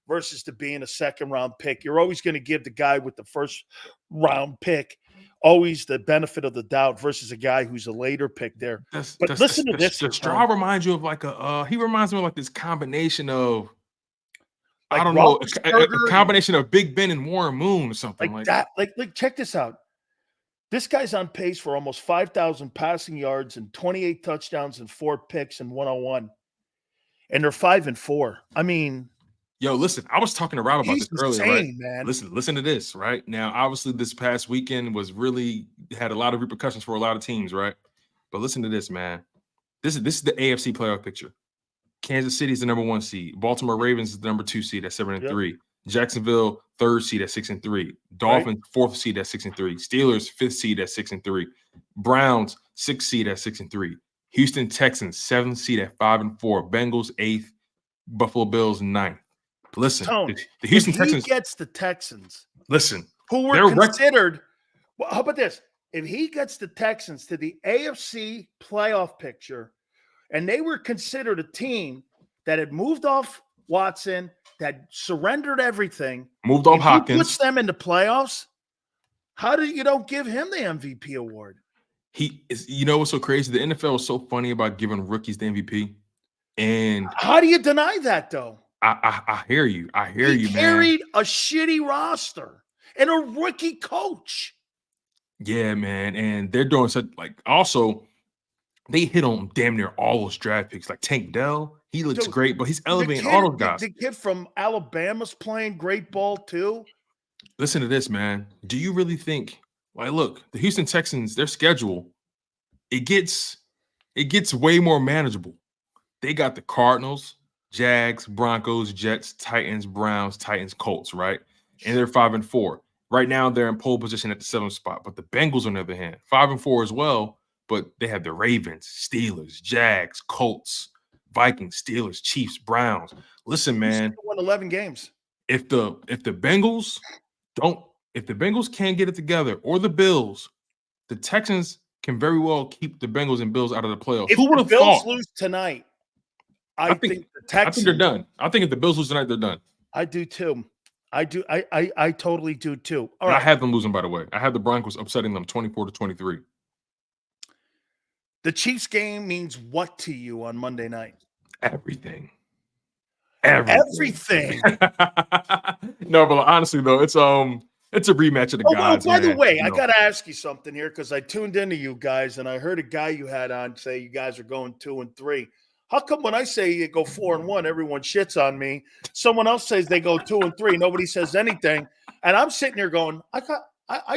versus to being a second-round pick. You're always going to give the guy with the first-round pick always the benefit of the doubt versus a guy who's a later pick there. Listen to this. Stroud reminds you of he reminds me of like this combination of, like, I don't know, a combination of Big Ben and Warren Moon or something like that. Like, check this out. This guy's on pace for almost 5,000 passing yards and 28 touchdowns and 4 picks in 101. And they're 5-4. I mean, yo, listen, I was talking to Rob about this earlier, right? Man. Listen to this, right? Now, obviously, this past weekend had a lot of repercussions for a lot of teams, right? But listen to this, man. This is the AFC playoff picture. Kansas City is the number 1 seed. Baltimore Ravens is the number 2 seed at 7-3. Jacksonville, 3rd seed at 6-3. Dolphins, 4th seed at 6-3. Steelers, 5th seed at 6-3. Browns, 6th seed at 6-3. Houston Texans, 7th seed at 5-4. Bengals, 8th. Buffalo Bills, 9th. Listen, Tone, the Houston Texans gets the Texans. Listen, who were considered. Well, how about this? If he gets the Texans to the AFC playoff picture, and they were considered a team that had moved off Watson, that surrendered everything, moved off Hopkins, puts them into playoffs. How do you don't give him the MVP award? He is. What's so crazy? The NFL is so funny about giving rookies the MVP. And how do you deny that, though? I hear you. He carried a shitty roster and a rookie coach. Yeah, man. And they're doing such also they hit on damn near all those draft picks. Like Tank Dell, he looks great, but he's elevating all those guys. The kid from Alabama's playing great ball too. Listen to this, man. Do you really think, look, the Houston Texans, their schedule, it gets way more manageable. They got the Cardinals, Jags, Broncos, Jets, Titans, Browns, Titans, Colts, right? And they're 5-4. Right now, they're in pole position at the 7th spot. But the Bengals, on the other hand, 5-4 as well. But they have the Ravens, Steelers, Jags, Colts, Vikings, Steelers, Chiefs, Browns. Listen, man, won 11 games. If the Bengals can't get it together, or the Bills, the Texans can very well keep the Bengals and Bills out of the playoffs. If Who would the have Bills thought? lose tonight, I think the Texans. I think they're done. I think if the Bills lose tonight, they're done. I do too. I do. I totally do too. All right. right. I have them losing, by the way. I have the Broncos upsetting them 24-23. The Chiefs game means what to you on Monday night? Everything. Everything. No, but honestly though, it's a rematch of the guys. By the way, I got to ask you something here because I tuned into you guys and I heard a guy you had on say you guys are going 2-3. How come when I say you go 4-1, everyone shits on me? Someone else says they go 2-3. Nobody says anything. And I'm sitting here going, I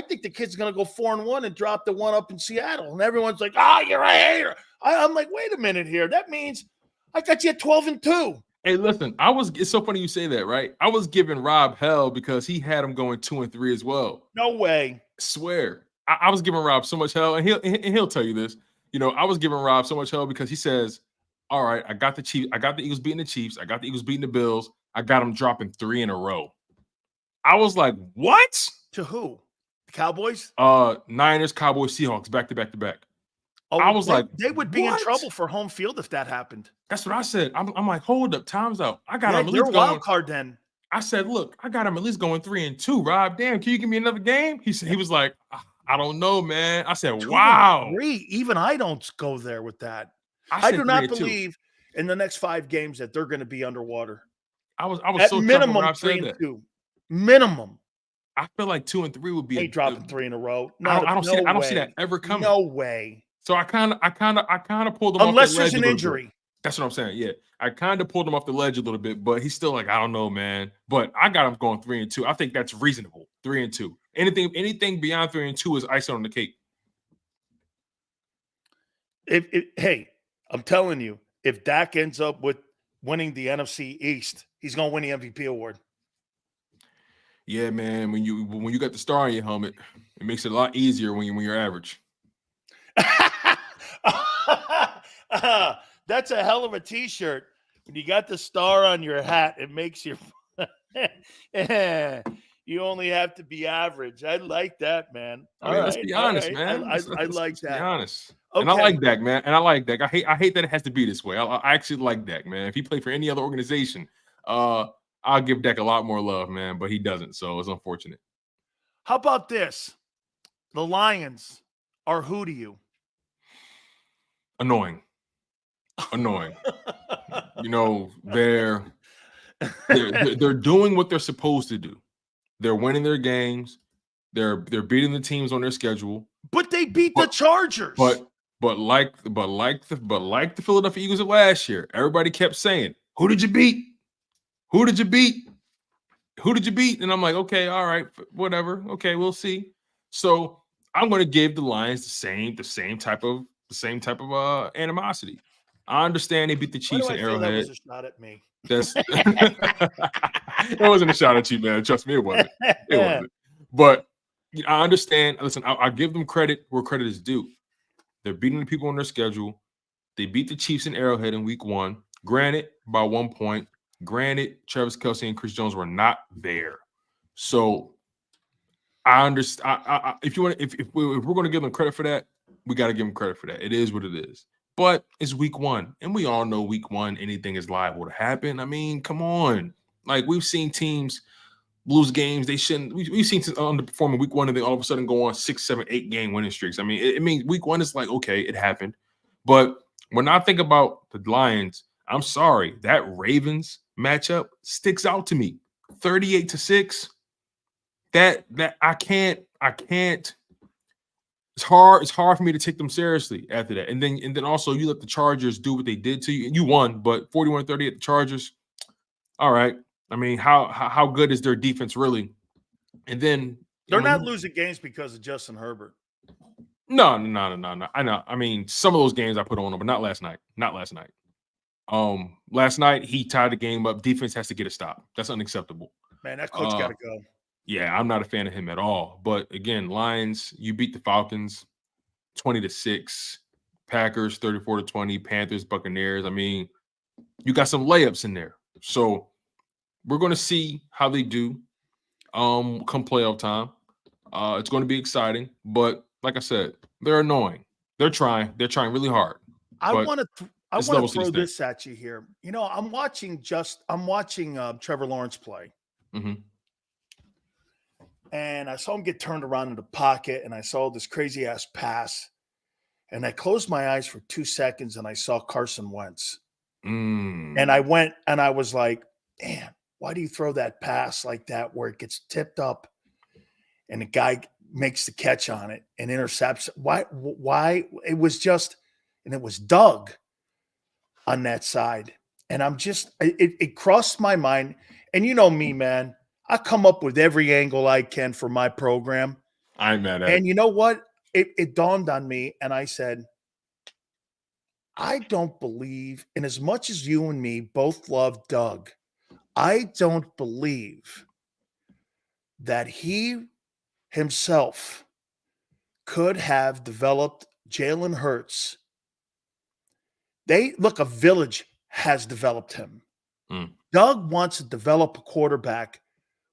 think the kid's going to go 4-1 and drop the one up in Seattle. And everyone's like, you're a hater. I'm like, wait a minute here. That means I got you at 12-2. Hey, listen, it's so funny you say that, right? I was giving Rob hell because he had him going 2-3 as well. No way. I swear. I was giving Rob so much hell, and he'll tell you this. You know, I was giving Rob so much hell because he says, all right, I got the Chiefs, I got the Eagles beating the Chiefs, I got the Eagles beating the Bills, I got them dropping 3 in a row. I was like, what? To who? The Cowboys? Niners, Cowboys, Seahawks, back to back to back. Oh, I was like, they would be in trouble for home field if that happened. That's what I said. I'm like, hold up, time's out. I got him at they're least wild going. Card then. I said, look, I got him at least going 3-2. Rob, damn, can you give me another game? He was like, I don't know, man. I said, wow. 3. Even I don't go there with that. I do not believe in the next 5 games that they're going to be underwater. I was at so minimum when I 3-2. Minimum. I feel like 2-3 would be. Ain't dropping 3 in a row. I don't see that ever coming. No way. So I kind of pulled them unless off the there's ledge an injury. That's what I'm saying. Yeah, I kind of pulled him off the ledge a little bit, but he's still like, I don't know, man. But I got him going 3-2. I think that's reasonable. 3-2. Anything beyond 3-2 is icing on the cake. Hey, I'm telling you, if Dak ends up with winning the NFC East, he's gonna win the MVP award. Yeah, man. When you got the star on your helmet, it makes it a lot easier when you're average. That's a hell of a T-shirt. When you got the star on your hat, it makes you. You only have to be average. I like that, man. Let's be honest, man. I like that. Be honest. Okay. And I like Dak, man. And I like Dak. I hate that it has to be this way. I actually like Dak, man. If he played for any other organization, I'll give Dak a lot more love, man. But he doesn't, so it's unfortunate. How about this? The Lions are who to you? Annoying. You know, they're doing what they're supposed to do. They're winning their games. They're beating the teams on their schedule. But they beat the Chargers. But like the Philadelphia Eagles of last year, everybody kept saying, "Who did you beat? Who did you beat? Who did you beat?" And I'm like, okay, all right, whatever. Okay, we'll see. So I'm going to give the Lions the same type of animosity. I understand they beat the Chiefs at Arrowhead. That was a shot at me. It wasn't a shot at you, man. Trust me, it wasn't. It wasn't. But I understand. Listen, I give them credit where credit is due. They're beating the people on their schedule. They beat the Chiefs in Arrowhead in week 1. Granted, by 1 point. Granted, Travis Kelce and Chris Jones were not there. So I understand. If we're going to give them credit for that, we got to give them credit for that. It is what it is. But it's week 1, and we all know week 1, anything is liable to happen. I mean, come on. Like, we've seen teams lose games they shouldn't. We've seen teams underperform in week 1, and then all of a sudden go on 6, 7, 8 game winning streaks. I mean, it means week 1 is like, okay, it happened. But when I think about the Lions, I'm sorry, that Ravens matchup sticks out to me. 38-6. That I can't. It's hard for me to take them seriously after that. And then also you let the Chargers do what they did to you. You won, but 41-30 at the Chargers. All right. I mean, how good is their defense really? And then they're not losing games because of Justin Herbert. No. I know. I mean, some of those games I put on them, but not last night. Last night he tied the game up. Defense has to get a stop. That's unacceptable. Man, that coach got to go. Yeah, I'm not a fan of him at all. But again, Lions, you beat the Falcons 20-6, Packers 34-20, Panthers, Buccaneers. I mean, you got some layups in there. So we're going to see how they do come playoff time. It's going to be exciting, but like I said, they're annoying. They're trying really hard. I want to throw this this at you here. You know, I'm watching Trevor Lawrence play. Mm-hmm. And I saw him get turned around in the pocket, and I saw this crazy ass pass. And I closed my eyes for 2 seconds, and I saw Carson Wentz. And I went and I was like, "Man, why do you throw that pass like that where it gets tipped up and the guy makes the catch on it and intercepts? Why? It was just, and it was Doug on that side. And I'm just, it crossed my mind. And you know me, man, I come up with every angle I can for my program. I'm mad at it. And you know what? It dawned on me, and I said, I don't believe, and as much as you and me both love Doug, I don't believe that he himself could have developed Jalen Hurts. A village has developed him. Doug wants to develop a quarterback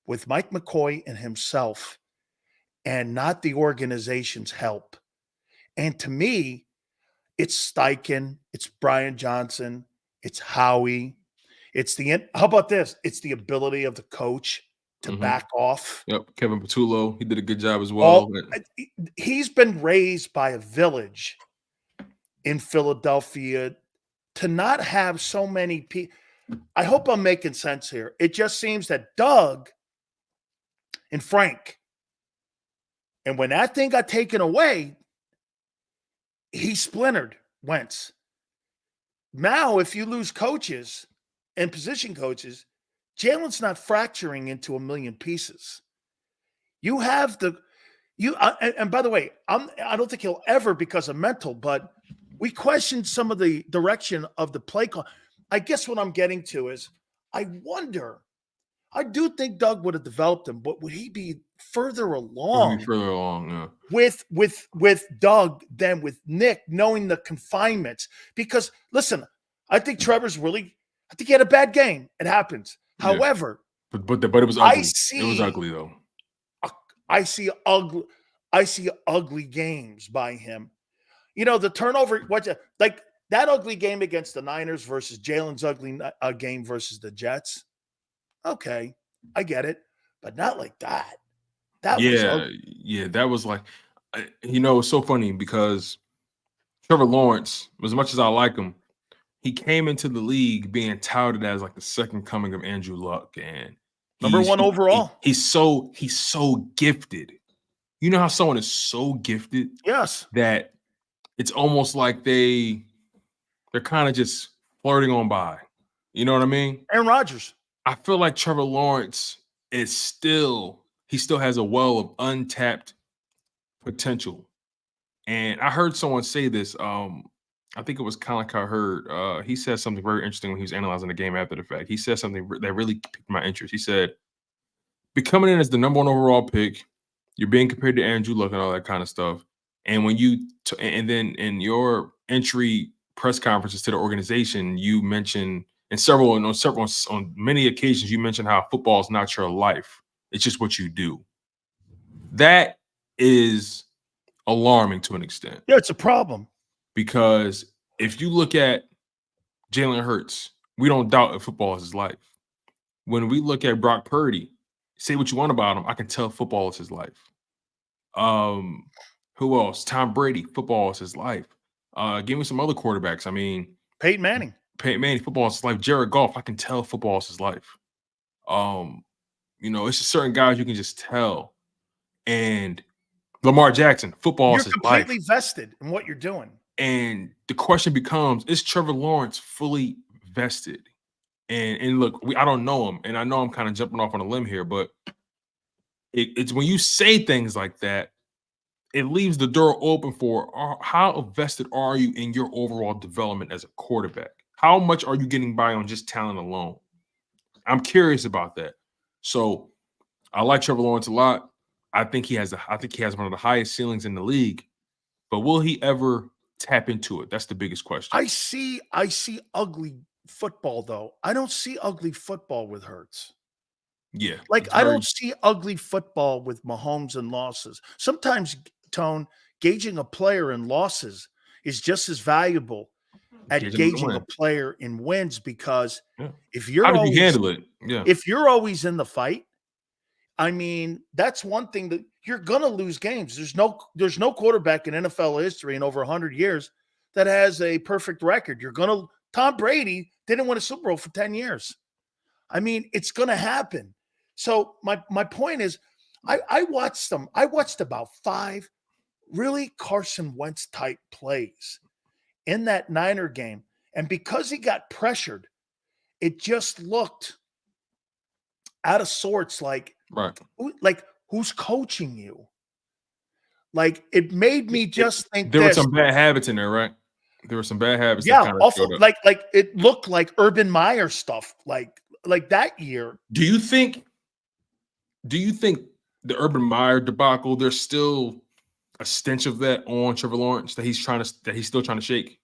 with Mike McCoy and himself, and not the organization's help. And to me, it's Steichen, it's Brian Johnson, it's Howie. How about this? It's the ability of the coach to back off. Yep, Kevin Patullo, he did a good job as well. He's been raised by a village in Philadelphia to not have so many people. I hope I'm making sense here. It just seems that Doug and Frank, and when that thing got taken away, he splintered Wentz. Now, if you lose coaches and position coaches, Jalen's not fracturing into a million pieces. You have and by the way, I don't think he'll ever because of mental, but we questioned some of the direction of the play call. I guess what I'm getting to is I do think Doug would have developed him, but would he be further along? Yeah. With Doug than with Nick, knowing the confinements. Because listen, I think he had a bad game. It happens. Yeah. However, but it was ugly. It was ugly though. I see ugly games by him. You know, the turnover, like that ugly game against the Niners versus Jalen's ugly game versus the Jets. Okay, I get it, but not like that. That was like, it's so funny because Trevor Lawrence, as much as I like him, he came into the league being touted as like the second coming of Andrew Luck and number one overall. He's so gifted. You know how someone is so gifted? Yes. That it's almost like they're kind of just flirting on by. You know what I mean? Aaron Rodgers. I feel like Trevor Lawrence still has a well of untapped potential. And I heard someone say this. I think it was Colin I heard. He said something very interesting when he was analyzing the game after the fact. He said something that really piqued my interest. He said, "Be coming in as the number one overall pick, you're being compared to Andrew Luck and all that kind of stuff. And when and then in your entry press conferences to the organization, you mentioned on many occasions, you mentioned how football is not your life. It's just what you do." That is alarming to an extent. Yeah, it's a problem. Because if you look at Jalen Hurts, we don't doubt that football is his life. When we look at Brock Purdy, say what you want about him, I can tell football is his life. Who else? Tom Brady, football is his life. Give me some other quarterbacks. I mean, Peyton Manning, football is his life. Jared Goff, I can tell football is his life. It's just certain guys you can just tell. And Lamar Jackson, football is his life. You're completely vested in what you're doing. And the question becomes, is Trevor Lawrence fully vested? And look, I don't know him, and I know I'm kind of jumping off on a limb here, but it's when you say things like that, it leaves the door open for how vested are you in your overall development as a quarterback? How much are you getting by on just talent alone? I'm curious about that. So I like Trevor Lawrence a lot. I think he has one of the highest ceilings in the league, but will he ever tap into it? That's the biggest question. I see ugly football, though. I don't see ugly football with Hurts. Yeah. Like, it's I very- don't see ugly football with Mahomes and losses. Sometimes, Tone, gauging a player in losses is just as valuable at Gauging them to gauging a win. player in wins, because Yeah. if How you're did you always handle it? Yeah. if you're always in the fight, I mean, that's one thing that you're gonna lose games. There's no quarterback in NFL history in over 100 years that has a perfect record. Tom Brady didn't win a Super Bowl for 10 years. I mean, it's gonna happen. So my point is, I watched them. I watched about 5 really Carson Wentz type plays in that Niner game. And because he got pressured, it just looked out of sorts, like Right. who's coaching you? Like, it made me just think There were this. some bad habits in there, right? There were some bad habits. Yeah, that kind of awful. showed up. Like it looked like Urban Meyer stuff, like that year. Do you think the Urban Meyer debacle, there's still a stench of that on Trevor Lawrence that he's still trying to shake?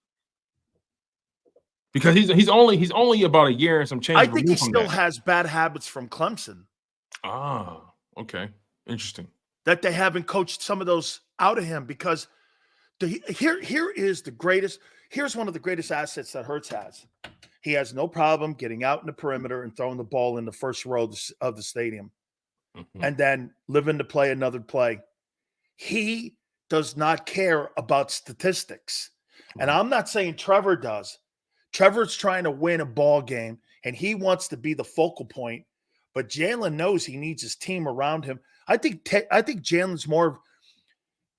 Because he's only about a year and some change. I think he removed from still that. has bad habits from Clemson Ah, okay. Interesting. that they haven't coached some of those out of him, because here's one of the greatest assets that Hurts has. He has no problem getting out in the perimeter and throwing the ball in the first row of the stadium, and then living to play another play. He does not care about statistics. And I'm not saying Trevor does. Trevor's trying to win a ball game, and he wants to be the focal point. But Jalen knows he needs his team around him. I think Jalen's more.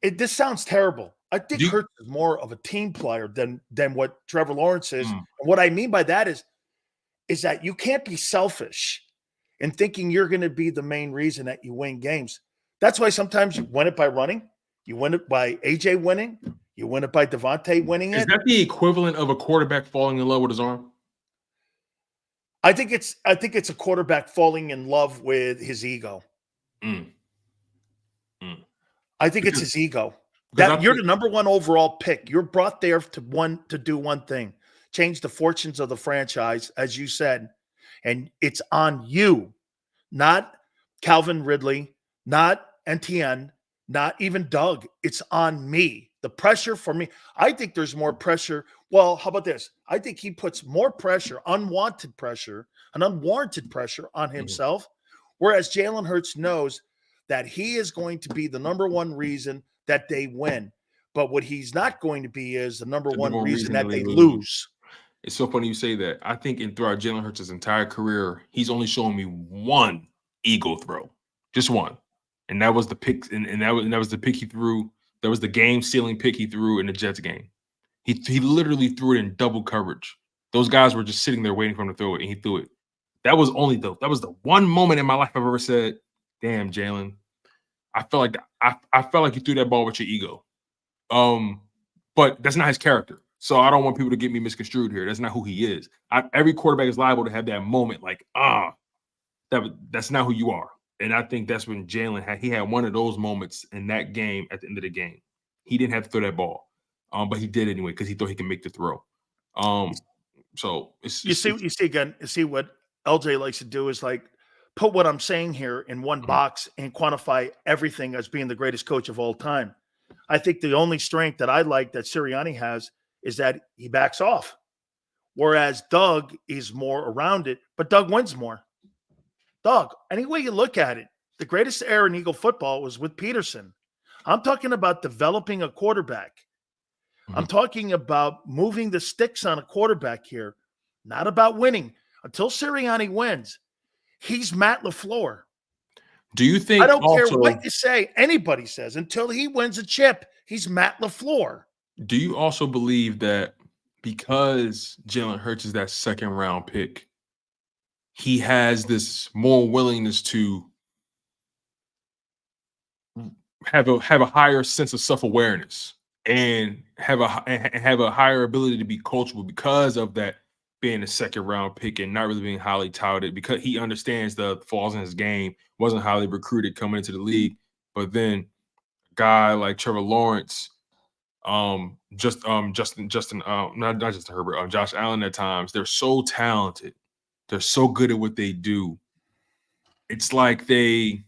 This sounds terrible. I think Hurts is more of a team player than what Trevor Lawrence is. And what I mean by that is that you can't be selfish in thinking you're going to be the main reason that you win games. That's why sometimes you win it by running, you win it by AJ winning, you win it by Devontae winning it. Is that the equivalent of a quarterback falling in love with his arm? I think it's a quarterback falling in love with his ego. I think it's his ego. That you're the number 1 overall pick. You're brought there to do one thing: change the fortunes of the franchise, as you said. And it's on you, not Calvin Ridley, not NTN, not even Doug. It's on me. The pressure for me. I think there's more pressure. Well, how about this? I think he puts more pressure, unwanted pressure, and unwarranted pressure on himself. Whereas Jalen Hurts knows that he is going to be the number 1 reason that they win. But what he's not going to be is the number 1 reason that they lose. It's so funny you say that. I think throughout Jalen Hurts' entire career, he's only shown me 1 ego throw, just 1, and that was the pick. And that was the pick he threw. That was the game-sealing pick he threw in the Jets game. He literally threw it in double coverage. Those guys were just sitting there waiting for him to throw it, and he threw it. That was the 1 moment in my life I've ever said, "Damn, Jalen, I felt like you threw that ball with your ego." But that's not his character. So I don't want people to get me misconstrued here. That's not who he is. Every quarterback is liable to have that moment, like, that's not who you are. And I think that's when Jalen had one of those moments in that game at the end of the game. He didn't have to throw that ball, but he did anyway because he thought he could make the throw. So you see what LJ likes to do is like put what I'm saying here in one box and quantify everything as being the greatest coach of all time. I think the only strength that I like that Sirianni has is that he backs off, whereas Doug is more around it, but Doug wins more. Doug, any way you look at it, the greatest era in Eagle football was with Peterson. I'm talking about developing a quarterback. I'm talking about moving the sticks on a quarterback here, not about winning. Until Sirianni wins, he's Matt LaFleur. Do you think I don't care what you say, anybody says, until he wins a chip, he's Matt LaFleur. Do you also believe that because Jalen Hurts is that 2nd round pick, he has this more willingness to have a higher sense of self-awareness and have a higher ability to be coachable because of that being a 2nd round pick and not really being highly touted, because he understands the flaws in his game, wasn't highly recruited coming into the league. But then a guy like Trevor Lawrence, Justin, not Justin Herbert, Josh Allen at times. They're so talented. They're so good at what they do. It's like they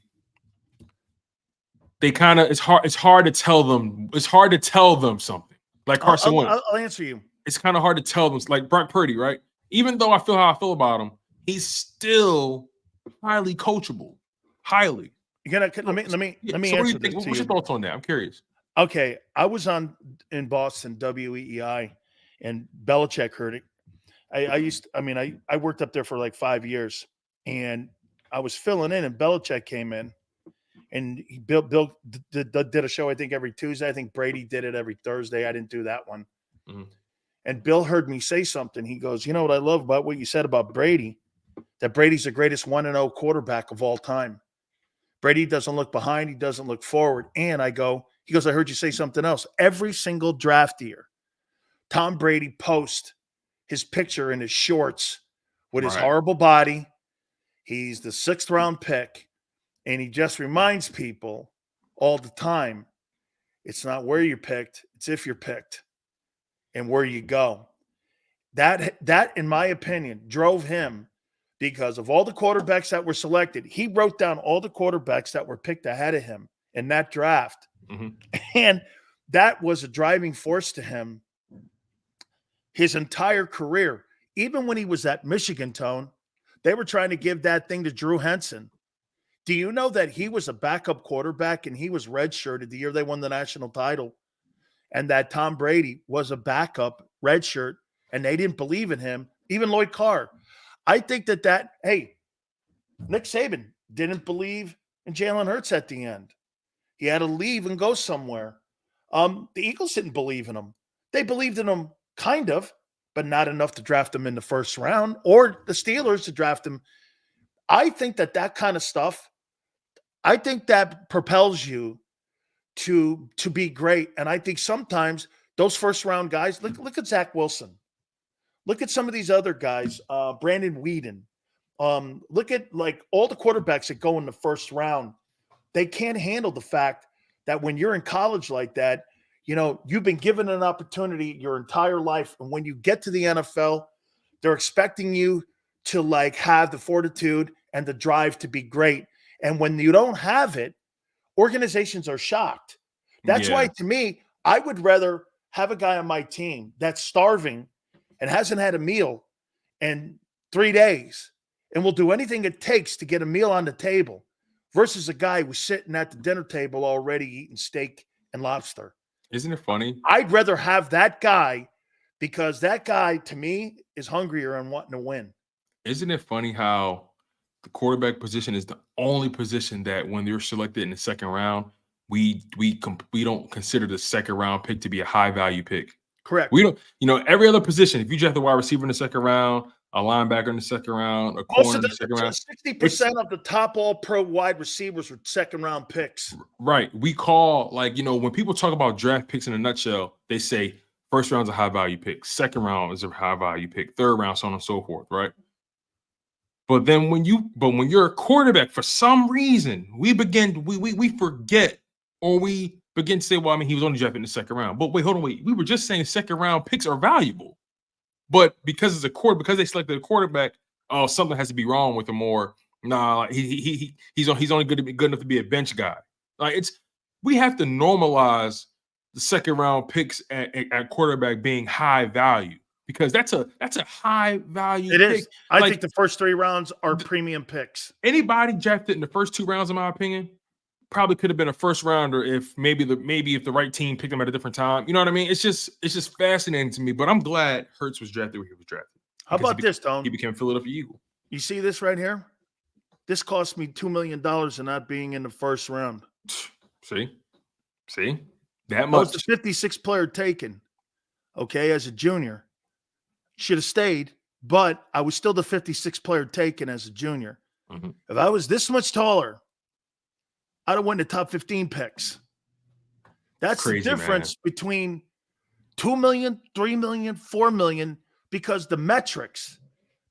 kind of, it's hard to tell them. It's hard to tell them something. Like Carson Wentz. I'll answer you. It's kind of hard to tell them. It's like Brock Purdy, right? Even though I feel how I feel about him, he's still highly coachable. Highly. Let me answer this. What's your thoughts on that? I'm curious. Okay, I was in Boston, WEEI, and Belichick heard it. I worked up there for like 5 years, and I was filling in, and Belichick came in, and Bill did a show, I think, every Tuesday. I think Brady did it every Thursday. I didn't do that one. Mm-hmm. And Bill heard me say something. He goes, you know what I love about what you said about Brady? That Brady's the greatest 1-0 quarterback of all time. Brady doesn't look behind. He doesn't look forward. And he goes, I heard you say something else. Every single draft year, Tom Brady posts his picture in his shorts with his horrible body. He's the 6th round pick. And he just reminds people all the time, it's not where you're picked, it's if you're picked and where you go. That, in my opinion, drove him because of all the quarterbacks that were selected. He wrote down all the quarterbacks that were picked ahead of him in that draft. Mm-hmm. And that was a driving force to him his entire career. Even when he was at Michigan, Tone, they were trying to give that thing to Drew Henson. Do you know that he was a backup quarterback and he was redshirted the year they won the national title? And that Tom Brady was a backup redshirt and they didn't believe in him. Even Lloyd Carr. I think hey, Nick Saban didn't believe in Jalen Hurts at the end. He had to leave and go somewhere. The Eagles didn't believe in him. They believed in him kind of, but not enough to draft him in the first round, or the Steelers to draft him. I think that kind of stuff, I think that propels you to be great. And I think sometimes those first round guys, look at Zach Wilson. Look at some of these other guys, Brandon Weeden. Look at like all the quarterbacks that go in the first round. They can't handle the fact that when you're in college like that, you know, you've been given an opportunity your entire life. And when you get to the NFL, they're expecting you to like have the fortitude and the drive to be great. And when you don't have it, organizations are shocked. That's why, to me, I would rather have a guy on my team that's starving and hasn't had a meal in 3 days and will do anything it takes to get a meal on the table versus a guy who's sitting at the dinner table already eating steak and lobster. Isn't it funny? I'd rather have that guy because that guy, to me, is hungrier and wanting to win. Isn't it funny how the quarterback position is the only position that when you're selected in the second round, we don't consider the second round pick to be a high value pick. Correct. We don't, every other position, if you draft a wide receiver in the second round, a linebacker in the second round, a corner in the second round. 60% of the top all-pro wide receivers were second-round picks. Right. We call, when people talk about draft picks in a nutshell, they say first round's a high-value pick, second round is a high-value pick, third round, so on and so forth, right? But then when you're a quarterback, for some reason, we forget, or we begin to say, well, he was only drafted in the second round. But wait, we were just saying second-round picks are valuable. But because because they selected a quarterback, something has to be wrong with him. Or he's only good enough to be a bench guy. We have to normalize the second round picks at quarterback being high value because that's a high value. It pick. Is. I think the first 3 rounds are premium picks. Anybody drafted in the first 2 rounds, in my opinion, probably could have been a first rounder if maybe if the right team picked him at a different time. You know what I mean? It's just fascinating to me. But I'm glad Hurts was drafted where he was drafted. How about this, Tone? He became a Philadelphia Eagle. You see this right here? This cost me $2 million in not being in the first round. See? That much. I was the 56th player taken, okay, as a junior. Should have stayed, but I was still the 56th player taken as a junior. Mm-hmm. If I was this much taller, I'd have won the top 15 picks. That's crazy, the difference between 2 million, 3 million, 4 million, because the metrics.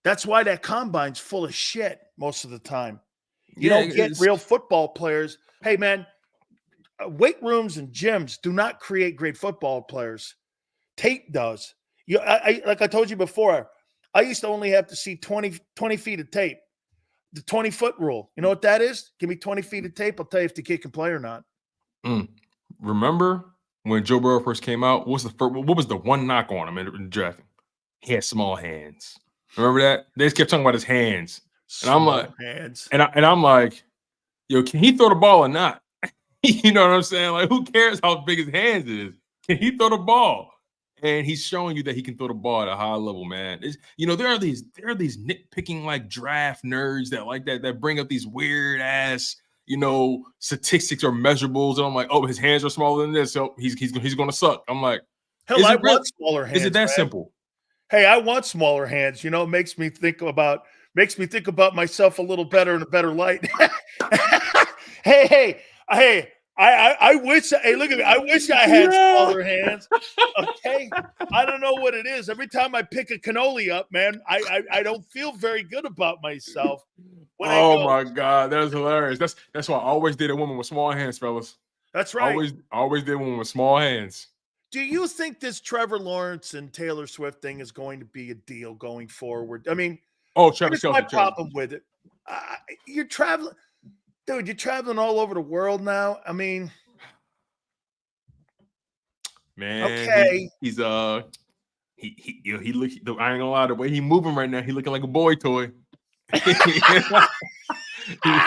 That's why that combine's full of shit most of the time. You don't get real football players. Hey, man, weight rooms and gyms do not create great football players. Tape does. Like I told you before, I used to only have to see 20 feet of tape. The 20-foot rule. You know what that is? Give me 20 feet of tape. I'll tell you if the kid can play or not. Remember when Joe Burrow first came out? What was the one knock on him in the draft? He had small hands. Remember that? They just kept talking about his hands. And I'm like, hands. And I'm like, yo, can he throw the ball or not? You know what I'm saying? Like, who cares how big his hands is? Can he throw the ball? And he's showing you that he can throw the ball at a high level, man. There are these nitpicking like draft nerds that bring up these weird ass, statistics or measurables. And I'm like, oh, his hands are smaller than this, so he's going to suck. I'm like, hell, I want smaller hands. Is it that man. simple? Hey, I want smaller hands. It makes me think about myself a little better in a better light. Hey. I wish. Hey, look at me. I wish I had smaller hands. Okay, I don't know what it is. Every time I pick a cannoli up, man, I don't feel very good about myself. Oh my God, that's hilarious. That's why I always did a woman with small hands, fellas. That's right. Always did a woman with small hands. Do you think this Trevor Lawrence and Taylor Swift thing is going to be a deal going forward? I mean, Travis Kelce. My problem with it. You're traveling. Dude, you're traveling all over the world now. I mean, man, okay. He look. I ain't gonna lie, the way he moving right now, he looking like a boy toy. He's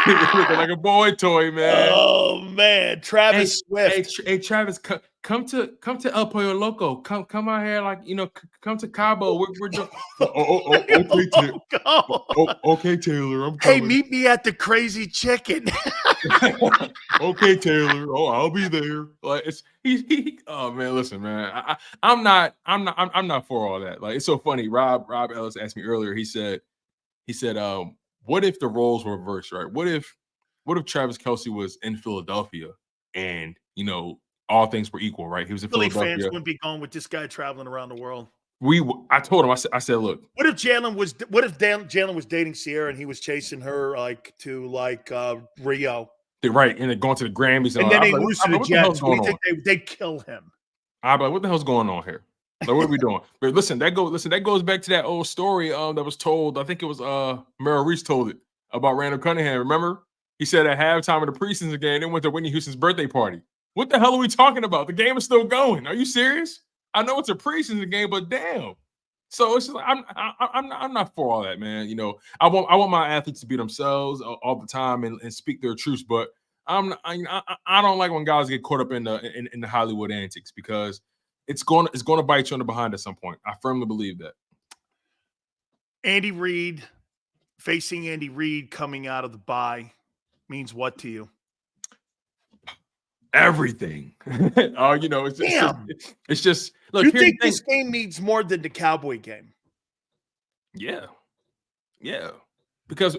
looking like a boy toy, man. Oh man, Travis Swift. Hey, Travis, come to El Pollo Loco. Come out here, come to Cabo. We're okay, okay, Taylor. I'm coming. Hey, meet me at the Crazy Chicken. Okay, Taylor. Oh, I'll be there. Like he. Oh man, listen, man. I'm not for all that. Like, it's so funny. Rob Ellis asked me earlier. He said, what if the roles were reversed, right? What if Travis Kelce was in Philadelphia and, all things were equal, right? He was in Philadelphia. Philly fans wouldn't be going with this guy traveling around the world. I told him, I said, look. What if Jalen was dating Sierra and he was chasing her to Rio? Right, and then going to the Grammys. And then they lose to the Jets. We think they'd kill him. I'm like, what the hell's going on here? Like, what are we doing? But listen, that goes back to that old story that was told. I think it was Merrill Reese told it about Randall Cunningham. Remember? He said at halftime of the preseason game, they went to Whitney Houston's birthday party. What the hell are we talking about? The game is still going. Are you serious? I know it's a preseason game, but damn. So it's just like, I'm not for all that, man. I want my athletes to be themselves all the time and speak their truths, but I don't like when guys get caught up in the Hollywood antics, because it's going to bite you in the behind at some point. I firmly believe that. Andy Reid, facing Andy Reid coming out of the bye means what to you? Everything. It's just look. You think this game means more than the Cowboy game? Yeah. Because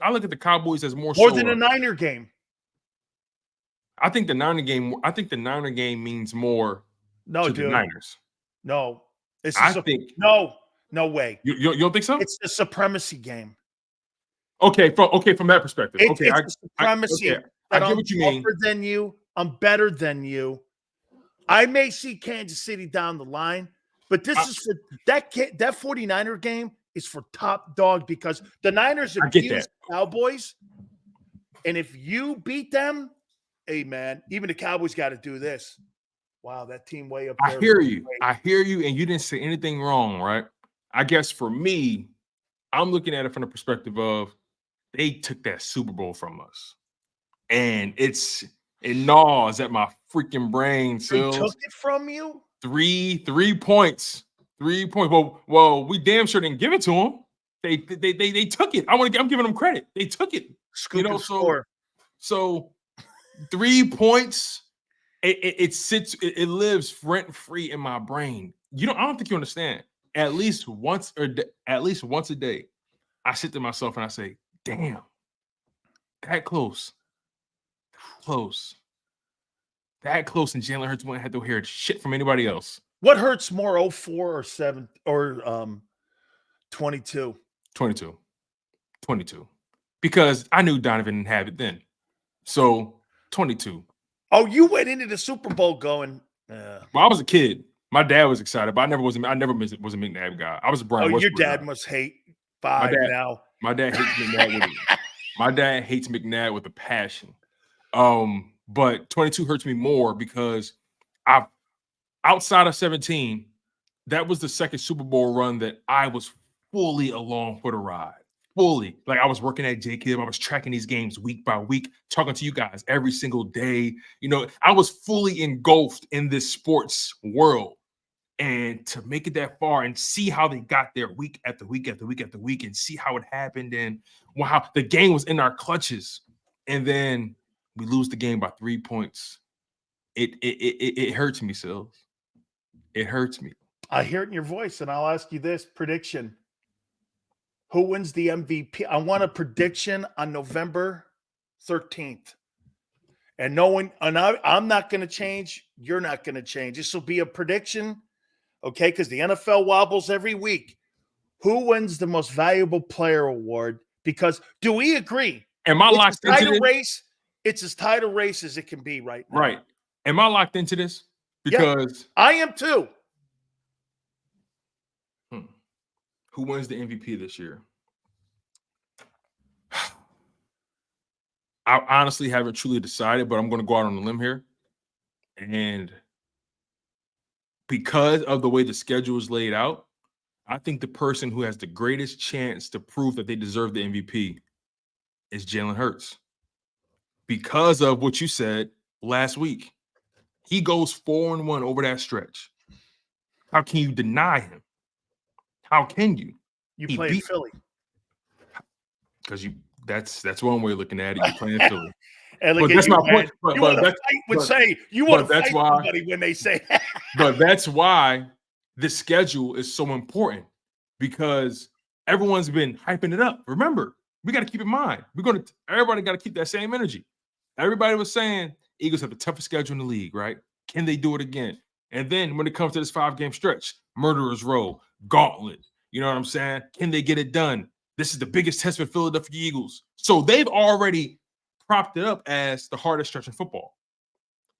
I look at the Cowboys as more than a Niner game. I think the Niner game means more. No, to dude. The Niners. No. No way. You don't think so? It's the supremacy game. Okay, from that perspective. It's the supremacy. I get what you mean. I'm than you. I'm better than you. I may see Kansas City down the line, but this is for that 49er game is for top dog, because the Niners abuse Cowboys. And if you beat them, hey man, even the Cowboys got to do this. Wow, that team way up there. I hear you, and you didn't say anything wrong, right? I guess for me, I'm looking at it from the perspective of they took that Super Bowl from us. And it gnaws at my freaking brain. They took it from you? 3 points. 3 points. Well, we damn sure didn't give it to them. They took it. I'm giving them credit. They took it. So 3 points. It lives rent free in my brain. I don't think you understand. At least once a day, I sit to myself and I say, "Damn, that close, that close." And Jalen Hurts wouldn't have to hear shit from anybody else. What hurts more, 04 or 7 or 22? 22, because I knew Donovan didn't have it then. So 22. Oh, you went into the Super Bowl going. Well, I was a kid. My dad was excited, but I never was a McNabb guy. I was a Brian. Oh, your Westbrook dad guy. must hate five now. My dad hates McNabb. My dad hates McNabb with a passion. But 22 hurts me more because outside of 17, that was the second Super Bowl run that I was fully along for the ride. Fully. Like I was working at JAKIB. I was tracking these games week by week, talking to you guys every single day. You know, I was fully engulfed in this sports world. And to make it that far and see how they got there week after week after week after week and see how it happened and how the game was in our clutches. And then we lose the game by 3 points. It hurts me, Sills. It hurts me. I hear it in your voice, and I'll ask you this prediction. Who wins the MVP? I want a prediction on November 13th. And I'm not going to change. You're not going to change. This will be a prediction, okay? Because the NFL wobbles every week. Who wins the most valuable player award? Because do we agree? Am I locked into this? Race? It's as tight a race as it can be right now. Right. Am I locked into this? Because I am too. Who wins the MVP this year? I honestly haven't truly decided, but I'm going to go out on a limb here. And because of the way the schedule is laid out, I think the person who has the greatest chance to prove that they deserve the MVP is Jalen Hurts. Because of what you said last week. He goes 4-1 over that stretch. How can you deny him? How can you? You play Philly. Because that's one way of looking at it. You playing Philly. And but that's my point. You want to fight somebody when they say that. But that's why the schedule is so important because everyone's been hyping it up. Remember, we got to keep in mind. Everybody got to keep that same energy. Everybody was saying Eagles have the toughest schedule in the league, right? Can they do it again? And then when it comes to this 5-game stretch, Murderer's Row, Gauntlet, you know what I'm saying? Can they get it done? This is the biggest test for Philadelphia Eagles. So they've already propped it up as the hardest stretch in football.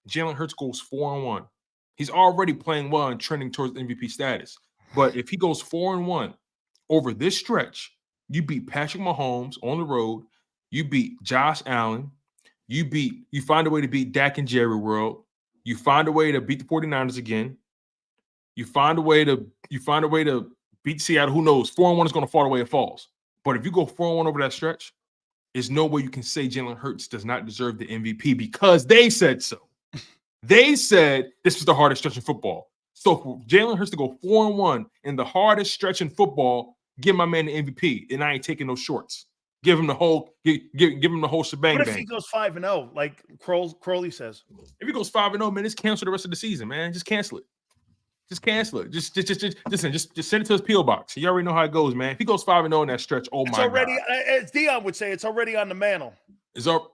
Jalen Hurts goes 4-1. He's already playing well and trending towards MVP status. But if he goes 4-1 over this stretch, you beat Patrick Mahomes on the road. You beat Josh Allen. You find a way to beat Dak and Jerry World. You find a way to beat the 49ers again. You find a way to beat Seattle. Who knows? 4-1 is going to fall the way it falls. But if you go 4-1 over that stretch, there's no way you can say Jalen Hurts does not deserve the MVP because they said so. They said this was the hardest stretch in football. So for Jalen Hurts to go 4-1 in the hardest stretch in football, give my man the MVP, and I ain't taking no shorts. Give him the whole, give him the whole shebang. What if he goes 5-0, like Crowley says? If he goes 5-0, man, just cancel the rest of the season, man. Just cancel it. Just cancel it. Just send it to his PO box. You already know how it goes, man. If he goes 5-0 in that stretch, it's already, as Dion would say, it's already on the mantle.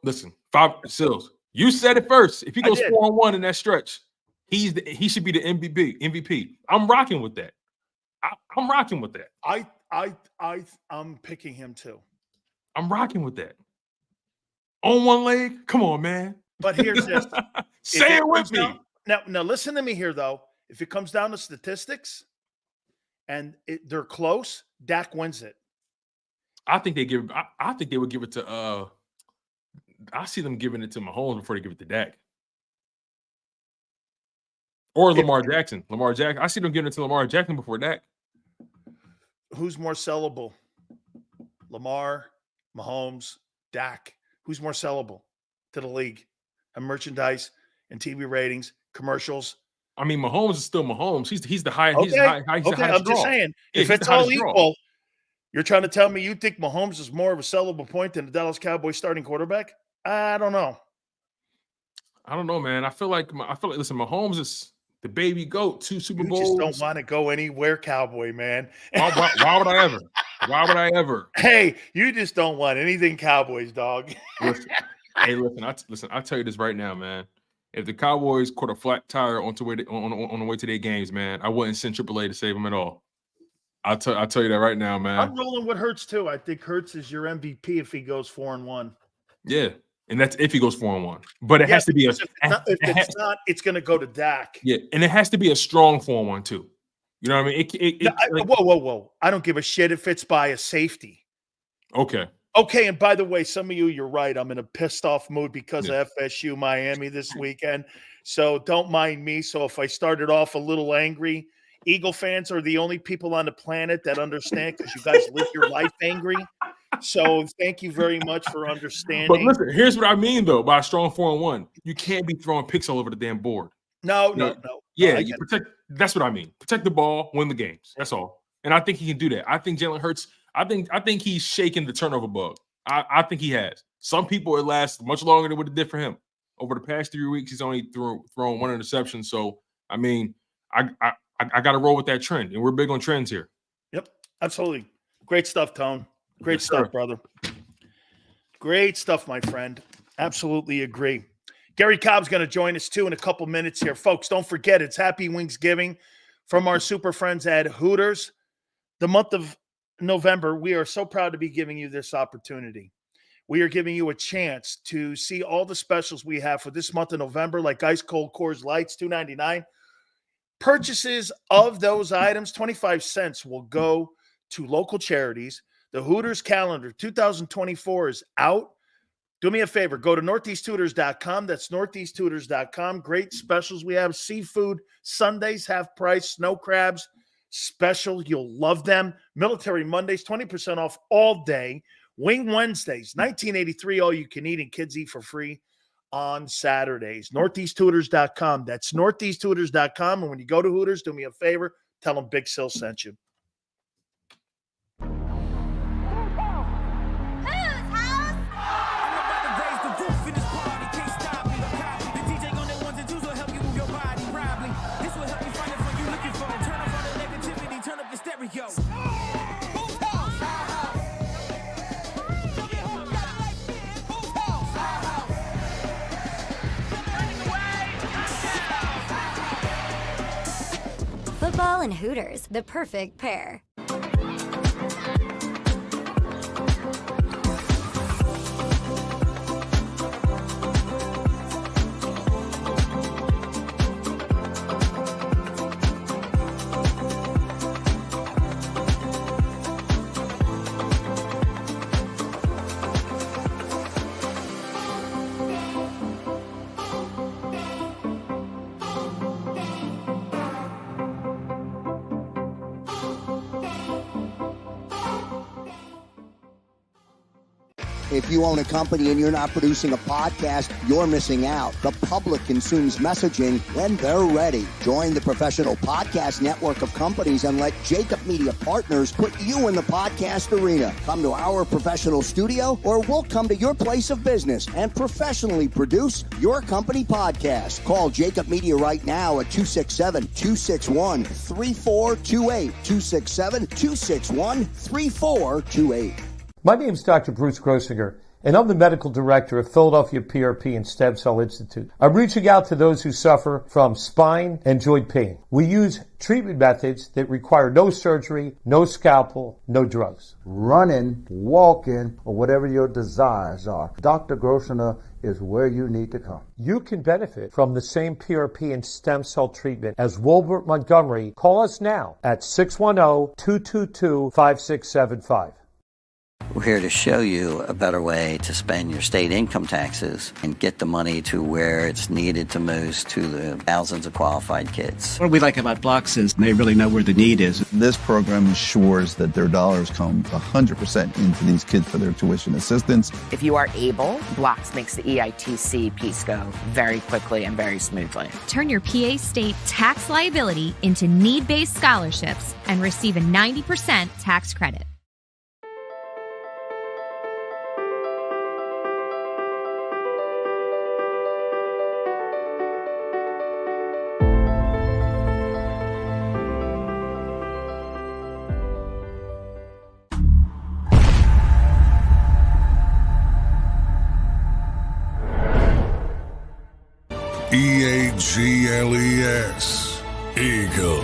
Listen, 5 Sills. You said it first. If he goes 4-1 in that stretch, he should be the MVP. I'm rocking with that. I'm rocking with that. I'm picking him too. I'm rocking with that. On one leg, come on, man. But here's this. Say it with me. Now, listen to me here, though. If it comes down to statistics and they're close, Dak wins it. I think they would give it to. I see them giving it to Mahomes before they give it to Dak. Or Lamar Jackson. I see them giving it to Lamar Jackson before Dak. Who's more sellable? Lamar, Mahomes, Dak. Who's more sellable to the league? And merchandise and TV ratings, commercials. I mean, Mahomes is still Mahomes. He's the highest. Okay. He's I'm just saying, if it's all equal, you're trying to tell me you think Mahomes is more of a sellable point than the Dallas Cowboys starting quarterback? I don't know. I don't know, man. I feel like listen, Mahomes is the baby goat, 2 Super Bowls. You just don't want to go anywhere Cowboy, man. Why would I ever? Why would I ever? Hey, you just don't want anything Cowboys, dog. Listen, I'll tell you this right now, man. If the Cowboys caught a flat tire on the way to their games, man, I wouldn't send AAA to save them at all. I'll tell you that right now, man. I'm rolling with Hurts too. I think Hurts is your MVP if he goes 4-1. Yeah, And that's if he goes 4-1. But it has to be if it's not, it's going to go to Dak. Yeah, and it has to be a strong 4-1 too. You know what I mean? Whoa. I don't give a shit if it's by a safety. Okay. Okay, and by the way, some of you're right. I'm in a pissed off mood because of FSU Miami this weekend. So don't mind me. So if I started off a little angry, Eagle fans are the only people on the planet that understand because you guys live your life angry. So thank you very much for understanding. But listen, here's what I mean though by a strong 4-1. You can't be throwing picks all over the damn board. No. Yeah, you protect. That's what I mean. Protect the ball, win the games. That's all. And I think he can do that. I think Jalen Hurts. I think he's shaking the turnover bug. I think he has. Some people it lasts much longer than what it did for him. Over the past 3 weeks, he's only thrown one interception. So I mean, I got to roll with that trend, and we're big on trends here. Yep, absolutely. Great stuff, Tone. Great stuff, brother. Great stuff, my friend. Absolutely agree. Gary Cobb's going to join us, too, in a couple minutes here. Folks, don't forget, it's Happy Wingsgiving from our super friends at Hooters. The month of November, we are so proud to be giving you this opportunity. We are giving you a chance to see all the specials we have for this month of November, like Ice Cold Coors Lights, $2.99. Purchases of those items, 25 cents, will go to local charities. The Hooters calendar 2024 is out. Do me a favor. Go to northeasthooters.com. That's northeasthooters.com. Great specials we have. Seafood Sundays, half price. Snow crabs, special. You'll love them. Military Mondays, 20% off all day. Wing Wednesdays, $19.83. All you can eat and kids eat for free on Saturdays. northeasthooters.com. That's northeasthooters.com. And when you go to Hooters, do me a favor. Tell them Big Sil sent you. Football and Hooters, the perfect pair. If you own a company and you're not producing a podcast, you're missing out. The public consumes messaging when they're ready. Join the professional podcast network of companies and let JAKIB Media Partners put you in the podcast arena. Come to our professional studio or we'll come to your place of business and professionally produce your company podcast. Call JAKIB Media right now at 267-261-3428. 267-261-3428. My name is Dr. Bruce Grossinger, and I'm the medical director of Philadelphia PRP and Stem Cell Institute. I'm reaching out to those who suffer from spine and joint pain. We use treatment methods that require no surgery, no scalpel, no drugs. Running, walking, or whatever your desires are, Dr. Grossinger is where you need to come. You can benefit from the same PRP and stem cell treatment as Wilbert Montgomery. Call us now at 610-222-5675. We're here to show you a better way to spend your state income taxes and get the money to where it's needed to most to the thousands of qualified kids. What we like about Blocks is they really know where the need is. This program ensures that their dollars come 100% into these kids for their tuition assistance. If you are able, Blocks makes the EITC piece go very quickly and very smoothly. Turn your PA state tax liability into need-based scholarships and receive a 90% tax credit. EAGLES, Eagles.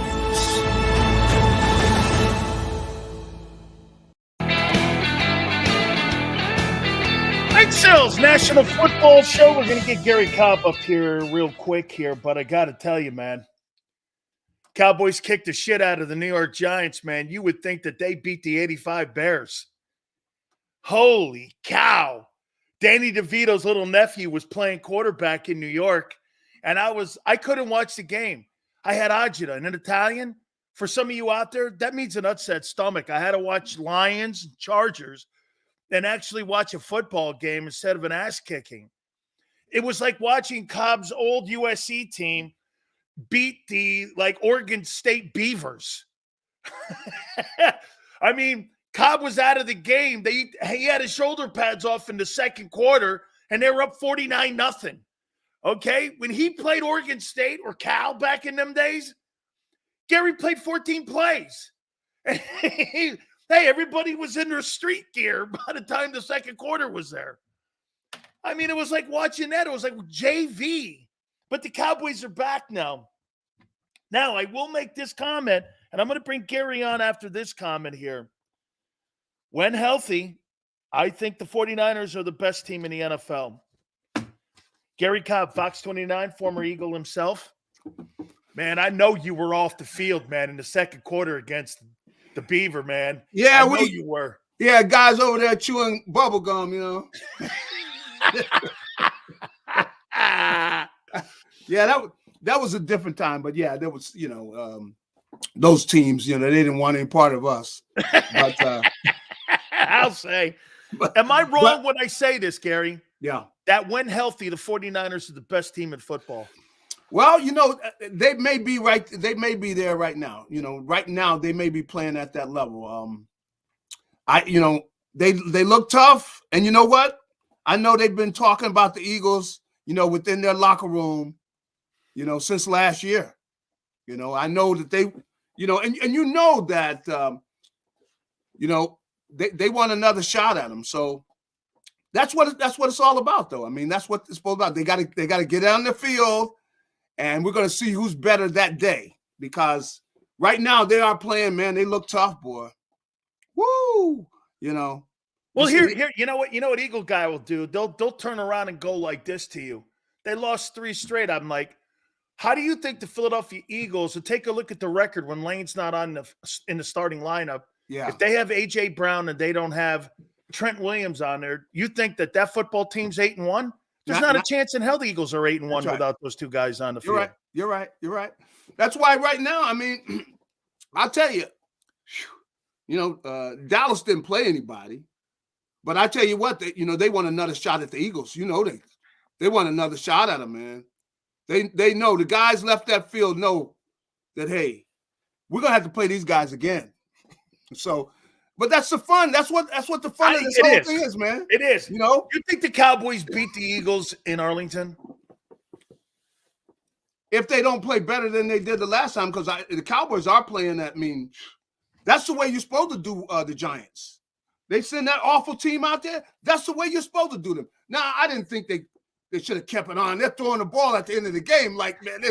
Right, Sil. Bills National Football Show. We're going to get Gary Cobb up here real quick here, but I got to tell you, man, Cowboys kicked the shit out of the New York Giants, man. You would think that they beat the 85 Bears. Holy cow. Danny DeVito's little nephew was playing quarterback in New York, and I couldn't watch the game. I had agita, and in Italian, for some of you out there, that means an upset stomach. I had to watch Lions and Chargers and actually watch a football game instead of an ass kicking. It was like watching Cobb's old USC team beat the Oregon State Beavers. I mean, Cobb was out of the game. He had his shoulder pads off in the second quarter, and they were up 49-0. Okay? When he played Oregon State or Cal back in them days, Gary played 14 plays. Hey, everybody was in their street gear by the time the second quarter was there. I mean, it was like watching that. It was like JV. But the Cowboys are back now. Now, I will make this comment, and I'm going to bring Gary on after this comment here. When healthy, I think the 49ers are the best team in the NFL. Gary Cobb, Fox 29, former Eagle himself. Man, I know you were off the field, man, in the second quarter against the Beaver, man. Yeah, I know you were. Yeah, guys over there chewing bubble gum, you know. Yeah, that was a different time, but yeah, there was, those teams, they didn't want any part of us. But I'll say. Am I wrong when I say this, Gary? Yeah. That when healthy, the 49ers are the best team in football. Well, they may be right. They may be there right now. Right now they may be playing at that level. They look tough, and you know what? I know they've been talking about the Eagles, within their locker room, since last year. I know that they, and that, they want another shot at them. So that's what it's all about, though. I mean, that's what it's all about. They got to get on the field. And we're going to see who's better that day, because right now they are playing, man. They look tough, boy. Woo! Well, here, you know what Eagle guy will do? They'll turn around and go like this to you. They lost 3 straight. I'm like, how do you think the Philadelphia Eagles, and take a look at the record when Lane's not in the starting lineup? Yeah. If they have A.J. Brown and they don't have Trent Williams on there, you think that football team's 8-1? There's not a chance in hell the Eagles are 8-1 without those two guys on the field. You're right. That's why right now, I mean, I'll tell you, Dallas didn't play anybody, but I tell you what, they want another shot at the Eagles. They want another shot at them, man. They know the guys left that field know that, hey, we're gonna have to play these guys again. So. But that's the fun. That's what the fun of this whole thing is, man. It is. You think the Cowboys beat the Eagles in Arlington? If they don't play better than they did the last time, because the Cowboys are playing that. I mean, that's the way you're supposed to do the Giants. They send that awful team out there. That's the way you're supposed to do them. Now, I didn't think they should have kept it on. They're throwing the ball at the end of the game, like, man,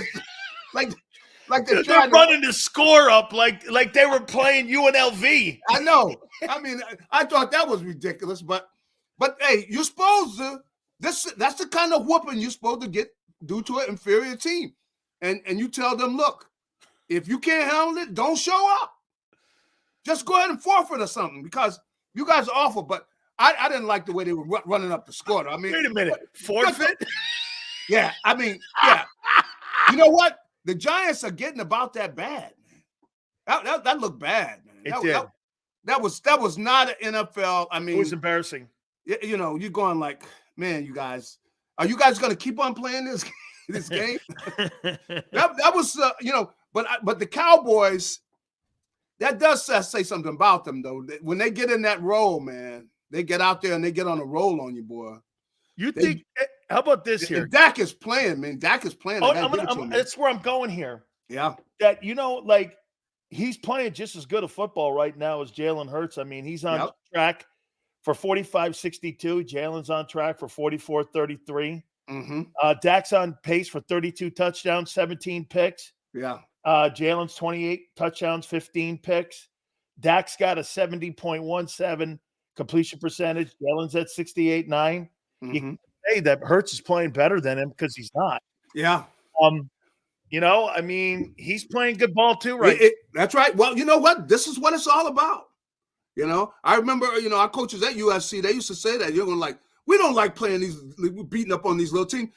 like they're running the score up like they were playing UNLV. I know. I mean, I thought that was ridiculous, but hey, you're supposed to. That's the kind of whooping you're supposed to do to an inferior team, and you tell them, look, if you can't handle it, don't show up. Just go ahead and forfeit or something, because you guys are awful. But I didn't like the way they were running up the score. I mean, wait a minute, forfeit? Yeah, I mean, yeah. You know what? The Giants are getting about that bad, man. That looked bad, man. It did. That was not an NFL. I mean, it was embarrassing. You're going like, man, you guys, are you guys going to keep on playing this game? that was, but the Cowboys, that does say something about them, though. When they get in that role, man, they get out there and they get on a roll on you, boy. Think? How about this here? Dak is playing, man. Dak is playing. That's where I'm going here. Yeah. That, he's playing just as good a football right now as Jalen Hurts. I mean, he's on track for 45-62. Jalen's on track for 44-33. Mm-hmm. Dak's on pace for 32 touchdowns, 17 picks. Yeah. Jalen's 28 touchdowns, 15 picks. Dak's got a 70.17 completion percentage. Jalen's at 68.9. You can say that Hurts is playing better than him because he's not. Yeah. I mean, he's playing good ball too, right? That's right. Well, you know what? This is what it's all about. I remember, our coaches at USC, they used to say that we don't like playing beating up on these little teams.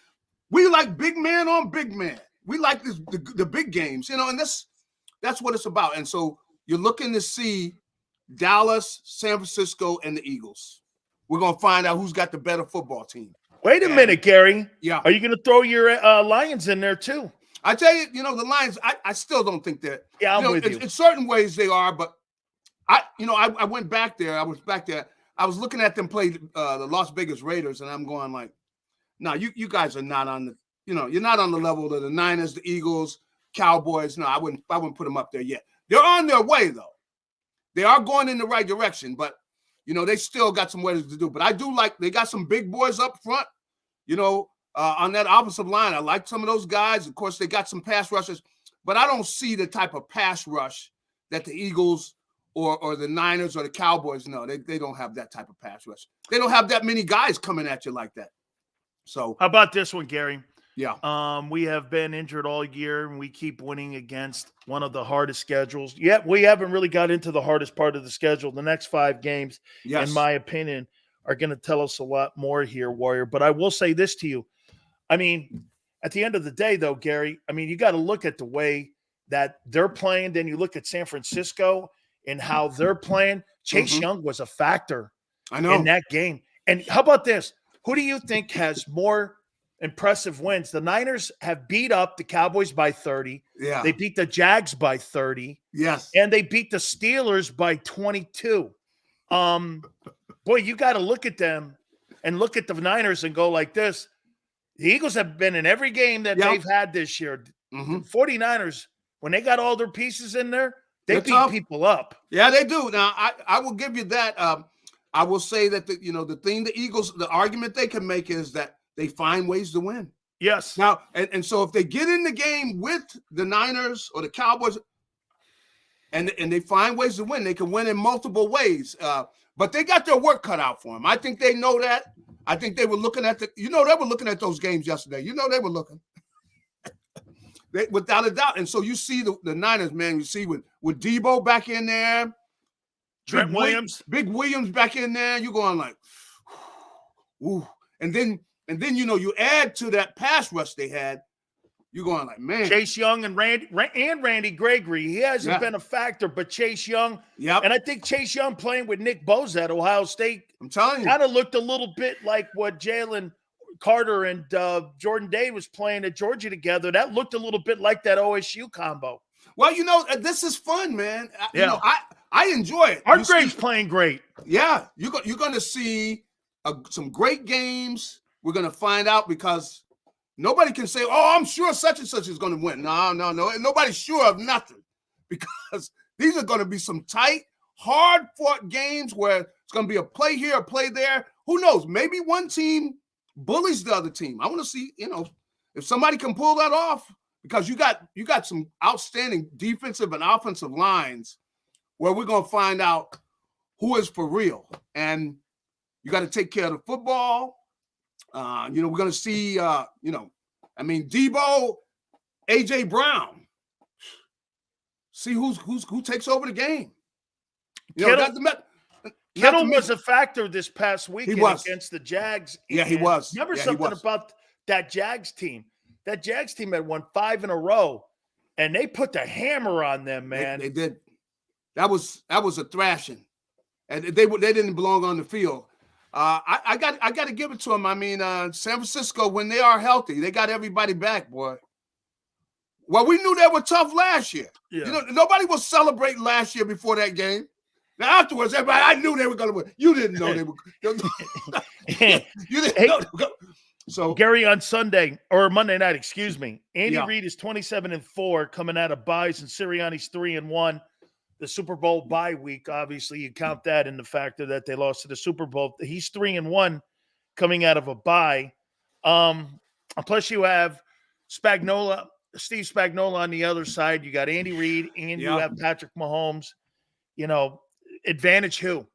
We like big man on big man. We like the big games, and that's what it's about. And so you're looking to see Dallas, San Francisco, and the Eagles. We're going to find out who's got the better football team. Wait a minute, Gary. Yeah. Are you going to throw your Lions in there too? I tell you, the Lions, I still don't think that. Yeah, I'm with you. In certain ways they are, but I went back there. I was back there. I was looking at them play the Las Vegas Raiders, and I'm going like, no, you guys are not on the, you're not on the level of the Niners, the Eagles, Cowboys. No, I wouldn't put them up there yet. They're on their way, though. They are going in the right direction, but, they still got some ways to do. But I do like they got some big boys up front, on that offensive line. I like some of those guys. Of course, they got some pass rushers, but I don't see the type of pass rush that the Eagles or the Niners or the Cowboys, no, they don't have that type of pass rush. They don't have that many guys coming at you like that. So how about this one, Gary? Yeah. We have been injured all year, and we keep winning against one of the hardest schedules. Yet we haven't really got into the hardest part of the schedule. The next 5 games, in my opinion, are going to tell us a lot more here, Warrior. But I will say this to you. I mean, at the end of the day, though, Gary, I mean, you got to look at the way that they're playing. Then you look at San Francisco and how they're playing. Chase Young was a factor in that game. And how about this? Who do you think has more impressive wins? The Niners have beat up the Cowboys by 30. Yeah. They beat the Jags by 30. Yes. And they beat the Steelers by 22. Boy, you got to look at them and look at the Niners and go like this. The Eagles have been in every game that they've had this year. The 49ers, when they got all their pieces in there, they beat people up. Yeah, they do. Now, I will give you that. I will say that the thing the Eagles, the argument they can make is that they find ways to win. Yes. Now, and so if they get in the game with the Niners or the Cowboys, and they find ways to win, they can win in multiple ways. But they got their work cut out for them. I think they know that. I think they were looking at they were looking at those games yesterday. They were looking. Without a doubt. And so you see the Niners, man, you see with Debo back in there, Trent Williams, Big Williams back in there, you're going like, ooh. And then you add to that pass rush they had, you're going like, man. Chase Young and Randy Gregory. He hasn't been a factor, but Chase Young. Yep. And I think Chase Young playing with Nick Bosa at Ohio State, I'm telling you, kind of looked a little bit like what Jalen Carter and Jordan Day was playing at Georgia together. That looked a little bit like that OSU combo. Well, this is fun, man. I enjoy it. Hargrave's playing great. Yeah, you're going to see some great games. We're going to find out because nobody can say, oh, I'm sure such and such is going to win. No. Nobody's sure of nothing because these are going to be some tight, hard-fought games where it's going to be a play here, a play there. Who knows? Maybe one team bullies the other team. I want to see, if somebody can pull that off because you got some outstanding defensive and offensive lines where we're going to find out who is for real. And you got to take care of the football. We're going to see, Debo, A.J. Brown. See who takes over the game. Kittle was a factor this past weekend against the Jags. Yeah, he was. Remember something about that Jags team? That Jags team had won 5 in a row, and they put the hammer on them, man. They did. That was a thrashing, and they didn't belong on the field. I got to give it to them. I mean, San Francisco, when they are healthy, they got everybody back, boy. Well, we knew they were tough last year. Yeah. Nobody was celebrating last year before that game. Now afterwards, everybody, I knew they were going to win. You didn't know they were. You didn't know. So Gary, on Sunday or Monday night, excuse me, Andy Reid is 27-4 coming out of buys, and Sirianni's 3-1. The Super Bowl bye week, obviously, you count that in the factor that they lost to the Super Bowl. He's 3-1 coming out of a bye. Plus, you have Steve Spagnuolo on the other side. You got Andy Reid, and you have Patrick Mahomes. Advantage who?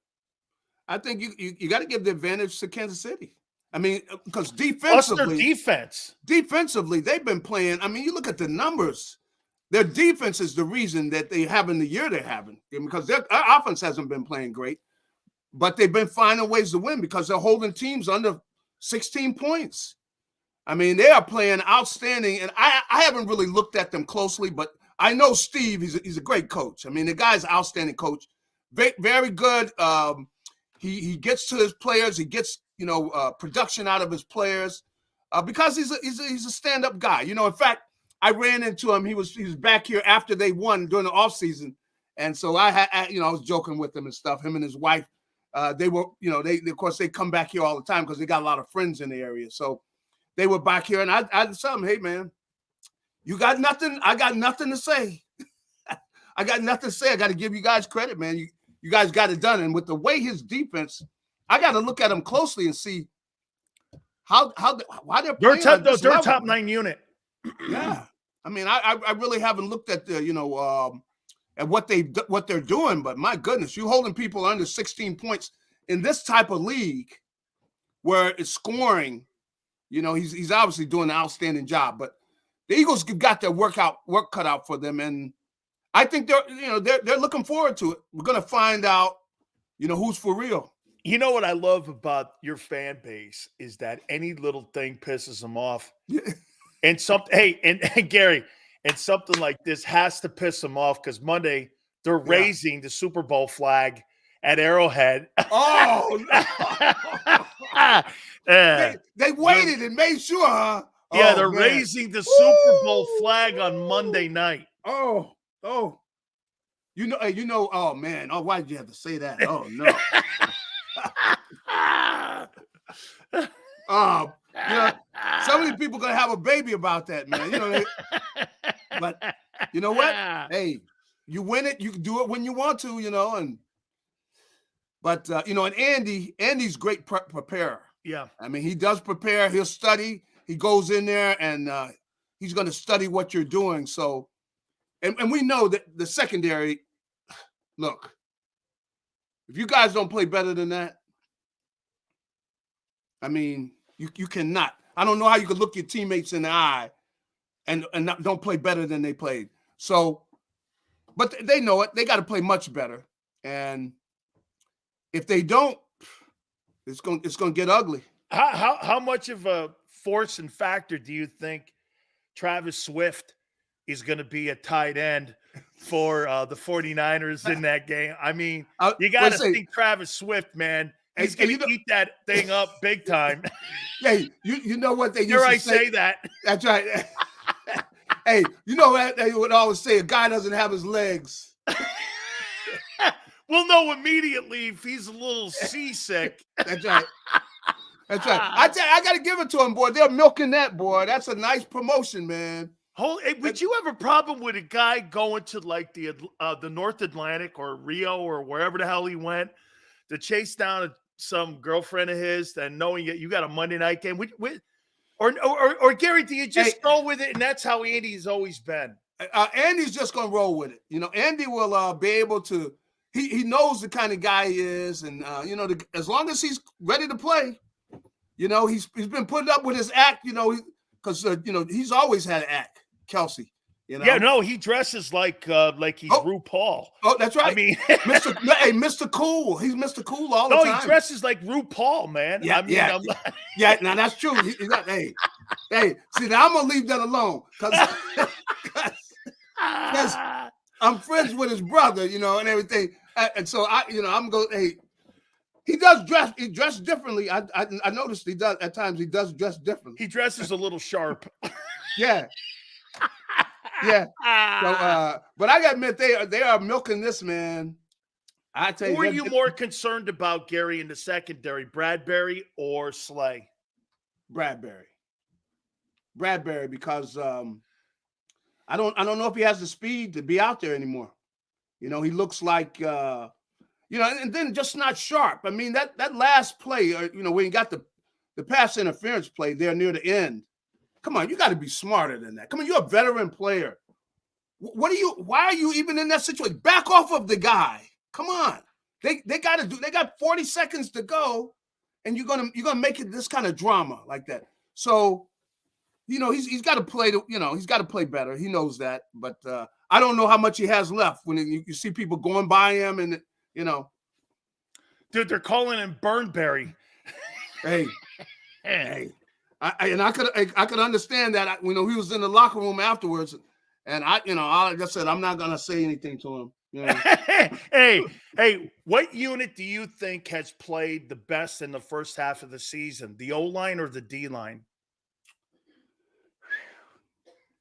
I think you got to give the advantage to Kansas City. I mean, because defensively, they've been playing. I mean, you look at the numbers. Their defense is the reason that they having the year they're having, because their offense hasn't been playing great, but they've been finding ways to win because they're holding teams under 16 points. I mean, they are playing outstanding, and I haven't really looked at them closely, but I know Steve. He's a great coach. I mean, the guy's an outstanding coach, very good. He gets to his players. He gets production out of his players because he's a stand-up guy. In fact, I ran into him. He was back here after they won during the offseason. And so I was joking with him and stuff. Him and his wife, they were, of course, they come back here all the time because they got a lot of friends in the area. So they were back here, and I told them, hey, man, you got nothing. I got nothing to say. I got nothing to say. I got to give you guys credit, man. You guys got it done. And with the way his defense, I got to look at him closely and see why they're playing. They're a top 9 unit. Yeah. I mean, I really haven't looked at at what they're doing, but my goodness, you holding people under 16 points in this type of league where it's scoring, he's obviously doing an outstanding job. But the Eagles got their work cut out for them, and I think they're looking forward to it. We're gonna find out, who's for real. You know what I love about your fan base is that any little thing pisses them off. And Gary, and something like this has to piss them off because Monday they're raising the Super Bowl flag at Arrowhead. Oh, no. They waited and made sure, huh? Yeah, they're raising the Super Bowl flag on Monday night. Oh. Oh, man. Oh, why did you have to say that? Oh, no. Some of these people going to have a baby about that, man. But you know what? Hey, you win it. You can do it when you want to, and Andy's great preparer. Yeah. I mean, he does prepare. He'll study. He goes in there and he's going to study what you're doing. So, And we know that the secondary, look, if you guys don't play better than that, I mean, you cannot. I don't know how you could look your teammates in the eye and don't play better than they played. So, but they know it. They got to play much better. And if they don't, it's going to get ugly. How much of a force and factor do you think Travis Swift is going to be a tight end for the 49ers in that game? I mean, you got to think Travis Swift, man. He's going to eat that thing up big time. Hey, you know what they used Dare to I say? say that? That's right. Hey, you know what they would always say? A guy doesn't have his legs. We'll know immediately if he's a little seasick. That's right. That's right. I got to give it to him, boy. They're milking that, boy. That's a nice promotion, man. Would you have a problem with a guy going to like the North Atlantic or Rio or wherever the hell he went to chase down some girlfriend of his and knowing you got a Monday night game? Or Gary, do you just go with it and that's how Andy's always been? Andy's just going to roll with it. Andy will be able to. He knows the kind of guy he is, and as long as he's ready to play, he's been putting up with his act. Because he's always had an act. Kelsey, Yeah, no, he dresses like he's RuPaul. Oh, that's right. I mean, Mr. Cool. He's Mr. Cool all the time. No, he dresses like RuPaul, man. Yeah, I mean, yeah. Now that's true. Hey, see, now I'm gonna leave that alone because I'm friends with his brother, and everything, and so I'm going. Hey, he does dress. He dresses differently. I noticed he does at times. He does dress differently. He dresses a little sharp. Yeah. Yeah. So, but I gotta admit, they are milking this, man. I tell you. Who are you more concerned about, Gary, in the secondary, Bradbury or Slay? Bradbury, because I don't know if he has the speed to be out there anymore. He looks like and then just not sharp. I mean, that last play, when you got the pass interference play there near the end. Come on, you got to be smarter than that. Come on, you're a veteran player. Why are you even in that situation? Back off of the guy. Come on. They got 40 seconds to go. and you're gonna make it this kind of drama like that. So, he's got to play. He's got to play better. He knows that, but I don't know how much he has left when you see people going by him, and dude, they're calling him Burnberry. Hey. I could understand that. He was in the locker room afterwards, and like I said, I'm not gonna say anything to him. Hey, what unit do you think has played the best in the first half of the season? The O-line or the D-line?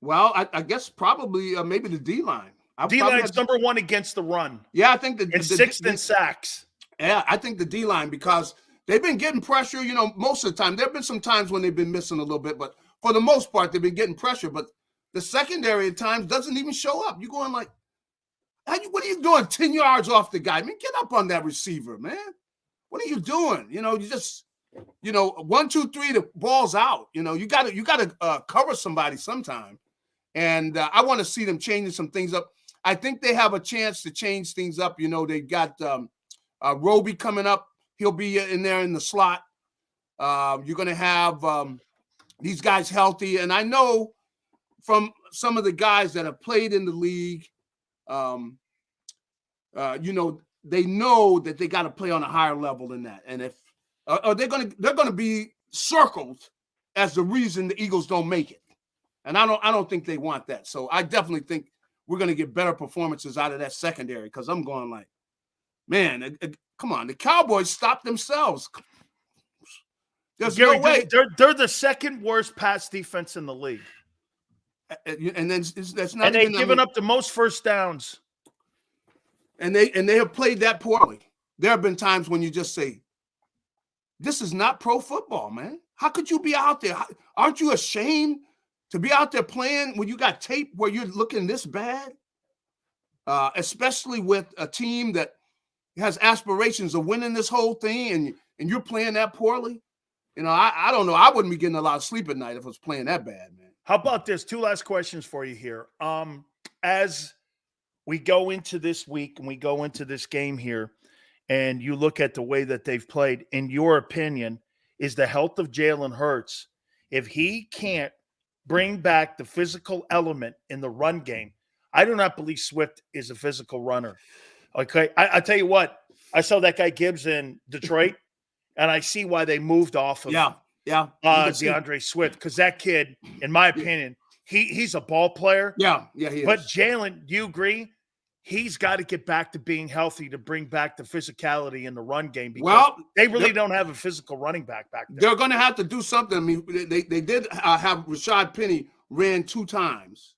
Well, I guess probably maybe the D-line. D-line's number one against the run. Yeah, I think the sixth in sacks. Yeah, I think the D-line, because they've been getting pressure, most of the time. There have been some times when they've been missing a little bit, but for the most part, they've been getting pressure. But the secondary at times doesn't even show up. You're going like, what are you doing 10 yards off the guy? I mean, get up on that receiver, man. What are you doing? You just, 1, 2, 3, the ball's out. You got to cover somebody sometime. And I want to see them changing some things up. I think they have a chance to change things up. They got Roby coming up. He'll be in there in the slot. You're going to have these guys healthy. And I know from some of the guys that have played in the league, they know that they got to play on a higher level than that. And if they're going to be circled as the reason the Eagles don't make it. And I don't think they want that. So I definitely think we're going to get better performances out of that secondary, because I'm going like, man, come on, the Cowboys stopped themselves. There's Gary, no way. They're the second worst pass defense in the league. And then that's not. And they've given up the most first downs. And they have played that poorly. There have been times when you just say, this is not pro football, man. How could you be out there? Aren't you ashamed to be out there playing when you got tape where you're looking this bad? Especially with a team that has aspirations of winning this whole thing, and you're playing that poorly. I don't know. I wouldn't be getting a lot of sleep at night if I was playing that bad, man. How about this? 2 last questions for you here. As we go into this week and we go into this game here, and you look at the way that they've played, in your opinion, is the health of Jalen Hurts, if he can't bring back the physical element in the run game, I do not believe Swift is a physical runner. Okay, I tell you what, I saw that guy Gibbs in Detroit, and I see why they moved off of DeAndre Swift, because that kid, in my opinion, he's a ball player. Yeah, he is. But Jalen, do you agree? He's got to get back to being healthy to bring back the physicality in the run game, because they really don't have a physical running back there. They're going to have to do something. I mean, they did have Rashad Penny ran 2 times.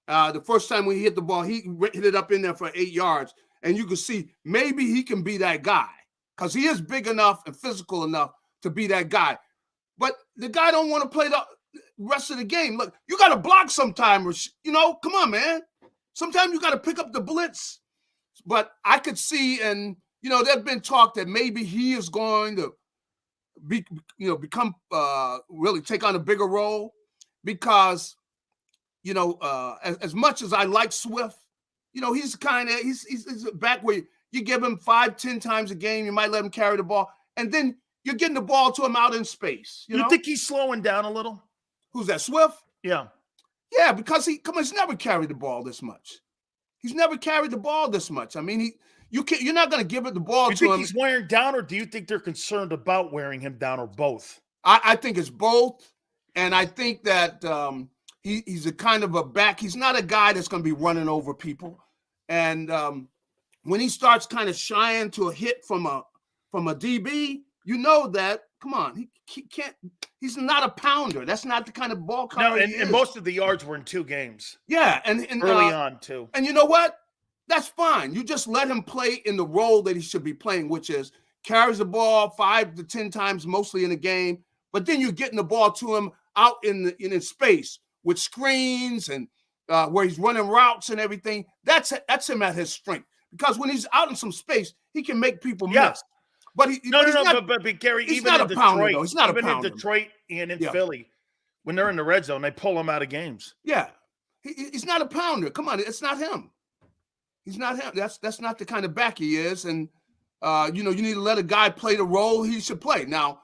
The first time when he hit the ball, he hit it up in there for 8 yards. And you can see maybe he can be that guy, because he is big enough and physical enough to be that guy. But the guy don't want to play the rest of the game. Look, you got to block sometime. Come on, man. Sometimes you got to pick up the blitz. But I could see, and, there's been talk that maybe he is going to become really take on a bigger role, because, as much as I like Swift, he's he's back where you give him 5-10 times a game. You might let him carry the ball, and then you're getting the ball to him out in space. You think he's slowing down a little? Who's that, Swift? Yeah. Yeah, because he's never carried the ball this much. He's never carried the ball this much. I mean, you're not going to give it the ball to him. Do you think he's wearing down, or do you think they're concerned about wearing him down, or both? I think it's both, and I think that he's a kind of a back. He's not a guy that's going to be running over people. And when he starts kind of shying to a hit from a DB, that, come on, he can't. He's not a pounder. That's not the kind of ball carrier he is. And most of the yards were in 2 games. Yeah, and early on too. And you know what? That's fine. You just let him play in the role that he should be playing, which is carries the ball 5 to 10 times, mostly in a game. But then you're getting the ball to him out in space with screens and where he's running routes and everything. That's him at his strength, because when he's out in some space, he can make people miss. But but Gary, he's even not in a Detroit, pounder, though. He's not even a pounder. in Detroit and in Philly, when they're in the red zone, they pull him out of games. Yeah, he's not a pounder. Come on, it's not him. He's not him. That's not the kind of back he is. And You need to let a guy play the role he should play. Now,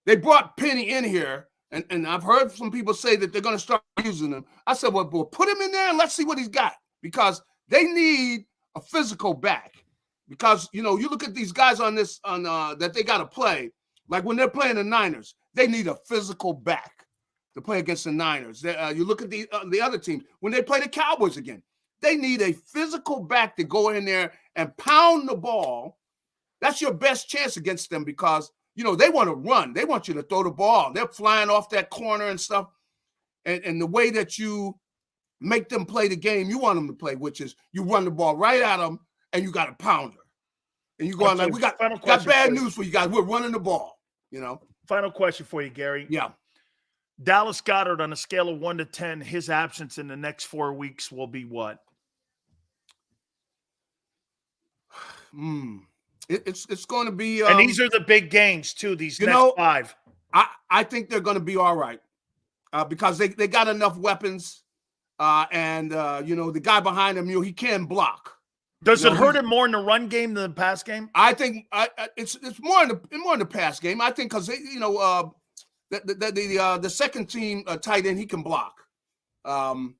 they brought Penny in here, and I've heard some people say that they're going to start using him. I said, well, put him in there and let's see what he's got, because they need a physical back. Because, you look at these guys that they got to play, like when they're playing the Niners, they need a physical back to play against the Niners. You look at the other teams, when they play the Cowboys again, they need a physical back to go in there and pound the ball. That's your best chance against them, because, they want to run. They want you to throw the ball. They're flying off that corner and stuff. And the way that you make them play the game you want them to play, which is you run the ball right at them and you got to pound her. And you go on like, we got bad news for you guys. We're running the ball, Final question for you, Gary. Yeah. Dallas Goedert, on a scale of 1 to 10, his absence in the next 4 weeks will be what? It's going to be, and these are the big games too. These next 5. I think they're going to be all right, because they got enough weapons, and the guy behind him, he can block. Does it hurt him more in the run game than the pass game? I think it's more in the pass game. I think because the second team tight end, he can block. So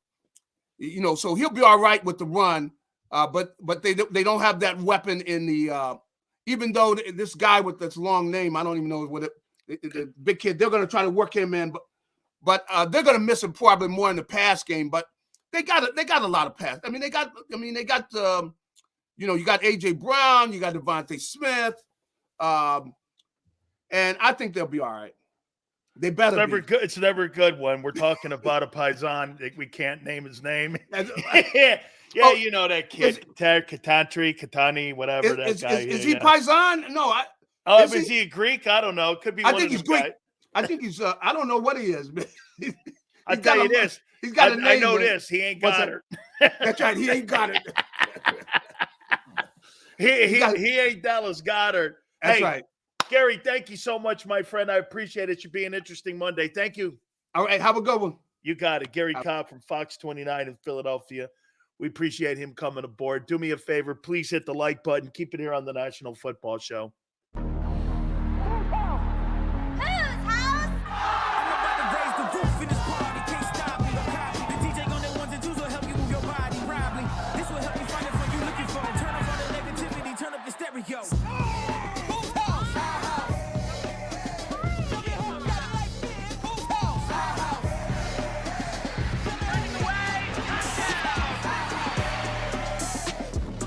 he'll be all right with the run. But they don't have that weapon in the even though this guy with this long name, I don't even know what the big kid, they're going to try to work him in, but they're going to miss him probably more in the pass game. But they got a lot of pass. You got AJ Brown, you got Devontae Smith, and I think they'll be all right. They better be. It's never a good one. We're talking about a Paisan. We can't name his name. Yeah, that kid, Katani, whatever that guy is. Is he Paisan? No. Is he a Greek? I don't know. Could be one of those guys. Greek. I think he's, I don't know what he is. I'll tell you this. He's got a name. I know this. He ain't got it. That's right. He ain't got it. He ain't Dallas Goedert. That's right. Gary, thank you so much, my friend. I appreciate it. Should be an interesting Monday. Thank you. All right. Have a good one. You got it. Gary Cobb from Fox 29 in Philadelphia. We appreciate him coming aboard. Do me a favor. Please hit the like button. Keep it here on the National Football Show.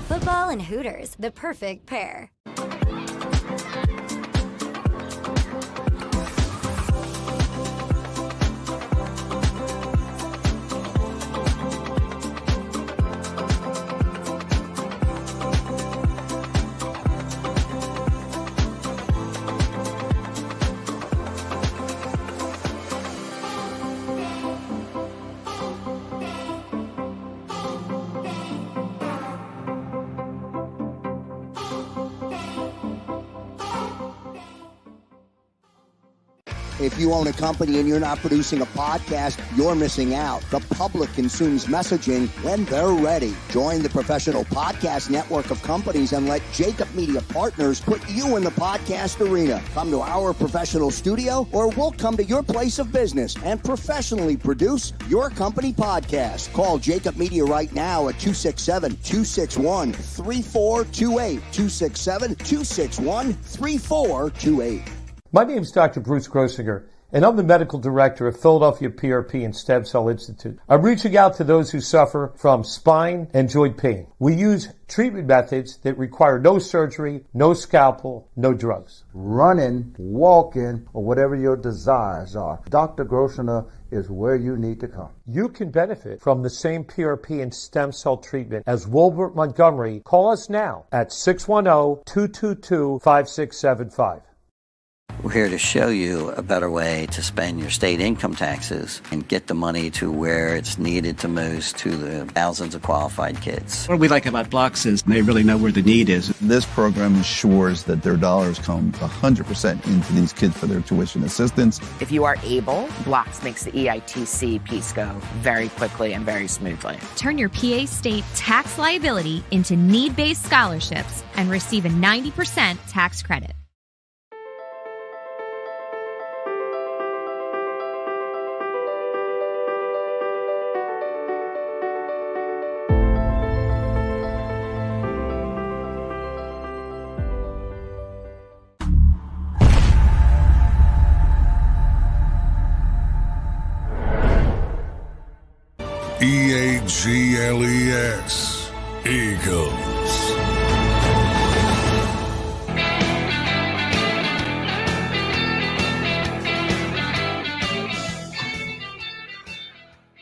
Football and Hooters, the perfect pair. If you own a company and you're not producing a podcast, you're missing out. The public consumes messaging when they're ready. Join the professional podcast network of companies and let JAKIB Media Partners put you in the podcast arena. Come to our professional studio, or we'll come to your place of business and professionally produce your company podcast. Call JAKIB Media right now at 267-261-3428. 267-261-3428. My name is Dr. Bruce Grossinger, and I'm the medical director of Philadelphia PRP and Stem Cell Institute. I'm reaching out to those who suffer from spine and joint pain. We use treatment methods that require no surgery, no scalpel, no drugs. Running, walking, or whatever your desires are, Dr. Grossinger is where you need to come. You can benefit from the same PRP and stem cell treatment as Wilbert Montgomery. Call us now at 610-222-5675. We're here to show you a better way to spend your state income taxes and get the money to where it's needed to most to the thousands of qualified kids. What we like about Blocks is they really know where the need is. This program ensures that their dollars come 100% into these kids for their tuition assistance. If you are able, Blocks makes the EITC piece go very quickly and very smoothly. Turn your PA state tax liability into need-based scholarships and receive a 90% tax credit. EAGLES, Eagles.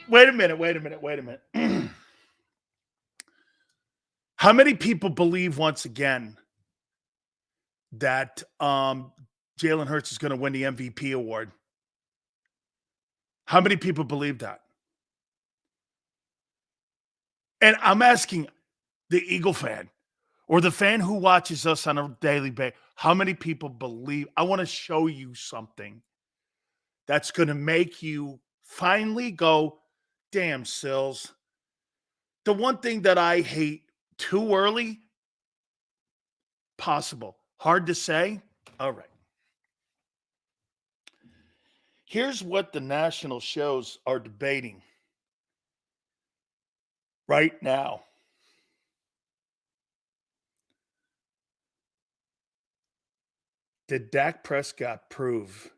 Wait a minute. How many people believe once again that Jalen Hurts is going to win the MVP award? How many people believe that? And I'm asking the Eagle fan or the fan who watches us on a daily basis, how many people believe? I want to show you something that's going to make you finally go, damn, Sills. The one thing that I hate too early, possible. Hard to say. All right. Here's what the national shows are debating right now. Did Dak Prescott prove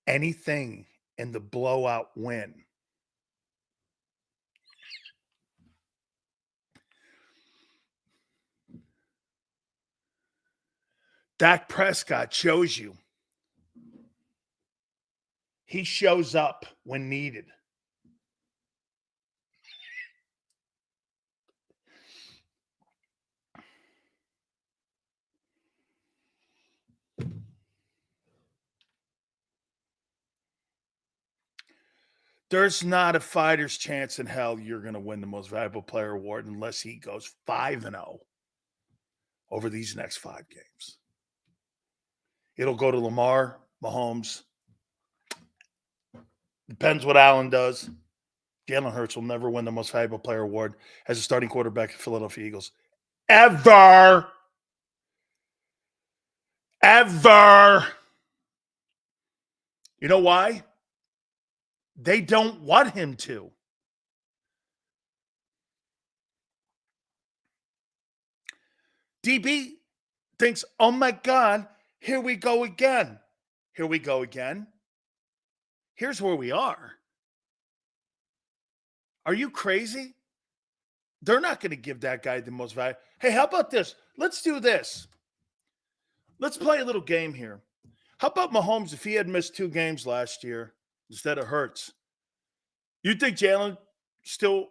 anything in the blowout win? Dak Prescott shows you. He shows up when needed. There's not a fighter's chance in hell you're going to win the Most Valuable Player award unless he goes 5-0 over these next 5 games. It'll go to Lamar, Mahomes. Depends what Allen does. Jalen Hurts will never win the Most Valuable Player award as a starting quarterback of Philadelphia Eagles. Ever. You know why? They don't want him to. DB thinks, oh my God, here we go again. Here we go again. Here's where we are. Are you crazy? They're not going to give that guy the most value. Hey, how about this? Let's do this. Let's play a little game here. How about Mahomes if he had missed 2 games last year instead of Hurts? You think Jalen still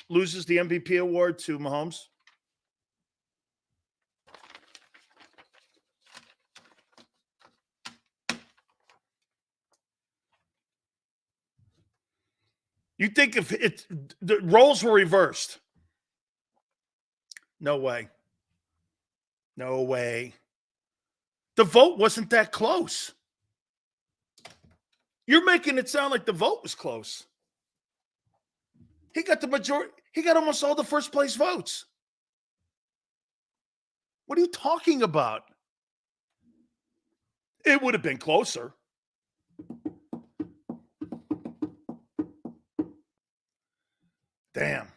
loses the MVP award to Mahomes? You think if the roles were reversed? No way. No way. The vote wasn't that close. You're making it sound like the vote was close. He got the majority. He got almost all the first place votes. What are you talking about? It would have been closer. Damn.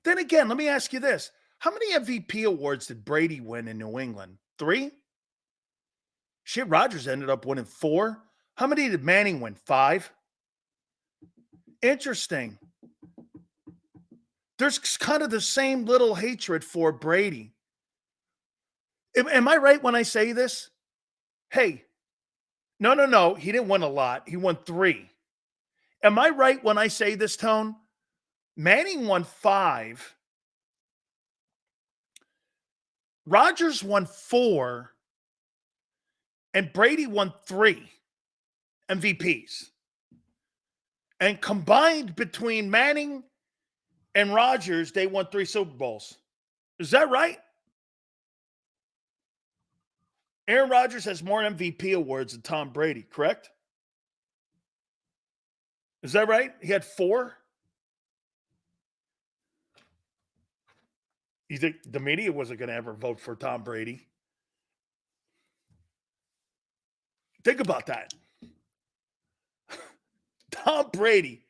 Then again, let me ask you this. How many MVP awards did Brady win in New England? 3? Shit, Rodgers ended up winning 4. How many did Manning win? 5? Interesting. There's kind of the same little hatred for Brady. Am I right when I say this? Hey, no. He didn't win a lot. He won 3. Am I right when I say this, Tone? Manning won 5. Rodgers won 4. And Brady won 3 MVPs. And combined between Manning and Rodgers, they won 3 Super Bowls. Is that right? Aaron Rodgers has more MVP awards than Tom Brady, correct? Is that right? He had 4? You think the media wasn't going to ever vote for Tom Brady? Think about that. Tom Brady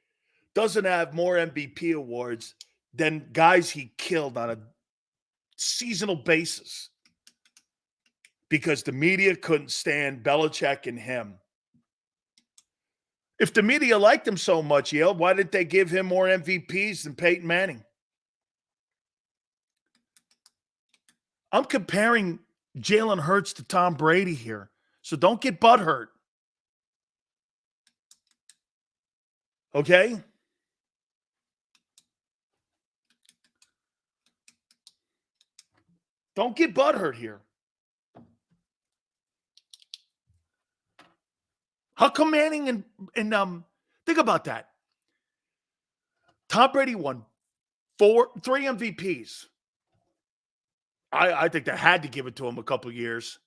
doesn't have more MVP awards than guys he killed on a seasonal basis because the media couldn't stand Belichick and him. If the media liked him so much, Yale, why did they give him more MVPs than Peyton Manning? I'm comparing Jalen Hurts to Tom Brady here, so don't get butthurt. Okay? Don't get butthurt here. How come Manning and think about that. Tom Brady won 3 MVPs. I think they had to give it to him a couple years.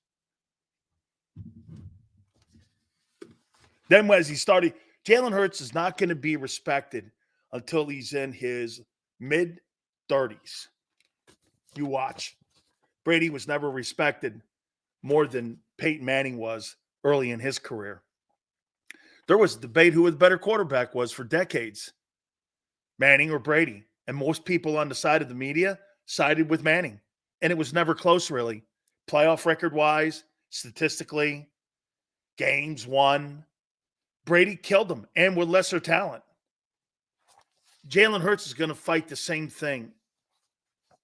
Then as he started, Jalen Hurts is not going to be respected until he's in his mid-30s. You watch. Brady was never respected more than Peyton Manning was early in his career. There was a debate who the better quarterback was for decades, Manning or Brady. And most people on the side of the media sided with Manning. And it was never close, really. Playoff record-wise, statistically, games won. Brady killed him, and with lesser talent. Jalen Hurts is going to fight the same thing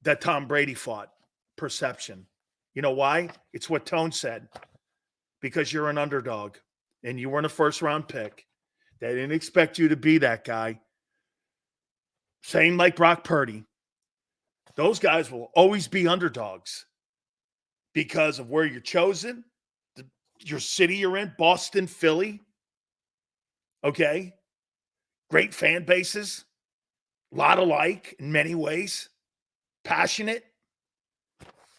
that Tom Brady fought, perception. You know why? It's what Tone said. Because you're an underdog, and you weren't a first-round pick. They didn't expect you to be that guy. Same like Brock Purdy. Those guys will always be underdogs because of where you're chosen, your city you're in, Boston, Philly. Okay? Great fan bases. A lot alike in many ways. Passionate.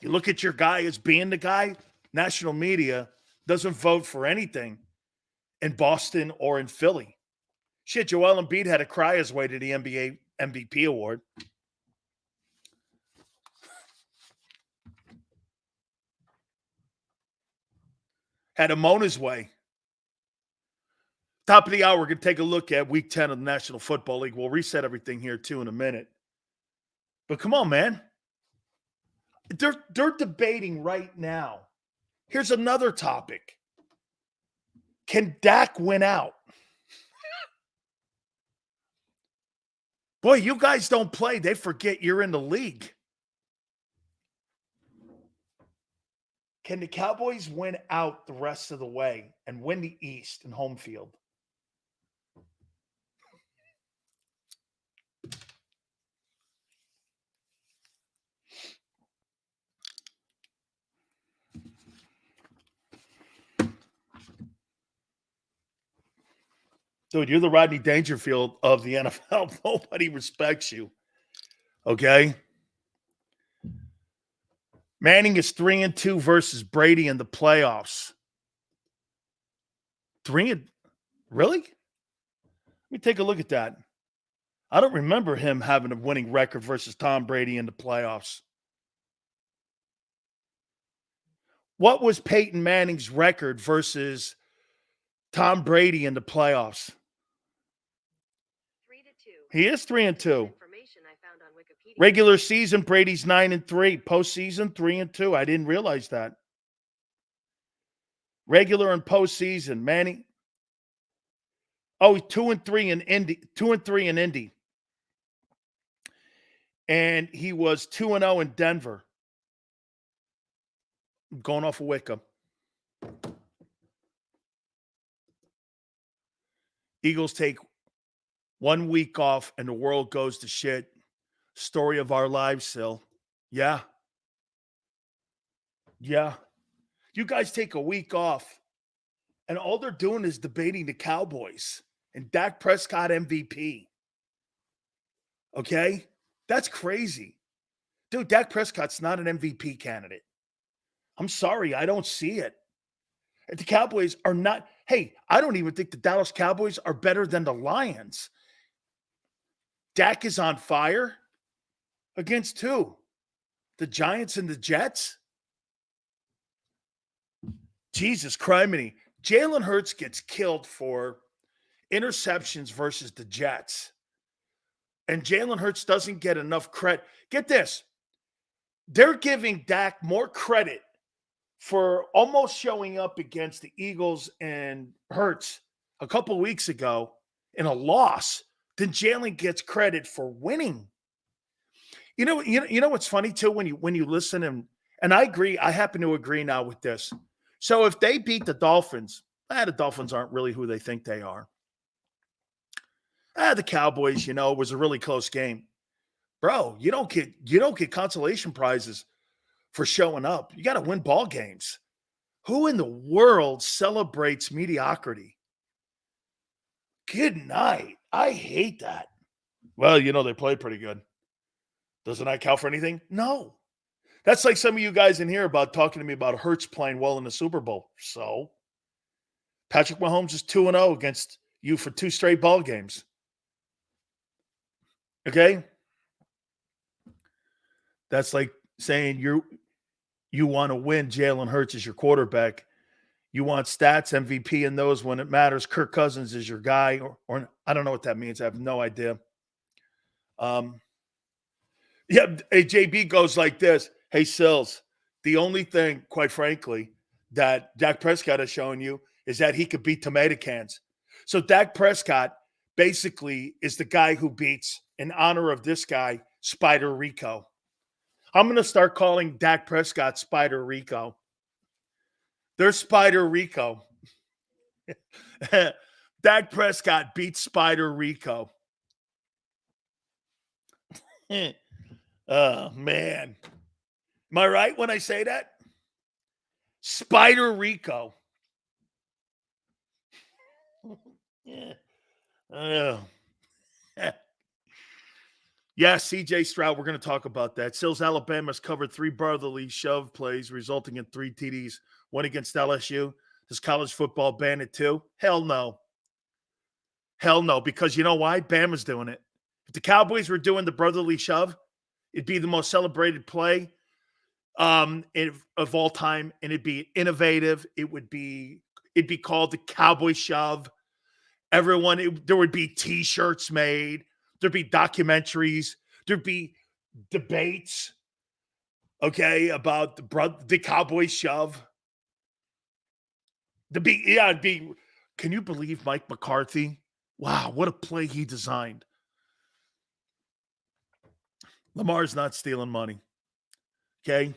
You look at your guy as being the guy, national media doesn't vote for anything in Boston or in Philly. Shit, Joel Embiid had to cry his way to the NBA MVP award. Had to moan his way. Top of the hour, we're going to take a look at Week 10 of the National Football League. We'll reset everything here, too, in a minute. But come on, man. They're debating right now. Here's another topic. Can Dak win out? Boy, you guys don't play. They forget you're in the league. Can the Cowboys win out the rest of the way and win the East and home field? Dude, you're the Rodney Dangerfield of the NFL. Nobody respects you. Okay? Manning is 3-2 versus Brady in the playoffs. 3 really? Let me take a look at that. I don't remember him having a winning record versus Tom Brady in the playoffs. What was Peyton Manning's record versus Tom Brady in the playoffs? 3-2. He is 3-2. Regular season, Brady's 9-3. Postseason, 3-2. I didn't realize that. Regular and postseason, Manning. Oh, he's 2-3 in Indy. 2-3 in Indy. And he was 2-0 in Denver. I'm going off of Wicca. Eagles take 1 week off and the world goes to shit. Story of our lives, Sil. Yeah. Yeah. You guys take a week off and all they're doing is debating the Cowboys and Dak Prescott MVP. Okay? That's crazy. Dude, Dak Prescott's not an MVP candidate. I'm sorry, I don't see it. The Cowboys are not. Hey, I don't even think the Dallas Cowboys are better than the Lions. Dak is on fire against who? The Giants and the Jets? Jesus criminy. Jalen Hurts gets killed for interceptions versus the Jets. And Jalen Hurts doesn't get enough credit. Get this. They're giving Dak more credit for almost showing up against the Eagles and Hurts a couple weeks ago in a loss than Jalen gets credit for winning. You know what's funny too when you listen and I agree. I happen to agree now with this. So if they beat the Dolphins, the Dolphins aren't really who they think they are. The Cowboys, was a really close game. Bro, you don't get consolation prizes for showing up. You got to win ball games. Who in the world celebrates mediocrity? Good night. I hate that. Well, they play pretty good. Doesn't that count for anything? No. That's like some of you guys in here about talking to me about Hurts playing well in the Super Bowl. So, Patrick Mahomes is 2-0 against you for 2 straight ball games. Okay? That's like saying you want to win, Jalen Hurts is your quarterback. You want stats, MVP, and those when it matters. Kirk Cousins is your guy, or I don't know what that means. I have no idea. JB goes like this. Hey, Sills, the only thing, quite frankly, that Dak Prescott has shown you is that he could beat tomato cans. So Dak Prescott basically is the guy who beats, in honor of this guy, Spider Rico. I'm going to start calling Dak Prescott Spider Rico. There's Spider Rico. Dak Prescott beats Spider Rico. Oh, man. Am I right when I say that? Spider Rico. Oh. Yeah, CJ Stroud, we're going to talk about that. Sills, Alabama's covered 3 brotherly shove plays, resulting in 3 TDs. One against LSU. Does college football ban it too? Hell no. Hell no, because you know why? Bama's doing it. If the Cowboys were doing the brotherly shove, it'd be the most celebrated play of all time, and it'd be innovative. It'd be called the Cowboy Shove. There would be T-shirts made. There'd be documentaries. There'd be debates, okay, about the Cowboy Shove. It'd be. Can you believe Mike McCarthy? Wow, what a play he designed. Lamar's not stealing money, okay?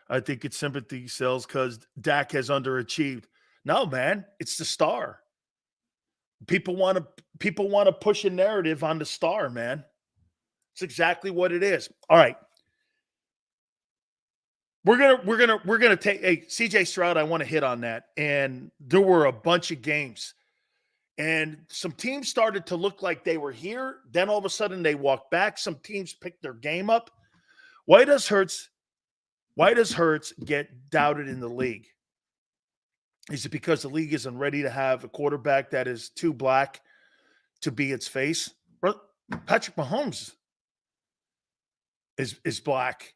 I think it's sympathy sells because Dak has underachieved. No, man, it's the star. People want to push a narrative on the star, man. It's exactly what it is. All right. We're gonna take CJ Stroud. I want to hit on that. And there were a bunch of games, and some teams started to look like they were here. Then all of a sudden they walked back. Some teams picked their game up. Why does Hurts get doubted in the league? Is it because the league isn't ready to have a quarterback that is too black to be its face? Patrick Mahomes is black.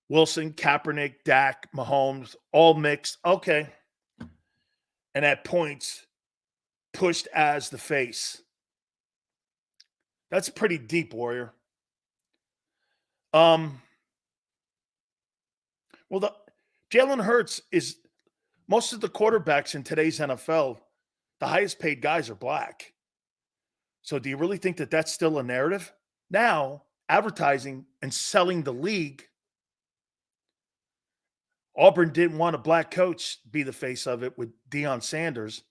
Wilson, Kaepernick, Dak, Mahomes, all mixed. Okay. And at points, pushed as the face. That's pretty deep, Warrior. Well, Jalen Hurts is most of the quarterbacks in today's NFL, the highest paid guys are black. So do you really think that that's still a narrative? Now, advertising and selling the league, Auburn didn't want a black coach be the face of it with Deion Sanders.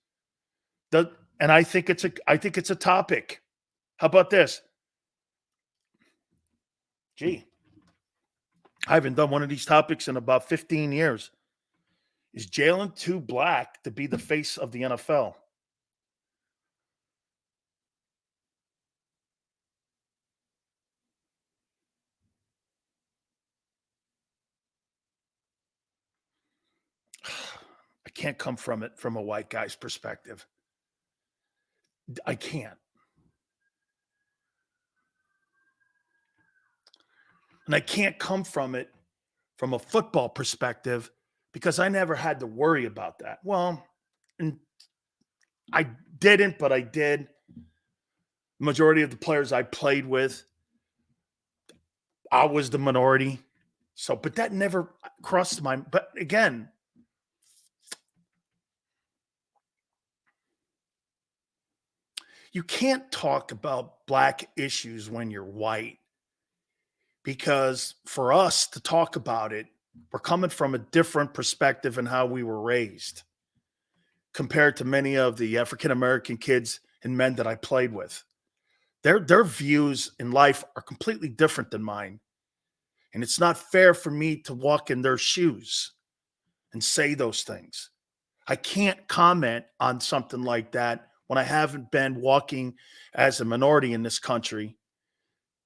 And I think it's a topic. How about this? Gee, I haven't done one of these topics in about 15 years. Is Jalen too black to be the face of the NFL? I can't come from it from a white guy's perspective. I can't. And I can't come from it from a football perspective because I never had to worry about that. Well, and I didn't, but I did. Majority of the players I played with, I was the minority. So, but that never crossed my mind. But again, you can't talk about black issues when you're white, because for us to talk about it, we're coming from a different perspective in how we were raised compared to many of the African-American kids and men that I played with. Their views in life are completely different than mine. And it's not fair for me to walk in their shoes and say those things. I can't comment on something like that when I haven't been walking as a minority in this country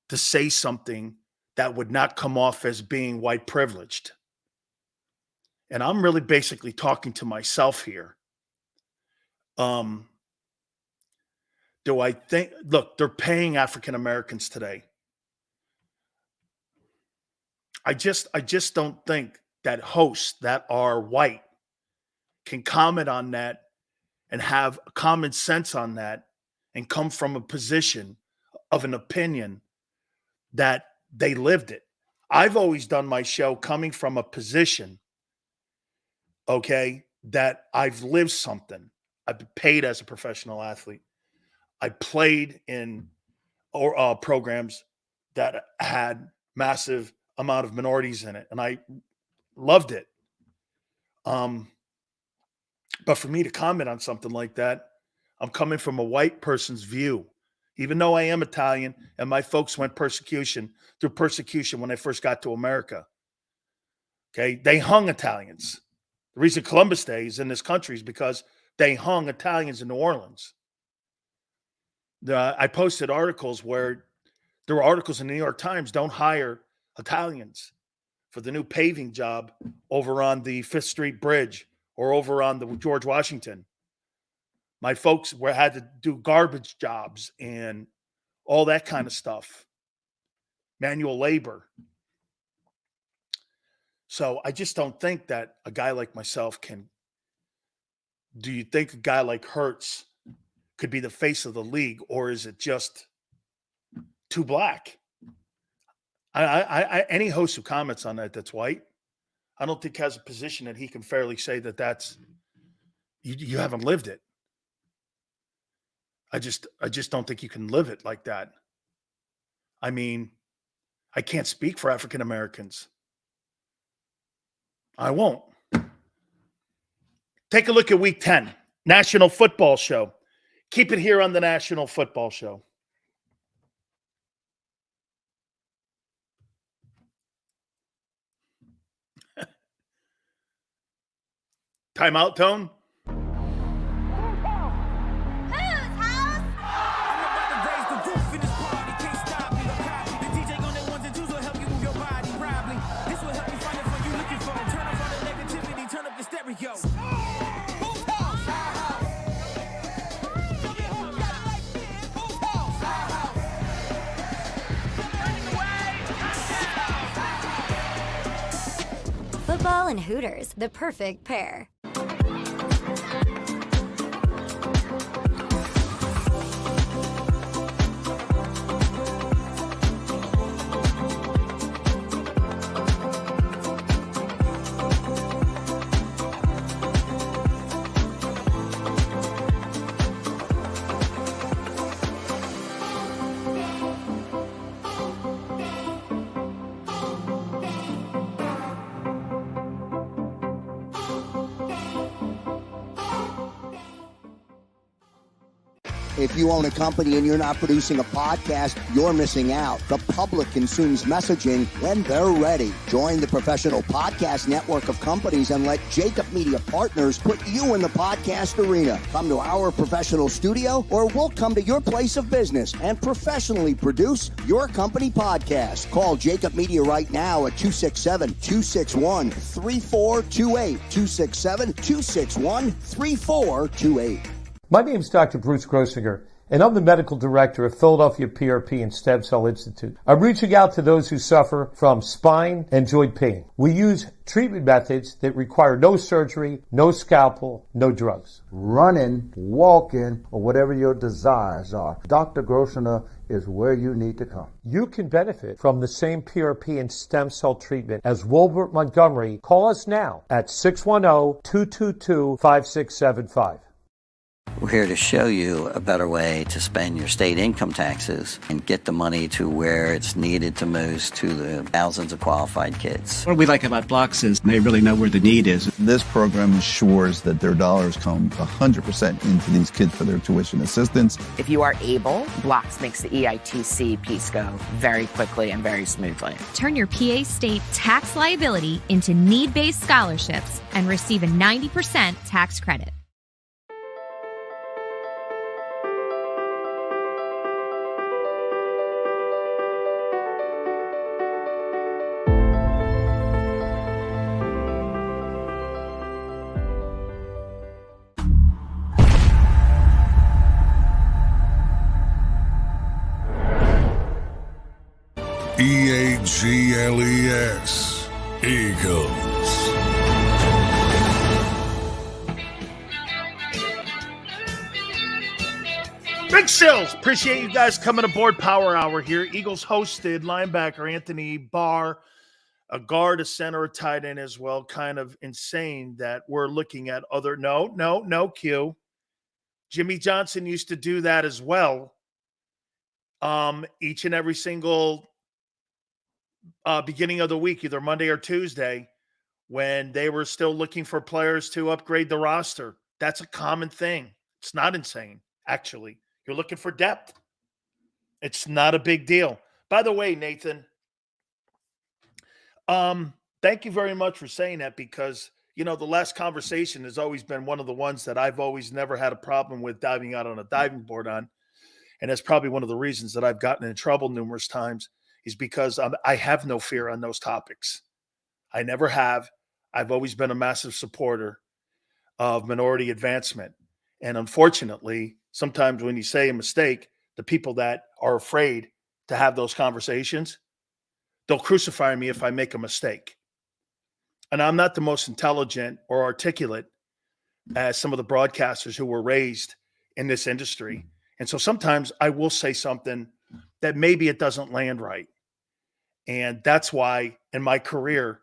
to say something that would not come off as being white privileged. And I'm really basically talking to myself here. Do I think, look, they're paying African Americans today. I just don't think that hosts that are white can comment on that and have common sense on that and come from a position of an opinion that they lived it. I've always done my show coming from a position, okay, that I've lived something. I've been paid as a professional athlete. I played in programs that had massive amount of minorities in it, and I loved it. But for me to comment on something like that, I'm coming from a white person's view, even though I am Italian and my folks went through persecution when I first got to America. Okay, they hung Italians. The reason Columbus Day is in this country is because they hung Italians in New Orleans. I posted articles where there were articles in the New York Times, don't hire Italians for the new paving job over on the 5th Street Bridge or over on the George Washington. My folks had to do garbage jobs and all that kind of stuff, manual labor. So I just don't think that a guy like myself can. Do you think a guy like Hurts could be the face of the league, or is it just too black? Any host who comments on that's white, I don't think has a position that he can fairly say that that's you haven't lived it. I just don't think you can live it like that. I mean, I can't speak for African Americans. I won't. Take a look at Week 10, National Football Show. Keep it here on the National Football Show. Timeout, Tone. Football and Hooters, the perfect pair. If you own a company and you're not producing a podcast, you're missing out. The public consumes messaging when they're ready. Join the professional podcast network of companies and let JAKIB Media Partners put you in the podcast arena. Come to our professional studio, or we'll come to your place of business and professionally produce your company podcast. Call JAKIB Media right now at 267-261-3428. 267-261-3428. My name is Dr. Bruce Grossinger, and I'm the medical director of Philadelphia PRP and Stem Cell Institute. I'm reaching out to those who suffer from spine and joint pain. We use treatment methods that require no surgery, no scalpel, no drugs. Running, walking, or whatever your desires are, Dr. Grossinger is where you need to come. You can benefit from the same PRP and stem cell treatment as Wilbert Montgomery. Call us now at 610-222-5675. We're here to show you a better way to spend your state income taxes and get the money to where it's needed to most to the thousands of qualified kids. What we like about Blocks is they really know where the need is. This program ensures that their dollars come 100% into these kids for their tuition assistance. If you are able, Blocks makes the EITC piece go very quickly and very smoothly. Turn your PA state tax liability into need-based scholarships and receive a 90% tax credit. EAGLES, Eagles. Big Sills, appreciate you guys coming aboard Power Hour here. Eagles hosted linebacker Anthony Barr, a guard, a center, a tight end as well. Kind of insane that we're looking at other, no, Q. Jimmy Johnson used to do that as well. Each and every single beginning of the week, either Monday or Tuesday, when they were still looking for players to upgrade the roster. That's a common thing. It's not insane, actually. You're looking for depth. It's not a big deal. By the way, Nathan, thank you very much for saying that, because, you know, the last conversation has always been one of the ones that I've always never had a problem with diving out on a diving board on. And that's probably one of the reasons that I've gotten in trouble numerous times, is because I have no fear on those topics. I never have. I've always been a massive supporter of minority advancement. And unfortunately, sometimes when you say a mistake, the people that are afraid to have those conversations, they'll crucify me if I make a mistake. And I'm not the most intelligent or articulate as some of the broadcasters who were raised in this industry. And so sometimes I will say something that maybe it doesn't land right. And that's why in my career,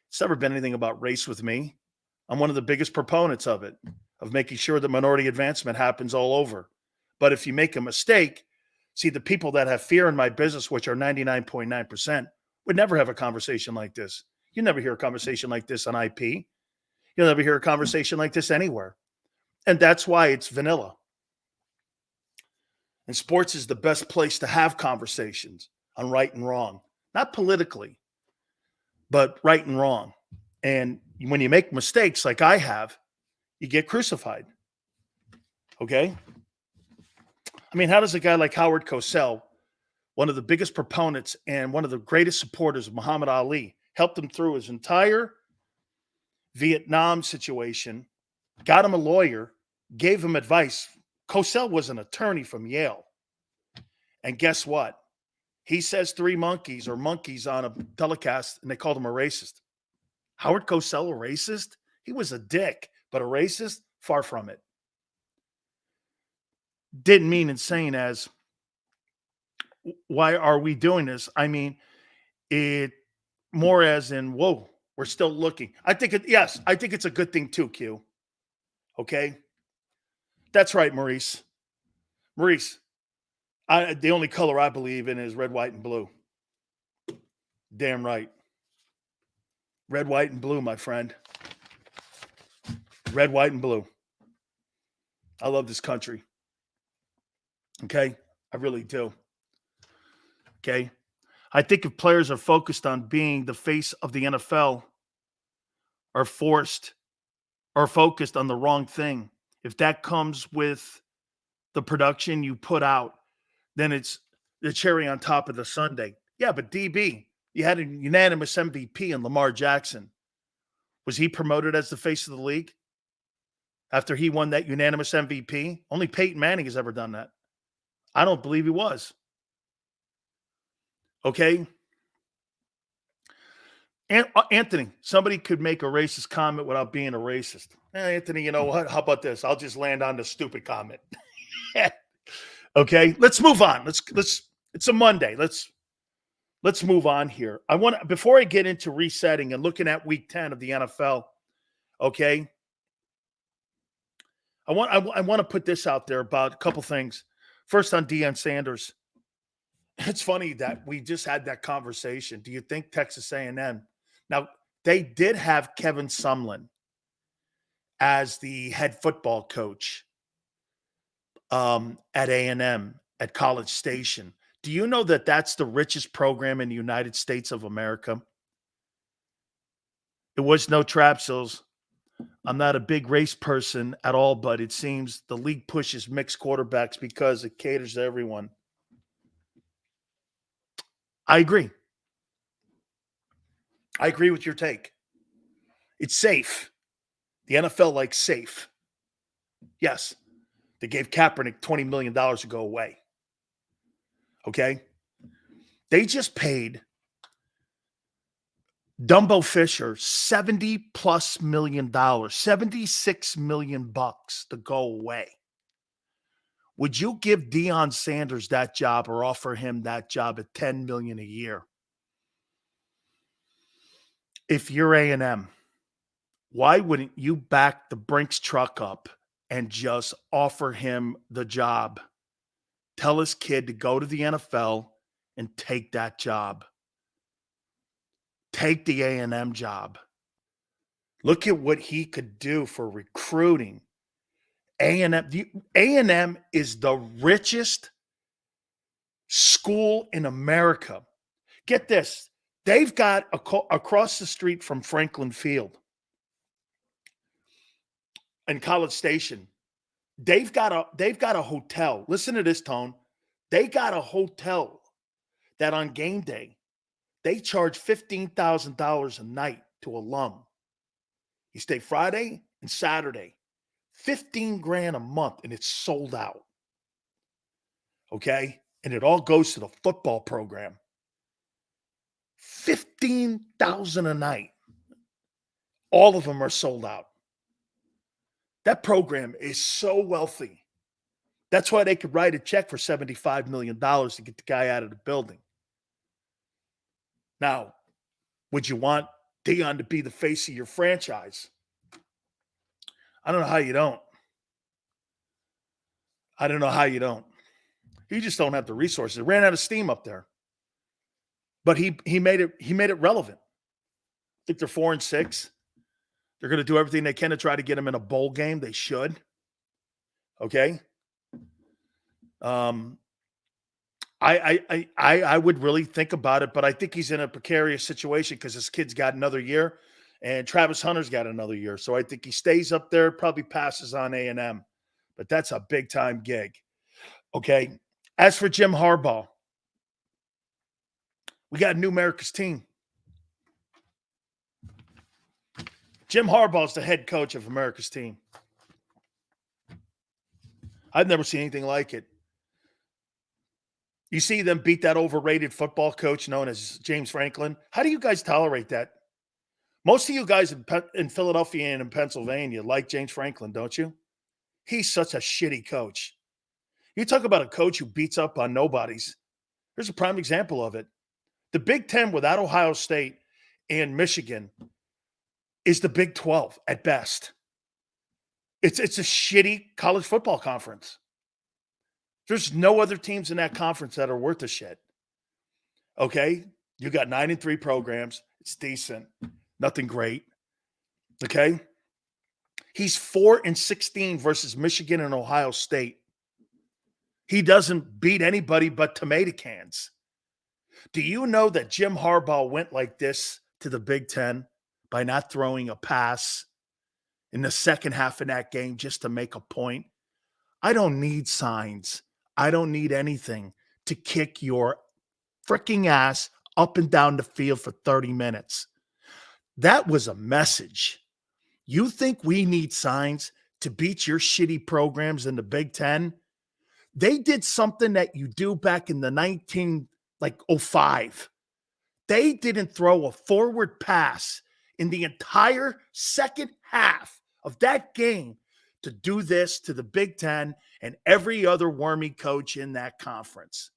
it's never been anything about race with me. I'm one of the biggest proponents of it, of making sure that minority advancement happens all over. But if you make a mistake, see, the people that have fear in my business, which are 99.9%, would never have a conversation like this. You never hear a conversation like this on IP. You'll never hear a conversation like this anywhere. And that's why it's vanilla. And sports is the best place to have conversations on right and wrong, not politically, but right and wrong. And when you make mistakes like I have, you get crucified. Okay? I mean, how does a guy like Howard Cosell, one of the biggest proponents and one of the greatest supporters of Muhammad Ali, helped him through his entire Vietnam situation, got him a lawyer, gave him advice. Cosell was an attorney from Yale. And guess what? He says three monkeys or monkeys on a telecast, and they called him a racist. Howard Cosell a racist? He was a dick, but a racist? Far from it. Didn't mean insane as, why are we doing this? I mean, it more as in, whoa, we're still looking. I think it's a good thing too, Q. Okay? That's right, Maurice. Maurice, the only color I believe in is red, white, and blue. Damn right. Red, white, and blue, my friend. Red, white, and blue. I love this country. Okay? I really do. Okay? I think if players are focused on being the face of the NFL, are focused on the wrong thing, if that comes with the production you put out, then it's the cherry on top of the sundae. Yeah, but DB, you had a unanimous MVP in Lamar Jackson. Was he promoted as the face of the league after he won that unanimous MVP? Only Peyton Manning has ever done that. I don't believe he was. Okay? Anthony, somebody could make a racist comment without being a racist. Anthony, you know what? How about this? I'll just land on the stupid comment. Okay, let's move on. Let's. It's a Monday. Let's move on here. Before I get into resetting and looking at Week 10 of the NFL. Okay, I want to put this out there about a couple things. First, on Deion Sanders. It's funny that we just had that conversation. Do you think Texas A&M? Now, they did have Kevin Sumlin as the head football coach at A&M at College Station. Do you know that that's the richest program in the United States of America? It was no Trapsills. I'm not a big race person at all, but it seems the league pushes mixed quarterbacks because it caters to everyone. I agree. I agree with your take. It's safe. The NFL likes safe. Yes, they gave Kaepernick $20 million to go away. Okay? They just paid Dumbo Fisher $70+ million, $76 million to go away. Would you give Deion Sanders that job or offer him that job at $10 million a year? If you're A&M, why wouldn't you back the Brinks truck up and just offer him the job? Tell his kid to go to the NFL and take that job. Take the A&M job. Look at what he could do for recruiting. A&M is the richest school in America. Get this. They've got across the street from Franklin Field and College Station. They've got a hotel. Listen to this, Tone. They got a hotel that on game day, they charge $15,000 a night to alum. You stay Friday and Saturday, $15,000 a month, and it's sold out. Okay? And it all goes to the football program. $15,000 a night. All of them are sold out. That program is so wealthy. That's why they could write a check for $75 million to get the guy out of the building. Now, would you want Deion to be the face of your franchise? I don't know how you don't. I don't know how you don't. You just don't have the resources. It ran out of steam up there. But he made it relevant. I think they're 4-6. They're going to do everything they can to try to get him in a bowl game. They should. Okay. I would really think about it, but I think he's in a precarious situation because his kid's got another year and Travis Hunter's got another year. So I think he stays up there, probably passes on A&M, but that's a big time gig. Okay. As for Jim Harbaugh, we got a new America's team. Jim Harbaugh is the head coach of America's team. I've never seen anything like it. You see them beat that overrated football coach known as James Franklin. How do you guys tolerate that? Most of you guys in Philadelphia and in Pennsylvania like James Franklin, don't you? He's such a shitty coach. You talk about a coach who beats up on nobodies. Here's a prime example of it. The Big Ten without Ohio State and Michigan is the Big 12 at best. It's a shitty college football conference. There's no other teams in that conference that are worth a shit. Okay? You got 9-3 programs. It's decent. Nothing great. Okay? He's 4-16 versus Michigan and Ohio State. He doesn't beat anybody but tomato cans. Do you know that Jim Harbaugh went like this to the Big Ten by not throwing a pass in the second half of that game just to make a point? I don't need signs. I don't need anything to kick your freaking ass up and down the field for 30 minutes. That was a message. You think we need signs to beat your shitty programs in the Big Ten? They did something that you do back in the 05. They didn't throw a forward pass in the entire second half of that game to do this to the Big Ten and every other wormy coach in that conference.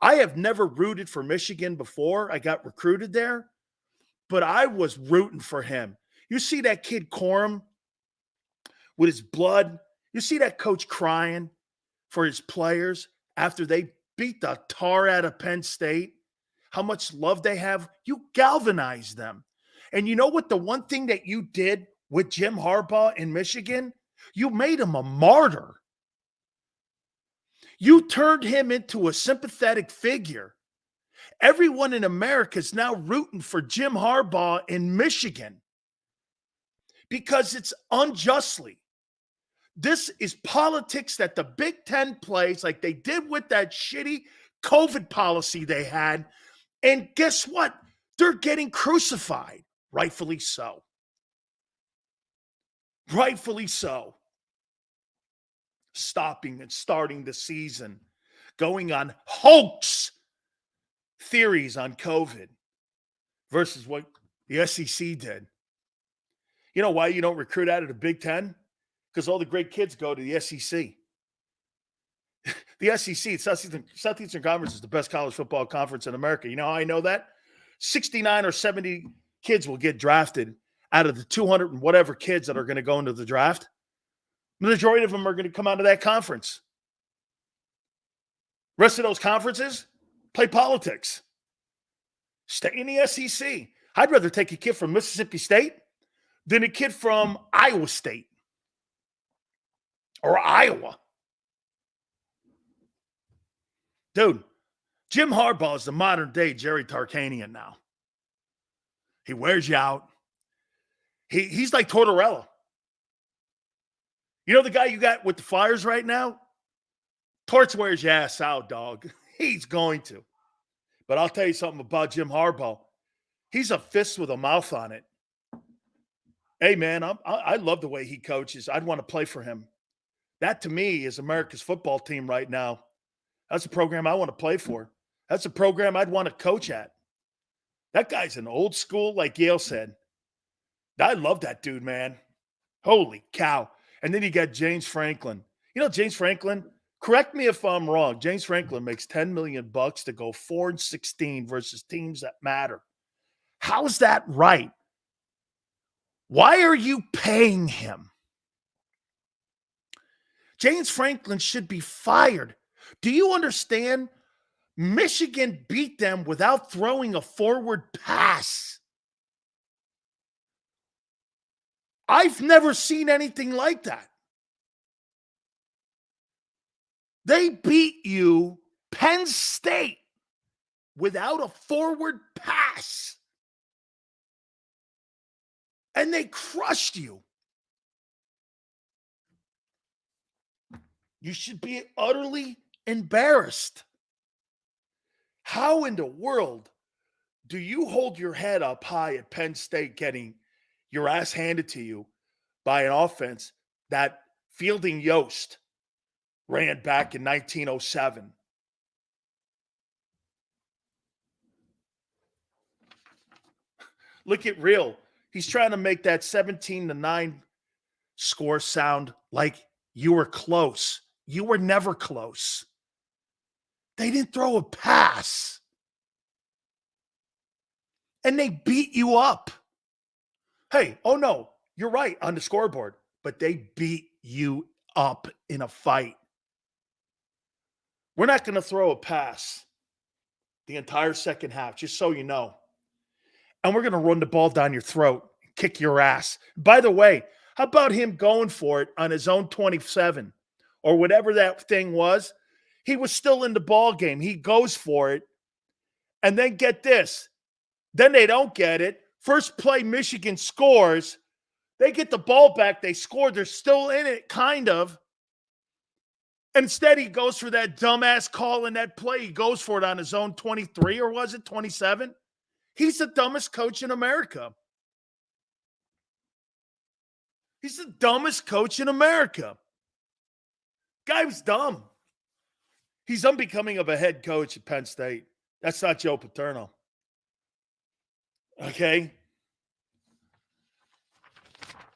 I have never rooted for Michigan before I got recruited there, but I was rooting for him. You see that kid Corum with his blood. You see that coach crying for his players after they beat the tar out of Penn State, how much love they have. You galvanize them. And you know what? The one thing that you did with Jim Harbaugh in Michigan, you made him a martyr. You turned him into a sympathetic figure. Everyone in America is now rooting for Jim Harbaugh in Michigan because it's unjustly. This is politics that the Big Ten plays like they did with that shitty COVID policy they had. And guess what? They're getting crucified. Rightfully so. Rightfully so. Stopping and starting the season, going on hoax theories on COVID versus what the SEC did. You know why you don't recruit out of the Big Ten? Because all the great kids go to the SEC. The SEC, Southeastern Conference, is the best college football conference in America. You know how I know that? 69 or 70 kids will get drafted out of the 200 and whatever kids that are going to go into the draft. The majority of them are going to come out of that conference. Rest of those conferences play politics. Stay in the SEC. I'd rather take a kid from Mississippi State than a kid from Iowa State or Iowa. Dude, Jim Harbaugh is the modern day Jerry Tarkanian now. He wears you out. He's like Tortorella. You know the guy you got with the Flyers right now? Torts wears your ass out, dog. He's going to. But I'll tell you something about Jim Harbaugh. He's a fist with a mouth on it. Hey, man, I love the way he coaches. I'd want to play for him. That, to me, is America's football team right now. That's a program I want to play for. That's a program I'd want to coach at. That guy's an old school, like Yale said. I love that dude, man. Holy cow. And then you got James Franklin. You know, James Franklin, correct me if I'm wrong. James Franklin makes $10 million to go 4-16 versus teams that matter. How's that right? Why are you paying him? James Franklin should be fired. Do you understand? Michigan beat them without throwing a forward pass. I've never seen anything like that. They beat you, Penn State, without a forward pass. And they crushed you. You should be utterly embarrassed. How in the world do you hold your head up high at Penn State getting your ass handed to you by an offense that Fielding Yost ran back in 1907? Look at Real. He's trying to make that 17-9 score sound like you were close. You were never close. They didn't throw a pass. And they beat you up. Hey, oh no, you're right on the scoreboard, but they beat you up in a fight. We're not going to throw a pass the entire second half, just so you know. And we're going to run the ball down your throat, kick your ass. By the way, how about him going for it on his own 27 or whatever that thing was He was still in the ball game. He goes for it. And then get this. Then they don't get it. First play, Michigan scores. They get the ball back. They score. They're still in it, kind of. Instead, he goes for that dumbass call in that play. He goes for it on his own 23, or was it 27? He's the dumbest coach in America. He's the dumbest coach in America. Guy was dumb. He's unbecoming of a head coach at Penn State. That's not Joe Paterno. Okay?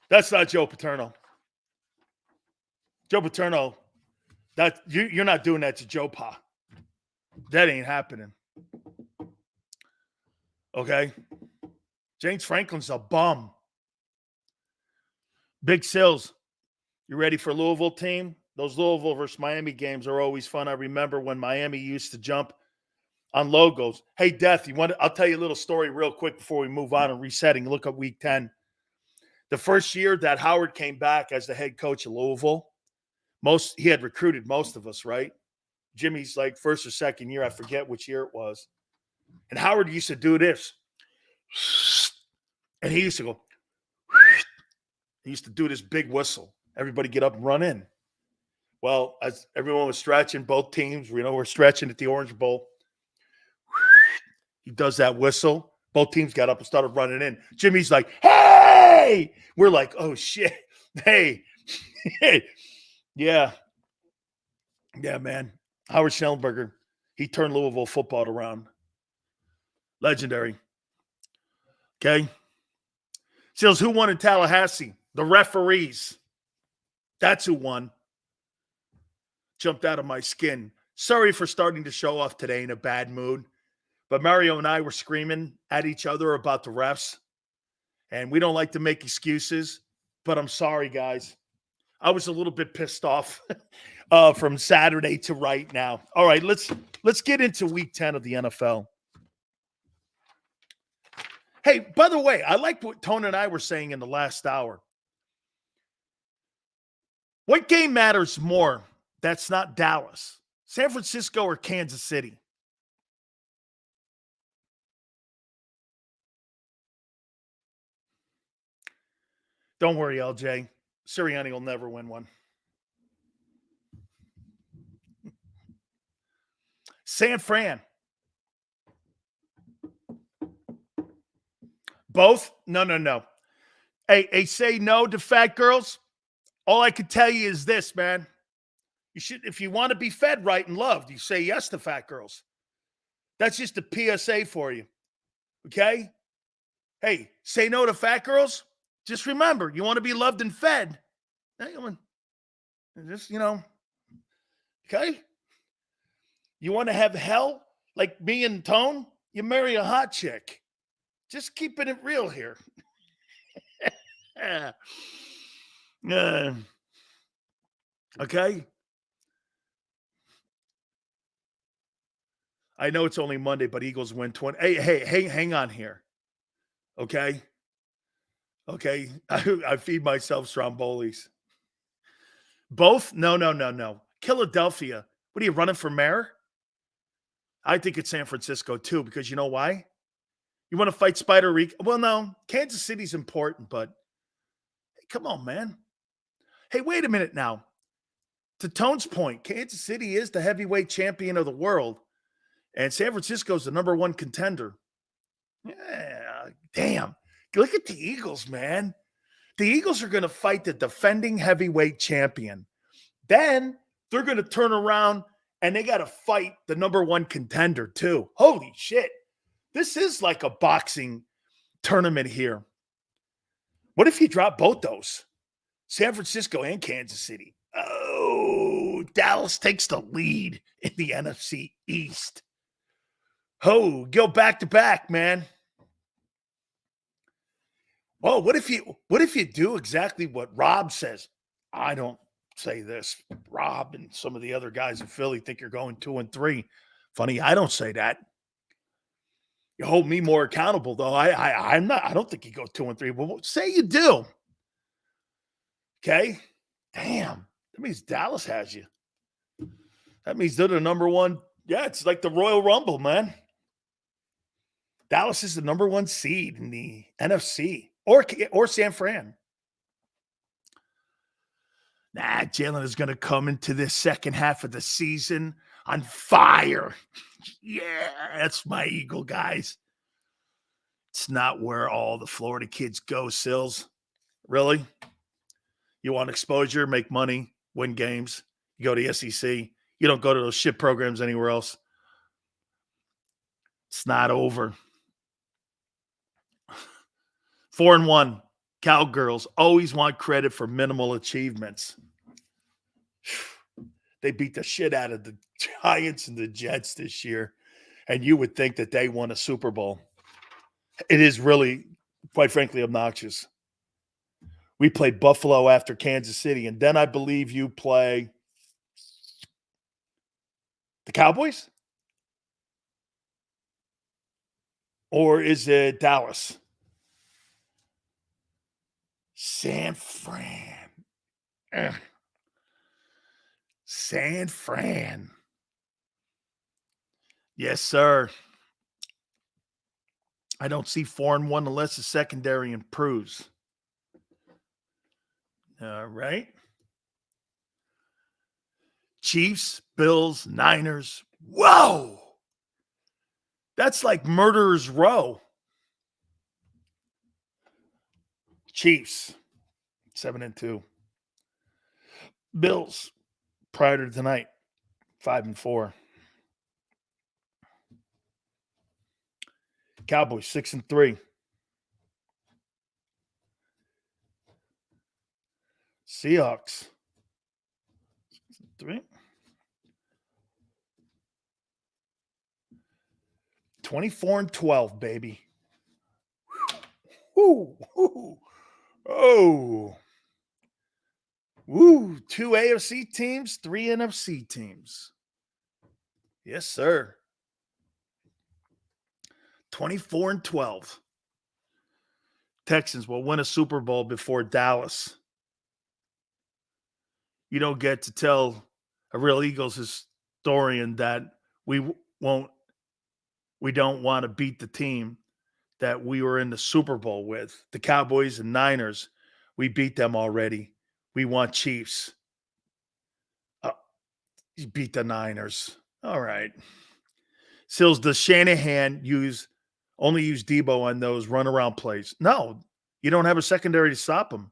That's not Joe Paterno. Joe Paterno, you're not doing that to Joe Pa. That ain't happening. Okay? James Franklin's a bum. Big Sills, you ready for Louisville team? Those Louisville versus Miami games are always fun. I remember when Miami used to jump on logos. Hey, Death, I'll tell you a little story real quick before we move on and resetting. Look at week 10. The first year that Howard came back as the head coach of Louisville, he had recruited most of us, right? Jimmy's like first or second year. I forget which year it was. And Howard used to do this. And he used to go. He used to do this big whistle. Everybody get up and run in. Well, as everyone was stretching, both teams, we're stretching at the Orange Bowl. He does that whistle. Both teams got up and started running in. Jimmy's like, hey! We're like, oh, shit. Hey. Yeah. Yeah, man. Howard Schnellenberger, he turned Louisville football around. Legendary. Okay. Seals, who won in Tallahassee? The referees. That's who won. Jumped out of my skin. Sorry for starting to show off today in a bad mood. But Mario and I were screaming at each other about the refs. And we don't like to make excuses. But I'm sorry, guys. I was a little bit pissed off from Saturday to right now. All right, let's get into week 10 of the NFL. Hey, by the way, I liked what Tone and I were saying in the last hour. What game matters more that's not Dallas? San Francisco or Kansas City? Don't worry, LJ. Sirianni will never win one. San Fran. Both? No. Hey, say no to fat girls. All I can tell you is this, man. You should, if you want to be fed right and loved, you say yes to fat girls. That's just a PSA for you. Okay? Hey, say no to fat girls. Just remember, you want to be loved and fed. Just, okay? You want to have hell like me and Tone? You marry a hot chick. Just keeping it real here. Okay? I know it's only Monday, but Eagles win 20. Hey, hang on here. Okay? Okay, I feed myself Strombolis. Both? No. Philadelphia. What are you, running for mayor? I think it's San Francisco too, because you know why? You want to fight Spider Rico? Well, no. Kansas City's important, but hey, come on, man. Hey, wait a minute now. To Tone's point, Kansas City is the heavyweight champion of the world, and San Francisco's the number one contender. Yeah, damn. Look at the Eagles, man. The Eagles are going to fight the defending heavyweight champion. Then they're going to turn around and they got to fight the number one contender too. Holy shit. This is like a boxing tournament here. What if you drop both those? San Francisco and Kansas City. Oh, Dallas takes the lead in the NFC East. Oh, go back to back, man. Oh, what if you do exactly what Rob says? I don't say this. Rob and some of the other guys in Philly think you're going 2-3. Funny, I don't say that. You hold me more accountable, though. I'm not. I don't think you go 2-3. But say you do. Okay. Damn. That means Dallas has you. That means they're the number one. Yeah, it's like the Royal Rumble, man. Dallas is the number one seed in the NFC or San Fran. Nah, Jalen is going to come into this second half of the season on fire. Yeah, that's my Eagle, guys. It's not where all the Florida kids go, Sills. Really? You want exposure, make money, win games. You go to SEC. You don't go to those shit programs anywhere else. It's not over. 4-1. Cowgirls always want credit for minimal achievements. They beat the shit out of the Giants and the Jets this year, and you would think that they won a Super Bowl. It is really, quite frankly, obnoxious. We played Buffalo after Kansas City, and then I believe you play the Cowboys? Or is it Dallas? San Fran. Ugh. San Fran. Yes, sir. I don't see 4-1 unless the secondary improves. All right. Chiefs, Bills, Niners. Whoa! That's like Murderer's Row. Chiefs, 7-2. Bills, prior to tonight, 5-4. Cowboys, 6-3. Seahawks, 3. 24-12, baby. Woo, woo. Oh. Woo. 2 AFC teams, 3 NFC teams. Yes, sir. 24-12. Texans will win a Super Bowl before Dallas. You don't get to tell a real Eagles historian that we don't want to beat the team that we were in the Super Bowl with. The Cowboys and Niners, we beat them already. We want Chiefs. You beat the Niners. All right. Sills, does Shanahan only use Debo on those runaround plays? No, you don't have a secondary to stop him.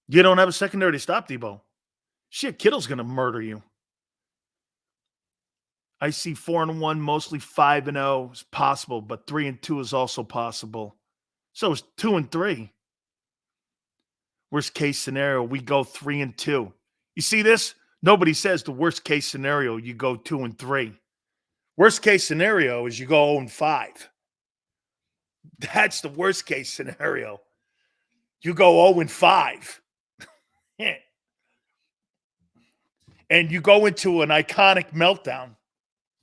You don't have a secondary to stop Debo. Shit, Kittle's going to murder you. I see 4-1, mostly 5-0 is possible, but 3-2 is also possible. So it's 2-3. Worst case scenario, we go 3-2. You see this? Nobody says the worst case scenario, you go 2-3. Worst case scenario is you go 0-5. That's the worst case scenario. You go 0-5. And you go into an iconic meltdown.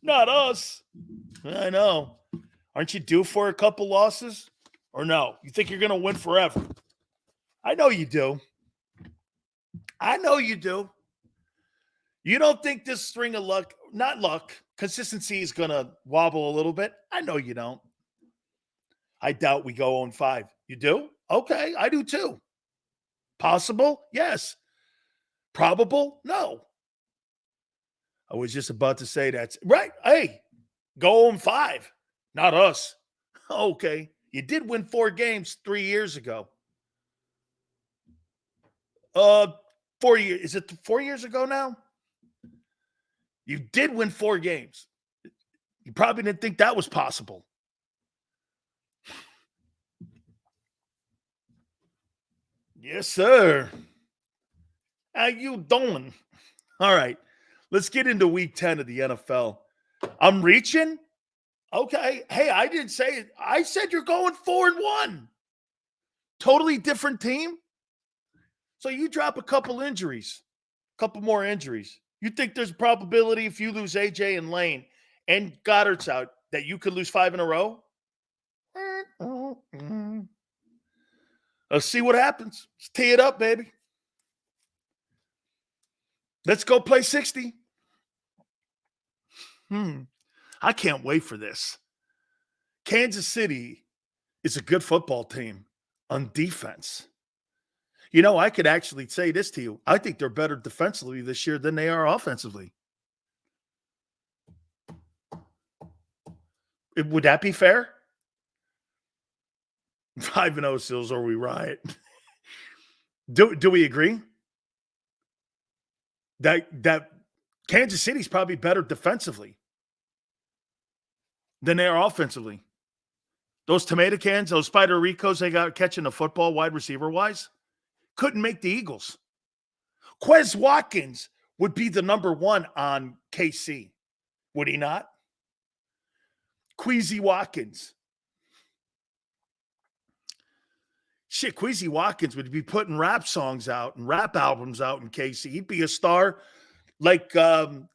Not us. I know. Aren't you due for a couple losses? Or no? You think you're going to win forever? I know you do. I know you do. You don't think this string of luck, not luck, consistency is going to wobble a little bit? I know you don't. I doubt we go 0-5. You do? Okay, I do too. Possible? Yes. Probable? No. I was just about to say that. Right. Hey, go 0-5. Not us. Okay. You did win 4 games 3 years ago. 4 years. Is it 4 years ago now? You did win 4 games. You probably didn't think that was possible. Yes, sir. How you doing? All right. Let's get into week 10 of the NFL. I'm reaching? Okay. Hey, I didn't say it. I said you're going 4-1. Totally different team. So you drop a couple more injuries. You think there's a probability if you lose AJ and Lane and Goddard's out that you could lose 5 in a row? Let's see what happens. Let's tee it up, baby. Let's go play 60. I can't wait for this. Kansas City is a good football team on defense. You know, I could actually say this to you. I think they're better defensively this year than they are offensively. Would that be fair? 5-0 Seals, or we riot. Do we agree? That Kansas City's probably better defensively than they are offensively. Those tomato cans, those Spider Ricos they got catching the football wide receiver-wise, couldn't make the Eagles. Quez Watkins would be the number one on KC. Would he not? Queasy Watkins. Shit, Queasy Watkins would be putting rap songs out and rap albums out in KC. He'd be a star like Travis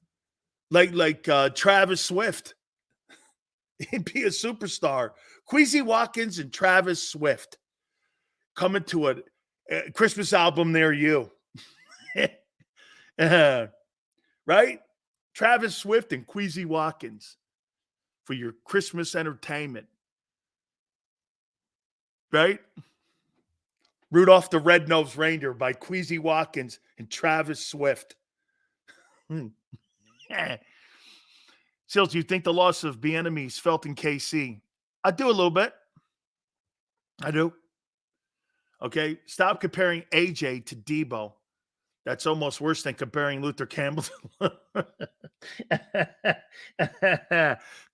Swift. He'd be a superstar. Queasy Watkins and Travis Swift coming to a Christmas album near you. Right? Travis Swift and Queasy Watkins for your Christmas entertainment. Right? Rudolph the Red-Nosed Reindeer by Queasy Watkins and Travis Swift. Sills, do you think the loss of Bieniemy felt in KC? I do a little bit. I do. Okay, stop comparing AJ to Debo. That's almost worse than comparing Luther Campbell to...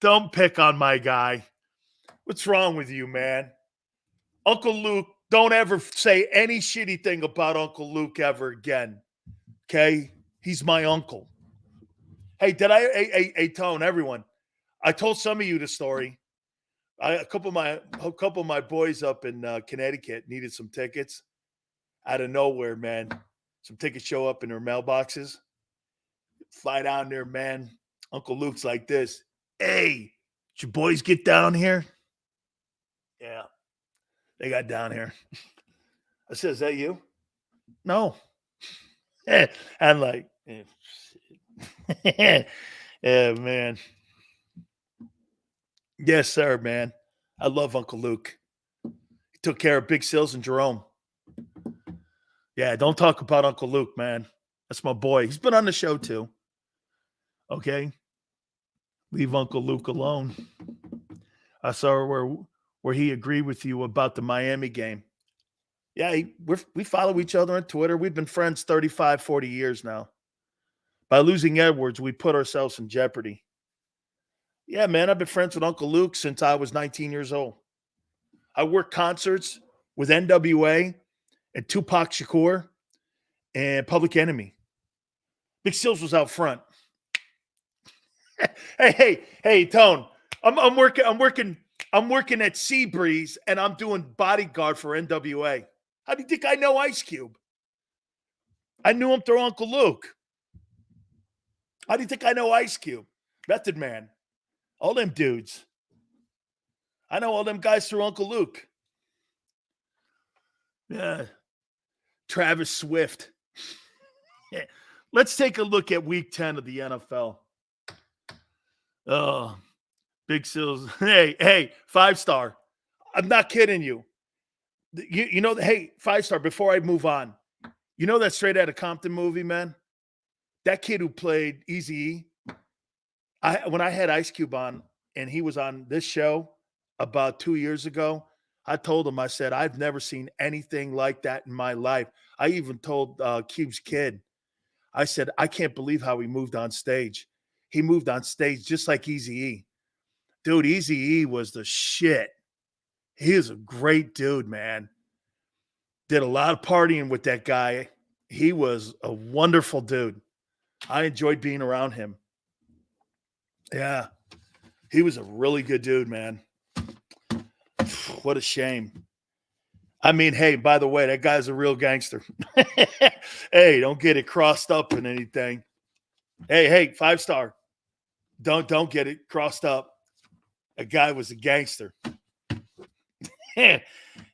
Don't pick on my guy. What's wrong with you, man? Uncle Luke, don't ever say any shitty thing about Uncle Luke ever again. Okay? He's my uncle. Hey, hey, Tone, everyone. I told some of you the story. A couple of my boys up in Connecticut needed some tickets. Out of nowhere, man. Some tickets show up in their mailboxes. Fly down there, man. Uncle Luke's like this. Hey, did your boys get down here? Yeah. They got down here. I said, is that you? No. I'm like, yeah, man. Yes, sir, man. I love Uncle Luke. He took care of Big Sills and Jerome. Yeah, don't talk about Uncle Luke, man. That's my boy. He's been on the show too. Okay? Leave Uncle Luke alone. I saw where he agreed with you about the Miami game. Yeah, we follow each other on Twitter. We've been friends 35, 40 years now. By losing Edwards, we put ourselves in jeopardy. Yeah, man, I've been friends with Uncle Luke since I was 19 years old. I worked concerts with NWA and Tupac Shakur and Public Enemy. Big Sills was out front. Hey, Tone. I'm working at Seabreeze and I'm doing bodyguard for NWA. How do you think I know Ice Cube? I knew him through Uncle Luke. How do you think I know Ice Cube? Method Man. All them dudes. I know all them guys through Uncle Luke. Yeah. Travis Swift. Yeah. Let's take a look at week 10 of the NFL. Oh, Big Sills. Hey, 5-star. I'm not kidding you. You know, hey, 5-star, before I move on, you know that Straight Outta Compton movie, man? That kid who played Eazy-E, when I had Ice Cube on and he was on this show about 2 years ago, I told him, I said, I've never seen anything like that in my life. I even told Cube's kid, I said, I can't believe how he moved on stage. He moved on stage just like Eazy-E. Dude, Eazy-E was the shit. He is a great dude, man. Did a lot of partying with that guy. He was a wonderful dude. I enjoyed being around him. Yeah. He was a really good dude, man. What a shame. I mean, hey, by the way, that guy's a real gangster. Hey, don't get it crossed up in anything. Hey, 5-star. Don't get it crossed up. That guy was a gangster. Yeah,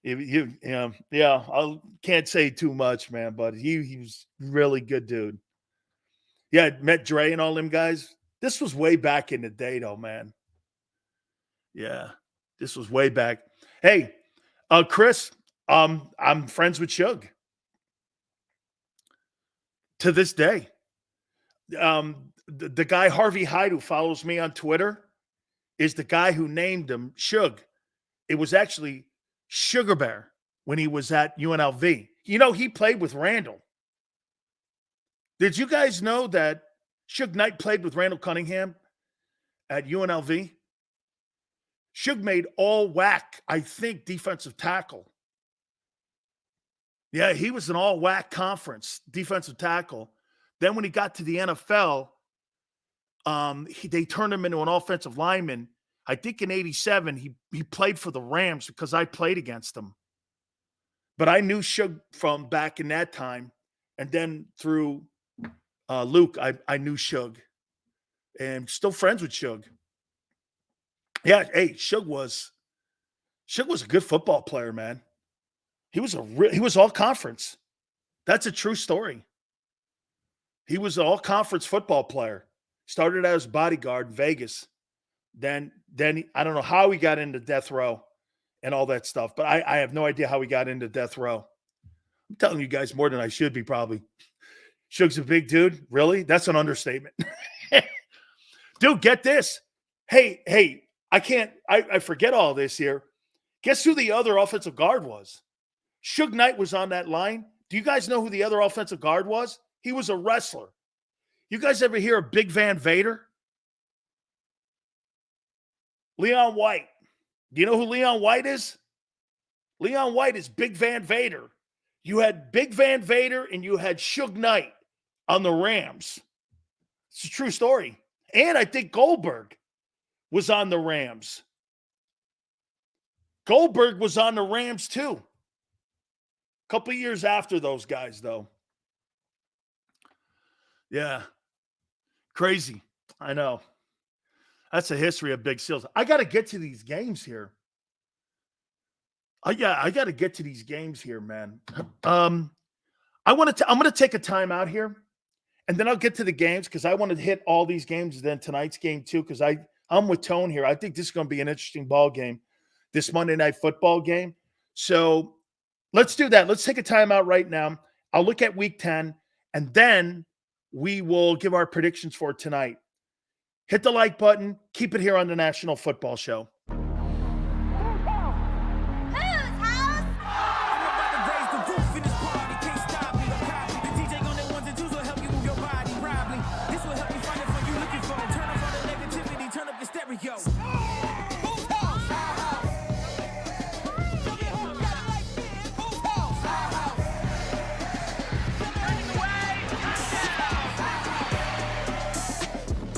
I can't say too much, man, but he was really good dude. Yeah, met Dre and all them guys. This was way back in the day, though, man. Yeah, this was way back. Hey, Chris, I'm friends with Suge to this day. The guy Harvey Hyde, who follows me on Twitter, is the guy who named him Suge. It was actually Sugar Bear when he was at UNLV. You know, he played with Randall. Did you guys know that Suge Knight played with Randall Cunningham at UNLV? Suge made all WAC, I think, defensive tackle. Yeah, he was an all WAC conference defensive tackle. Then when he got to the NFL, they turned him into an offensive lineman. I think in 87, he played for the Rams because I played against him. But I knew Suge from back in that time. And then through Luke, I knew Suge. And still friends with Suge. Yeah, hey, Suge was a good football player, man. He was all conference. That's a true story. He was an all conference football player. Started as bodyguard in Vegas. Then I don't know how he got into death row and all that stuff, but I have no idea how he got into death row. I'm telling you guys more than I should be probably. Suge's a big dude. Really? That's an understatement. Dude, get this. Hey, I forget all this here. Guess who the other offensive guard was? Suge Knight was on that line. Do you guys know who the other offensive guard was? He was a wrestler. You guys ever hear of Big Van Vader? Leon White. Do you know who Leon White is? Leon White is Big Van Vader. You had Big Van Vader and you had Suge Knight on the Rams. It's a true story. And I think Goldberg was on the Rams. Goldberg was on the Rams too. A couple of years after those guys, though. Yeah. Crazy. I know. That's the history of Big Seals. I got to get to these games here. I got to get to these games here, man. I'm going to take a time out here, and then I'll get to the games because I want to hit all these games, then tonight's game too, because I'm with Tone here. I think this is going to be an interesting ball game, this Monday Night Football game. So let's do that. Let's take a time out right now. I'll look at Week 10, and then we will give our predictions for tonight. Hit the like button. Keep it here on the National Football Show.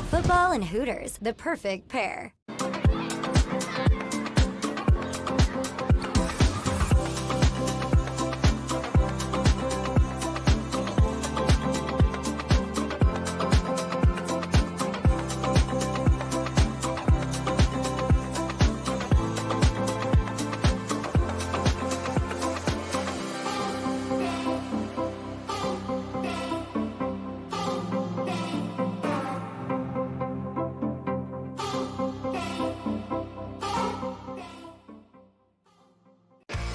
Football and Hooters, the perfect pair.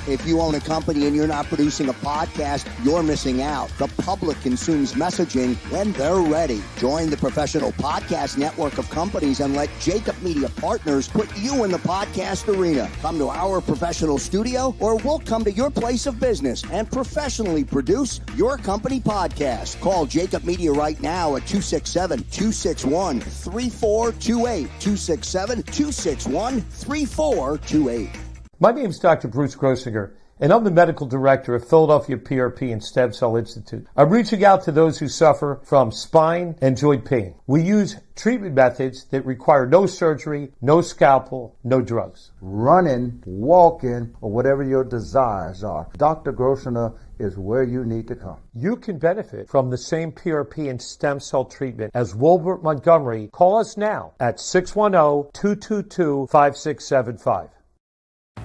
If you own a company and you're not producing a podcast, you're missing out. The public consumes messaging when they're ready. Join the professional podcast network of companies and let JAKIB Media Partners put you in the podcast arena. Come to our professional studio or we'll come to your place of business and professionally produce your company podcast. Call JAKIB Media right now at 267-261-3428. 267-261-3428. My name is Dr. Bruce Grossinger, and I'm the medical director of Philadelphia PRP and Stem Cell Institute. I'm reaching out to those who suffer from spine and joint pain. We use treatment methods that require no surgery, no scalpel, no drugs. Running, walking, or whatever your desires are, Dr. Grossinger is where you need to come. You can benefit from the same PRP and stem cell treatment as Wilbert Montgomery. Call us now at 610-222-5675.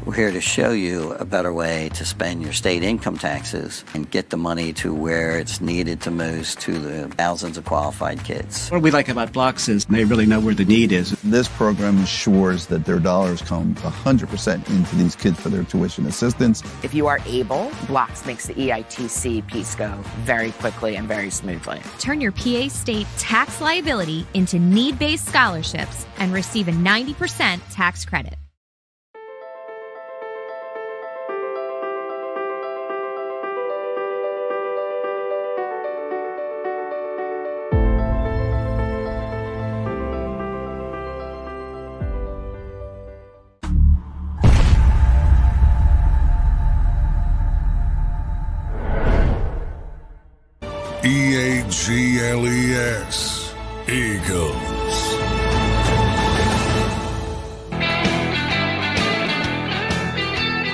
We're here to show you a better way to spend your state income taxes and get the money to where it's needed to most to the thousands of qualified kids. What we like about Blocks is they really know where the need is. This program ensures that their dollars come 100% into these kids for their tuition assistance. If you are able, Blocks makes the EITC piece go very quickly and very smoothly. Turn your PA state tax liability into need-based scholarships and receive a 90% tax credit. EAGLES, Eagles.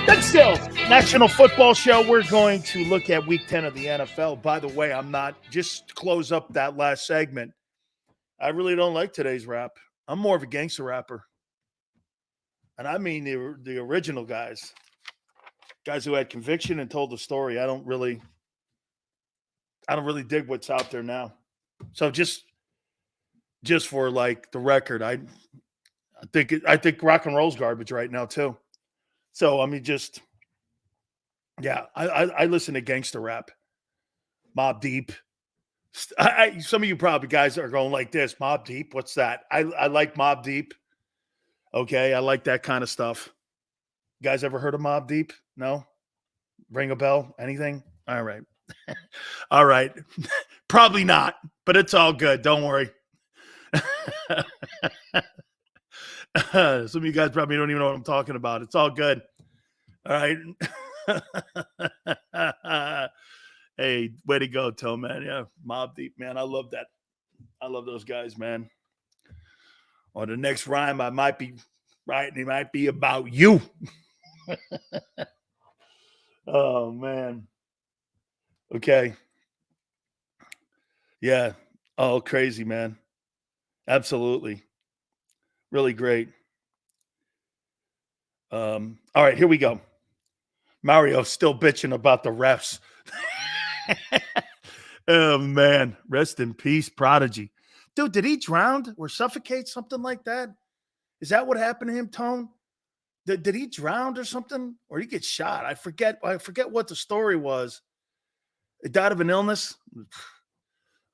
That's still National Football Show. We're going to look at Week 10 of the NFL. By the way, I'm not, just to close up that last segment, I really don't like today's rap. I'm more of a gangster rapper. And I mean the original guys who had conviction and told the story. I don't really dig what's out there now. So just for like the record, I think rock and roll's garbage right now too. So I mean, I listen to gangster rap, Mobb Deep. Some of you probably guys are going like this, Mobb Deep. What's that? I like Mobb Deep. Okay, I like that kind of stuff. You guys ever heard of Mobb Deep? No? Ring a bell? Anything? All right. All right. Probably not, but it's all good. Don't worry. Some of you guys probably don't even know what I'm talking about. It's all good. All right. Hey, way to go, Toe, man. Yeah, Mobb Deep, man. I love that. I love those guys, man. Or the next rhyme I might be writing, it might be about you. Oh, man. Okay. Yeah. Oh, crazy, man. Absolutely. Really great. All right, here we go. Mario's still bitching about the refs. Oh, man. Rest in peace, Prodigy. Dude, did he drown or suffocate, something like that? Is that what happened to him, Tone? Did he drown or something? Or did he get shot? I forget what the story was. He died of an illness?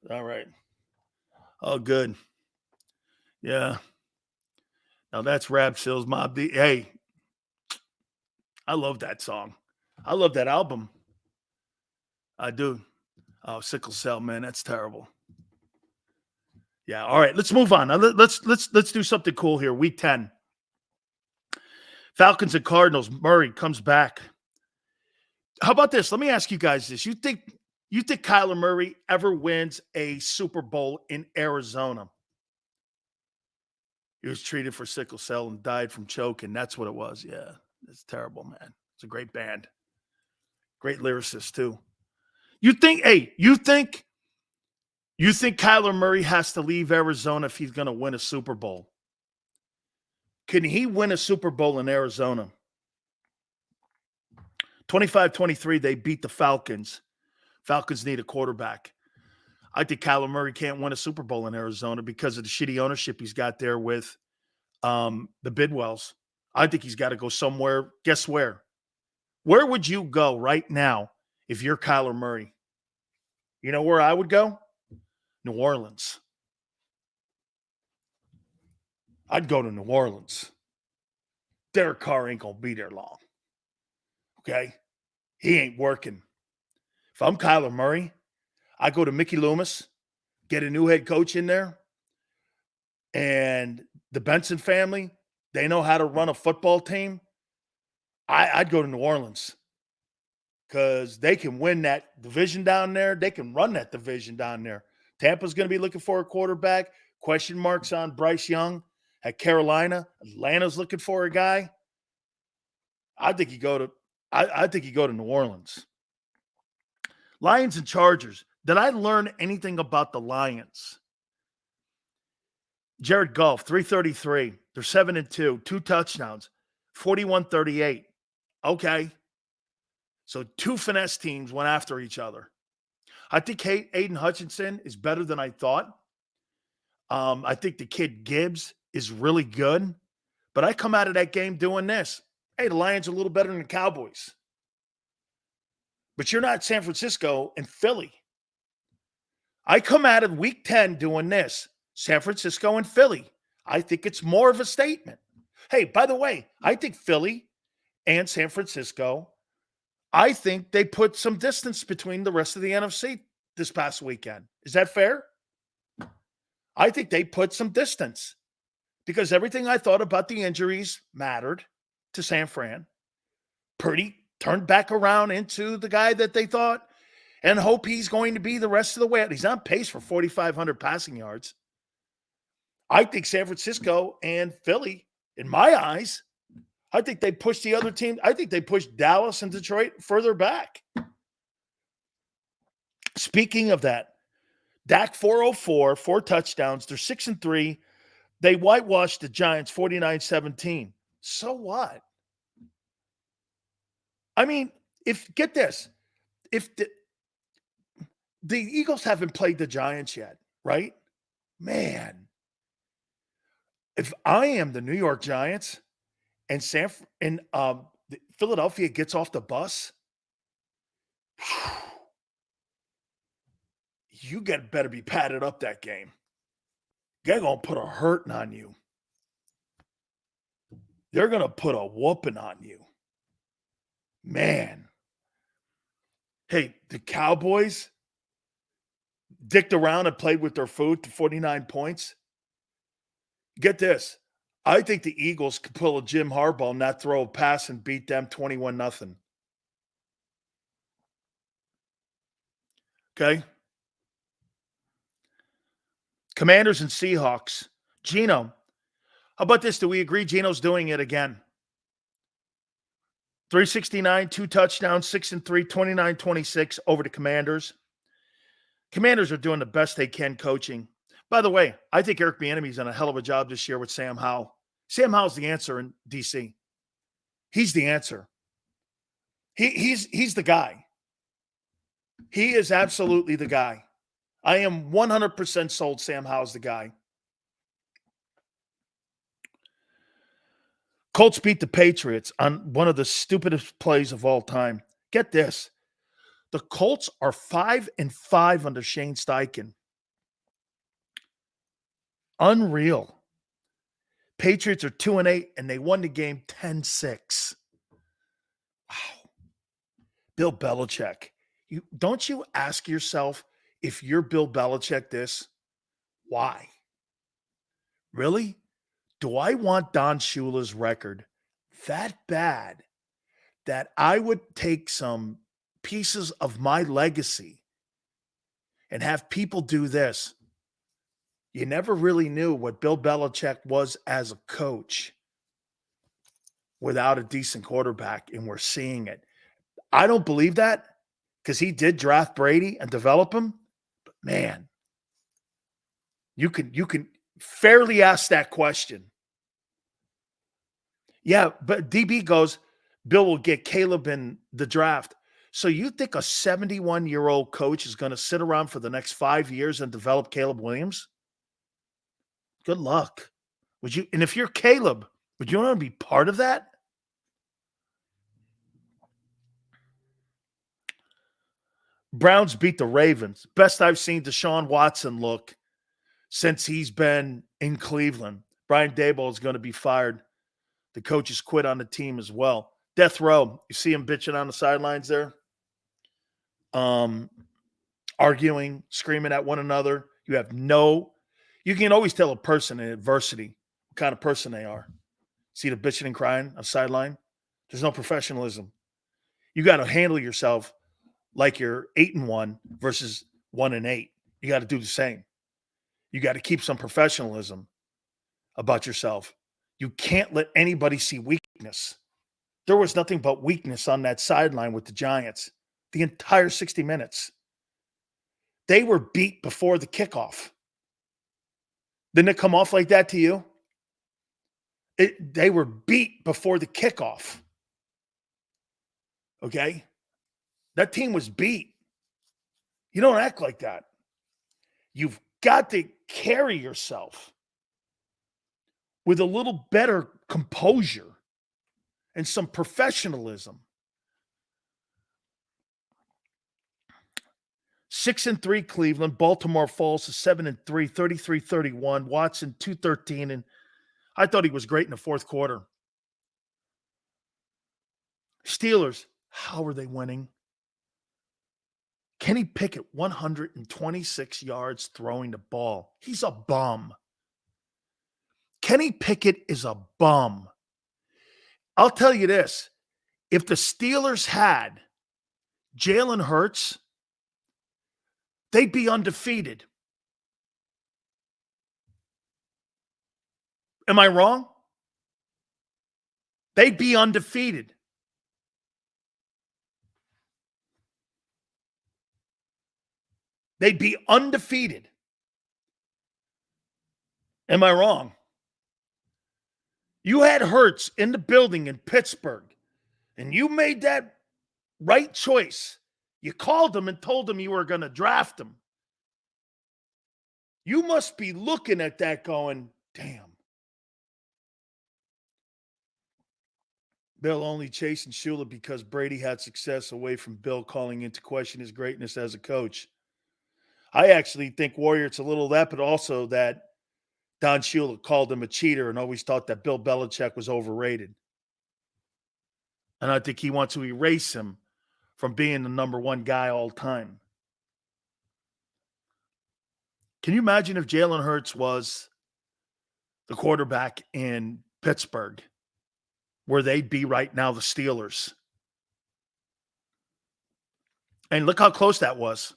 All right. Oh, good. Yeah. Now that's Rap Sills Mobb Deep. Hey, I love that song. I love that album. I do. Oh, Sickle Cell, man, that's terrible. Yeah. All right, let's move on. Now, let's do something cool here. Week 10. Falcons and Cardinals. Murray comes back. How about this? Let me ask you guys this. You think Kyler Murray ever wins a Super Bowl in Arizona? He was treated for sickle cell and died from choking. That's what it was. Yeah, it's terrible, man. It's a great band. Great lyricist, too. You think Kyler Murray has to leave Arizona if he's going to win a Super Bowl? Can he win a Super Bowl in Arizona? 25-23, they beat the Falcons. Falcons need a quarterback. I think Kyler Murray can't win a Super Bowl in Arizona because of the shitty ownership he's got there with the Bidwells. I think he's got to go somewhere. Guess where? Where would you go right now if you're Kyler Murray? You know where I would go? New Orleans. I'd go to New Orleans. Derek Carr ain't going to be there long. Okay? He ain't working. If I'm Kyler Murray, I go to Mickey Loomis, get a new head coach in there, and the Benson family, they know how to run a football team. I'd go to New Orleans because they can win that division down there. They can run that division down there. Tampa's going to be looking for a quarterback. Question marks on Bryce Young at Carolina. Atlanta's looking for a guy. I think you go to New Orleans. Lions and Chargers. Did I learn anything about the Lions? Jared Goff, 333. They're 7-2, 2 touchdowns. 41-38. Okay. So two finesse teams went after each other. I think Aiden Hutchinson is better than I thought. I think the kid Gibbs is really good. But I come out of that game doing this. Hey, the Lions are a little better than the Cowboys. But you're not San Francisco and Philly. I come out of week 10 doing this. San Francisco and Philly. I think it's more of a statement. Hey, by the way, I think Philly and San Francisco, I think they put some distance between the rest of the NFC this past weekend. Is that fair? I think they put some distance because everything I thought about the injuries mattered to San Fran. Purdy turned back around into the guy that they thought and hope he's going to be the rest of the way. He's on pace for 4,500 passing yards. I think San Francisco and Philly, in my eyes, I think they pushed the other team. I think they pushed Dallas and Detroit further back. Speaking of that, Dak 404, 4 touchdowns. They're 6-3. They whitewashed the Giants 49-17. So what? I mean, get this. If the Eagles haven't played the Giants yet, right? Man, if I am the New York Giants and Philadelphia gets off the bus, you better be padded up that game. They're going to put a hurting on you. They're going to put a whooping on you. Man. Hey, the Cowboys dicked around and played with their food to 49 points. Get this. I think the Eagles could pull a Jim Harbaugh, not throw a pass, and beat them 21-0. Okay? Commanders and Seahawks. Geno. How about this? Do we agree Geno's doing it again? 369, 2 touchdowns, 6-3, 29-26 over the Commanders. Commanders are doing the best they can coaching. By the way, I think Eric Bieniemy's done a hell of a job this year with Sam Howell. Sam Howell's the answer in DC. He's the answer. He's the guy. He is absolutely the guy. I am 100% sold Sam Howell's the guy. Colts beat the Patriots on one of the stupidest plays of all time. Get this. The Colts are 5-5 under Shane Steichen. Unreal. Patriots are 2-8, and they won the game 10-6. Wow. Bill Belichick. Don't you ask yourself, if you're Bill Belichick, this, why? Really? Do I want Don Shula's record that bad that I would take some pieces of my legacy and have people do this? You never really knew what Bill Belichick was as a coach without a decent quarterback, and we're seeing it. I don't believe that because he did draft Brady and develop him. But man, you can fairly ask that question. Yeah, but DB goes, Bill will get Caleb in the draft. So you think a 71-year-old coach is going to sit around for the next 5 years and develop Caleb Williams? Good luck. Would you? And if you're Caleb, would you want to be part of that? Browns beat the Ravens. Best I've seen Deshaun Watson look since he's been in Cleveland. Brian Daboll is going to be fired. The coaches quit on the team as well. Death row. You see him bitching on the sidelines there? Arguing, screaming at one another. You can always tell a person in adversity what kind of person they are. See the bitching and crying on the sideline? There's no professionalism. You got to handle yourself like you're 8-1 versus 1-8. You got to do the same. You got to keep some professionalism about yourself. You can't let anybody see weakness. There was nothing but weakness on that sideline with the Giants the entire 60 minutes. They were beat before the kickoff. Didn't it come off like that to you? They were beat before the kickoff. Okay? That team was beat. You don't act like that. You've got to carry yourself with a little better composure and some professionalism. 6-3 Cleveland. Baltimore falls to 7-3, 33-31. Watson 213, and I thought he was great in the fourth quarter. Steelers, how are they winning? Kenny Pickett, 126 yards throwing the ball. He's a bum. Kenny Pickett is a bum. I'll tell you this. If the Steelers had Jalen Hurts, they'd be undefeated. Am I wrong? They'd be undefeated. They'd be undefeated. Am I wrong? You had Hurts in the building in Pittsburgh, and you made that right choice. You called him and told him you were going to draft him. You must be looking at that going, damn. Bill only chasing Shula because Brady had success away from Bill calling into question his greatness as a coach. I actually think Warrior, it's a little of that, but also that Don Shula called him a cheater and always thought that Bill Belichick was overrated. And I think he wants to erase him from being the number one guy all time. Can you imagine if Jalen Hurts was the quarterback in Pittsburgh, where they'd be right now, the Steelers? And look how close that was.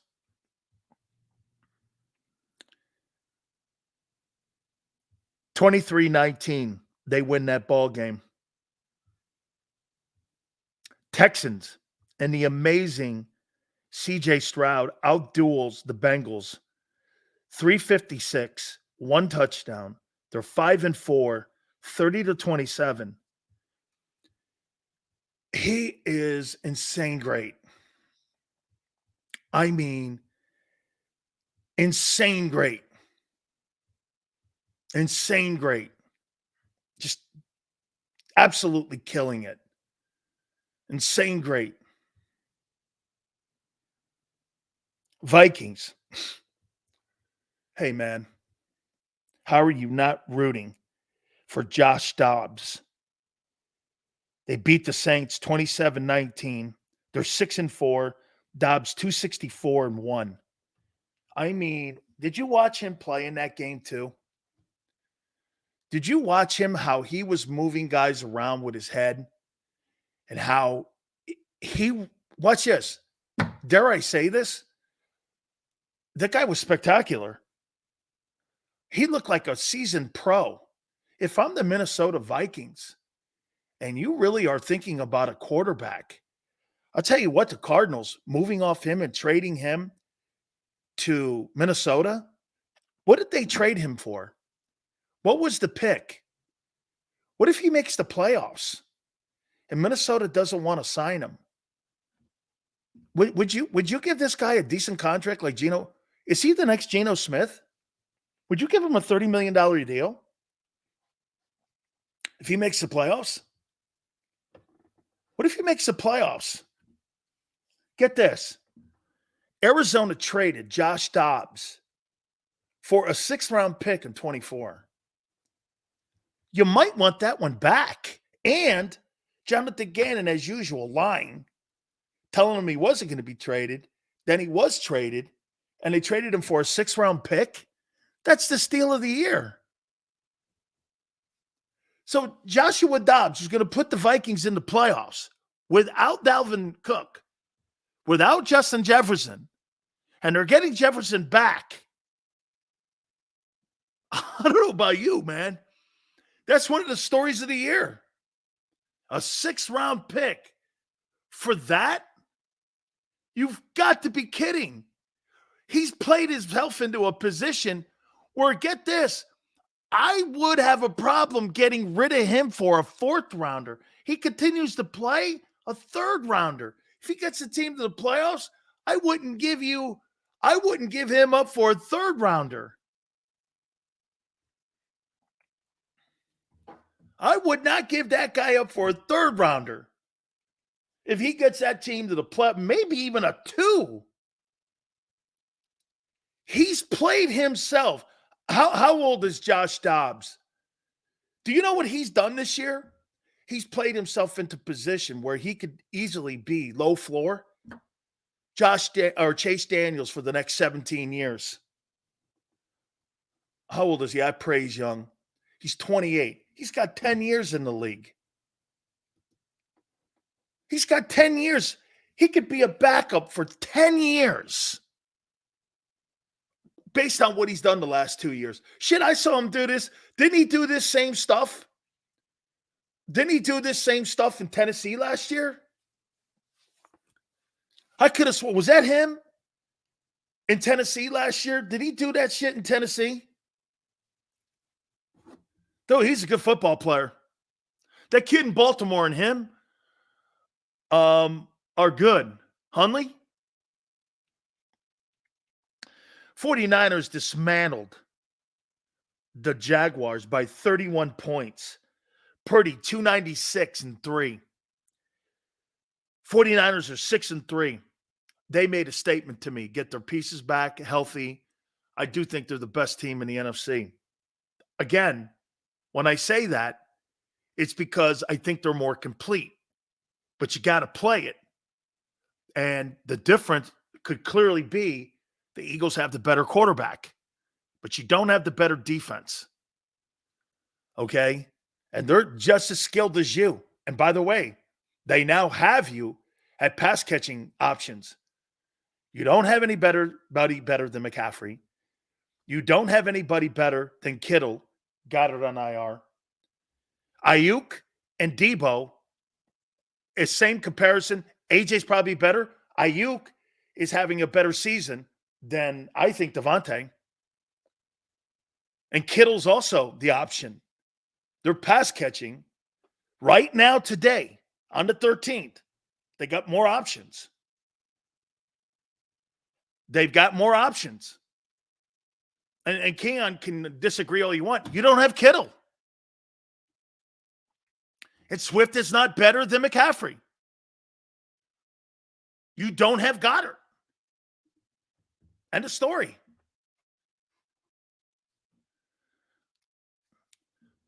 23-19, they win that ball game. Texans and the amazing C.J. Stroud outduels the Bengals. 356, one touchdown. They're 5-4, 30-27. He is insane great. I mean, insane great. Insane great. Just absolutely killing it. Insane great. Vikings. Hey, man. How are you not rooting for Josh Dobbs? They beat the Saints 27-19. They're 6-4. Dobbs 264-1. I mean, did you watch him play in that game too? Did you watch him, how he was moving guys around with his head and how he, watch this, dare I say this? That guy was spectacular. He looked like a seasoned pro. If I'm the Minnesota Vikings and you really are thinking about a quarterback, I'll tell you what, the Cardinals moving off him and trading him to Minnesota, what did they trade him for? What was the pick? What if he makes the playoffs and Minnesota doesn't want to sign him? Would you give this guy a decent contract like Geno? Is he the next Geno Smith? Would you give him a $30 million deal if he makes the playoffs? What if he makes the playoffs? Get this. Arizona traded Josh Dobbs for a 6th-round pick in 24. You might want that one back. And Jonathan Gannon, as usual, lying, telling him he wasn't going to be traded. Then he was traded, and they traded him for a 6th-round pick. That's the steal of the year. So Joshua Dobbs is going to put the Vikings in the playoffs without Dalvin Cook, without Justin Jefferson, and they're getting Jefferson back. I don't know about you, man. That's one of the stories of the year. A 6th-round pick. For that? You've got to be kidding. He's played himself into a position where, get this, I would have a problem getting rid of him for a fourth rounder. He continues to play a third rounder. If he gets the team to the playoffs, I wouldn't give him up for a third rounder. I would not give that guy up for a third rounder. If he gets that team to the play, maybe even a 2. He's played himself. How old is Josh Dobbs? Do you know what he's done this year? He's played himself into position where he could easily be low floor Chase Daniels for the next 17 years. How old is he? I praise young. He's 28. He's got 10 years in the league. He's got 10 years. He could be a backup for 10 years based on what he's done the last 2 years. Shit, I saw him do this. Didn't he do this same stuff? Didn't he do this same stuff in Tennessee last year? I could have sworn. Was that him in Tennessee last year? Did he do that shit in Tennessee? Though he's a good football player. That kid in Baltimore and him are good. Hundley? 49ers dismantled the Jaguars by 31 points. Purdy, 296-3. 49ers are 6-3. They made a statement to me. Get their pieces back, healthy. I do think they're the best team in the NFC. Again, when I say that, it's because I think they're more complete. But you got to play it. And the difference could clearly be the Eagles have the better quarterback, but you don't have the better defense. Okay? And they're just as skilled as you. And by the way, they now have you at pass catching options. You don't have anybody better than McCaffrey. You don't have anybody better than Kittle. Got it on IR. Ayuk and Debo is same comparison. AJ's probably better. Ayuk is having a better season than I think Devontae. And Kittle's also the option. They're pass catching right now today on the 13th. They got more options. They've got more options. And Keon can disagree all you want. You don't have Kittle. And Swift is not better than McCaffrey. You don't have Goddard. End of story.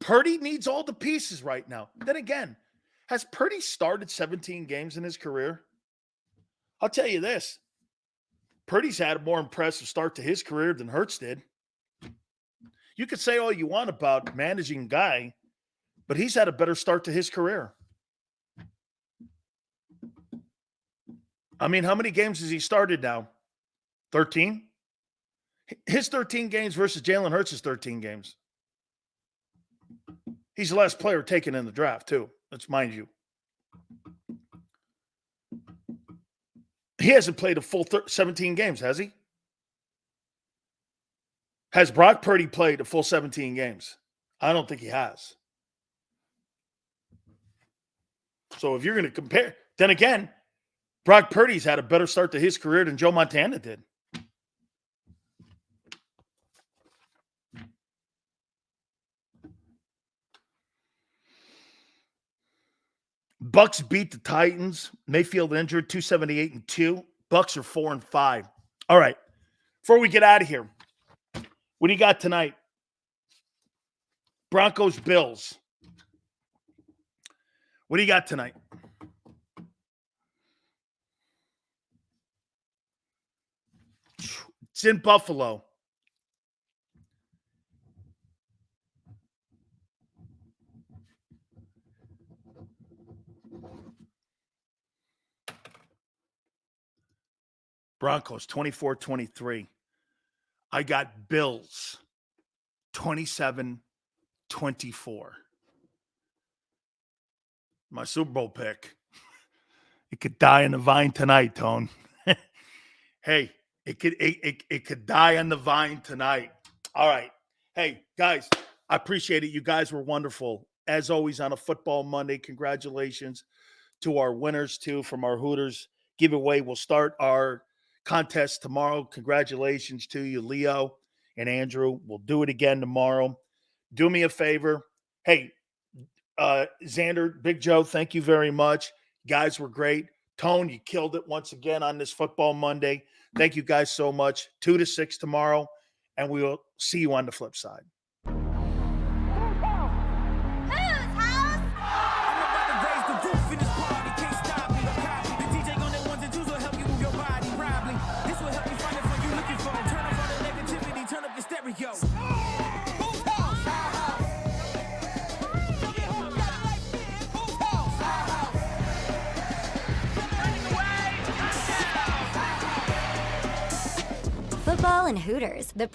Purdy needs all the pieces right now. Then again, has Purdy started 17 games in his career? I'll tell you this. Purdy's had a more impressive start to his career than Hurts did. You could say all you want about managing a guy, but he's had a better start to his career. I mean, how many games has he started now? 13? His 13 games versus Jalen Hurts' 13 games. He's the last player taken in the draft, too. Let's mind you. He hasn't played a full 17 games, has he? Has Brock Purdy played a full 17 games? I don't think he has. So if you're going to compare, then again, Brock Purdy's had a better start to his career than Joe Montana did. Bucks beat the Titans. Mayfield injured, 278-2. Bucks are 4-5. All right. Before we get out of here, what do you got tonight? Broncos, Bills. What do you got tonight? It's in Buffalo. Broncos, 24-23. I got Bills, 27-24. My Super Bowl pick. It could die on the vine tonight, Tone. Hey, it could die on the vine tonight. All right. Hey, guys, I appreciate it. You guys were wonderful. As always on a football Monday, congratulations to our winners too from our Hooters giveaway. We'll start our contest tomorrow. Congratulations to you, Leo and Andrew. We'll do it again tomorrow. Do me a favor. Hey, Xander, Big Joe, thank you very much. You guys were great. Tone, you killed it once again on this football Monday. Thank you guys so much. 2 to 6 tomorrow, and we will see you on the flip side. Football and Hooters, the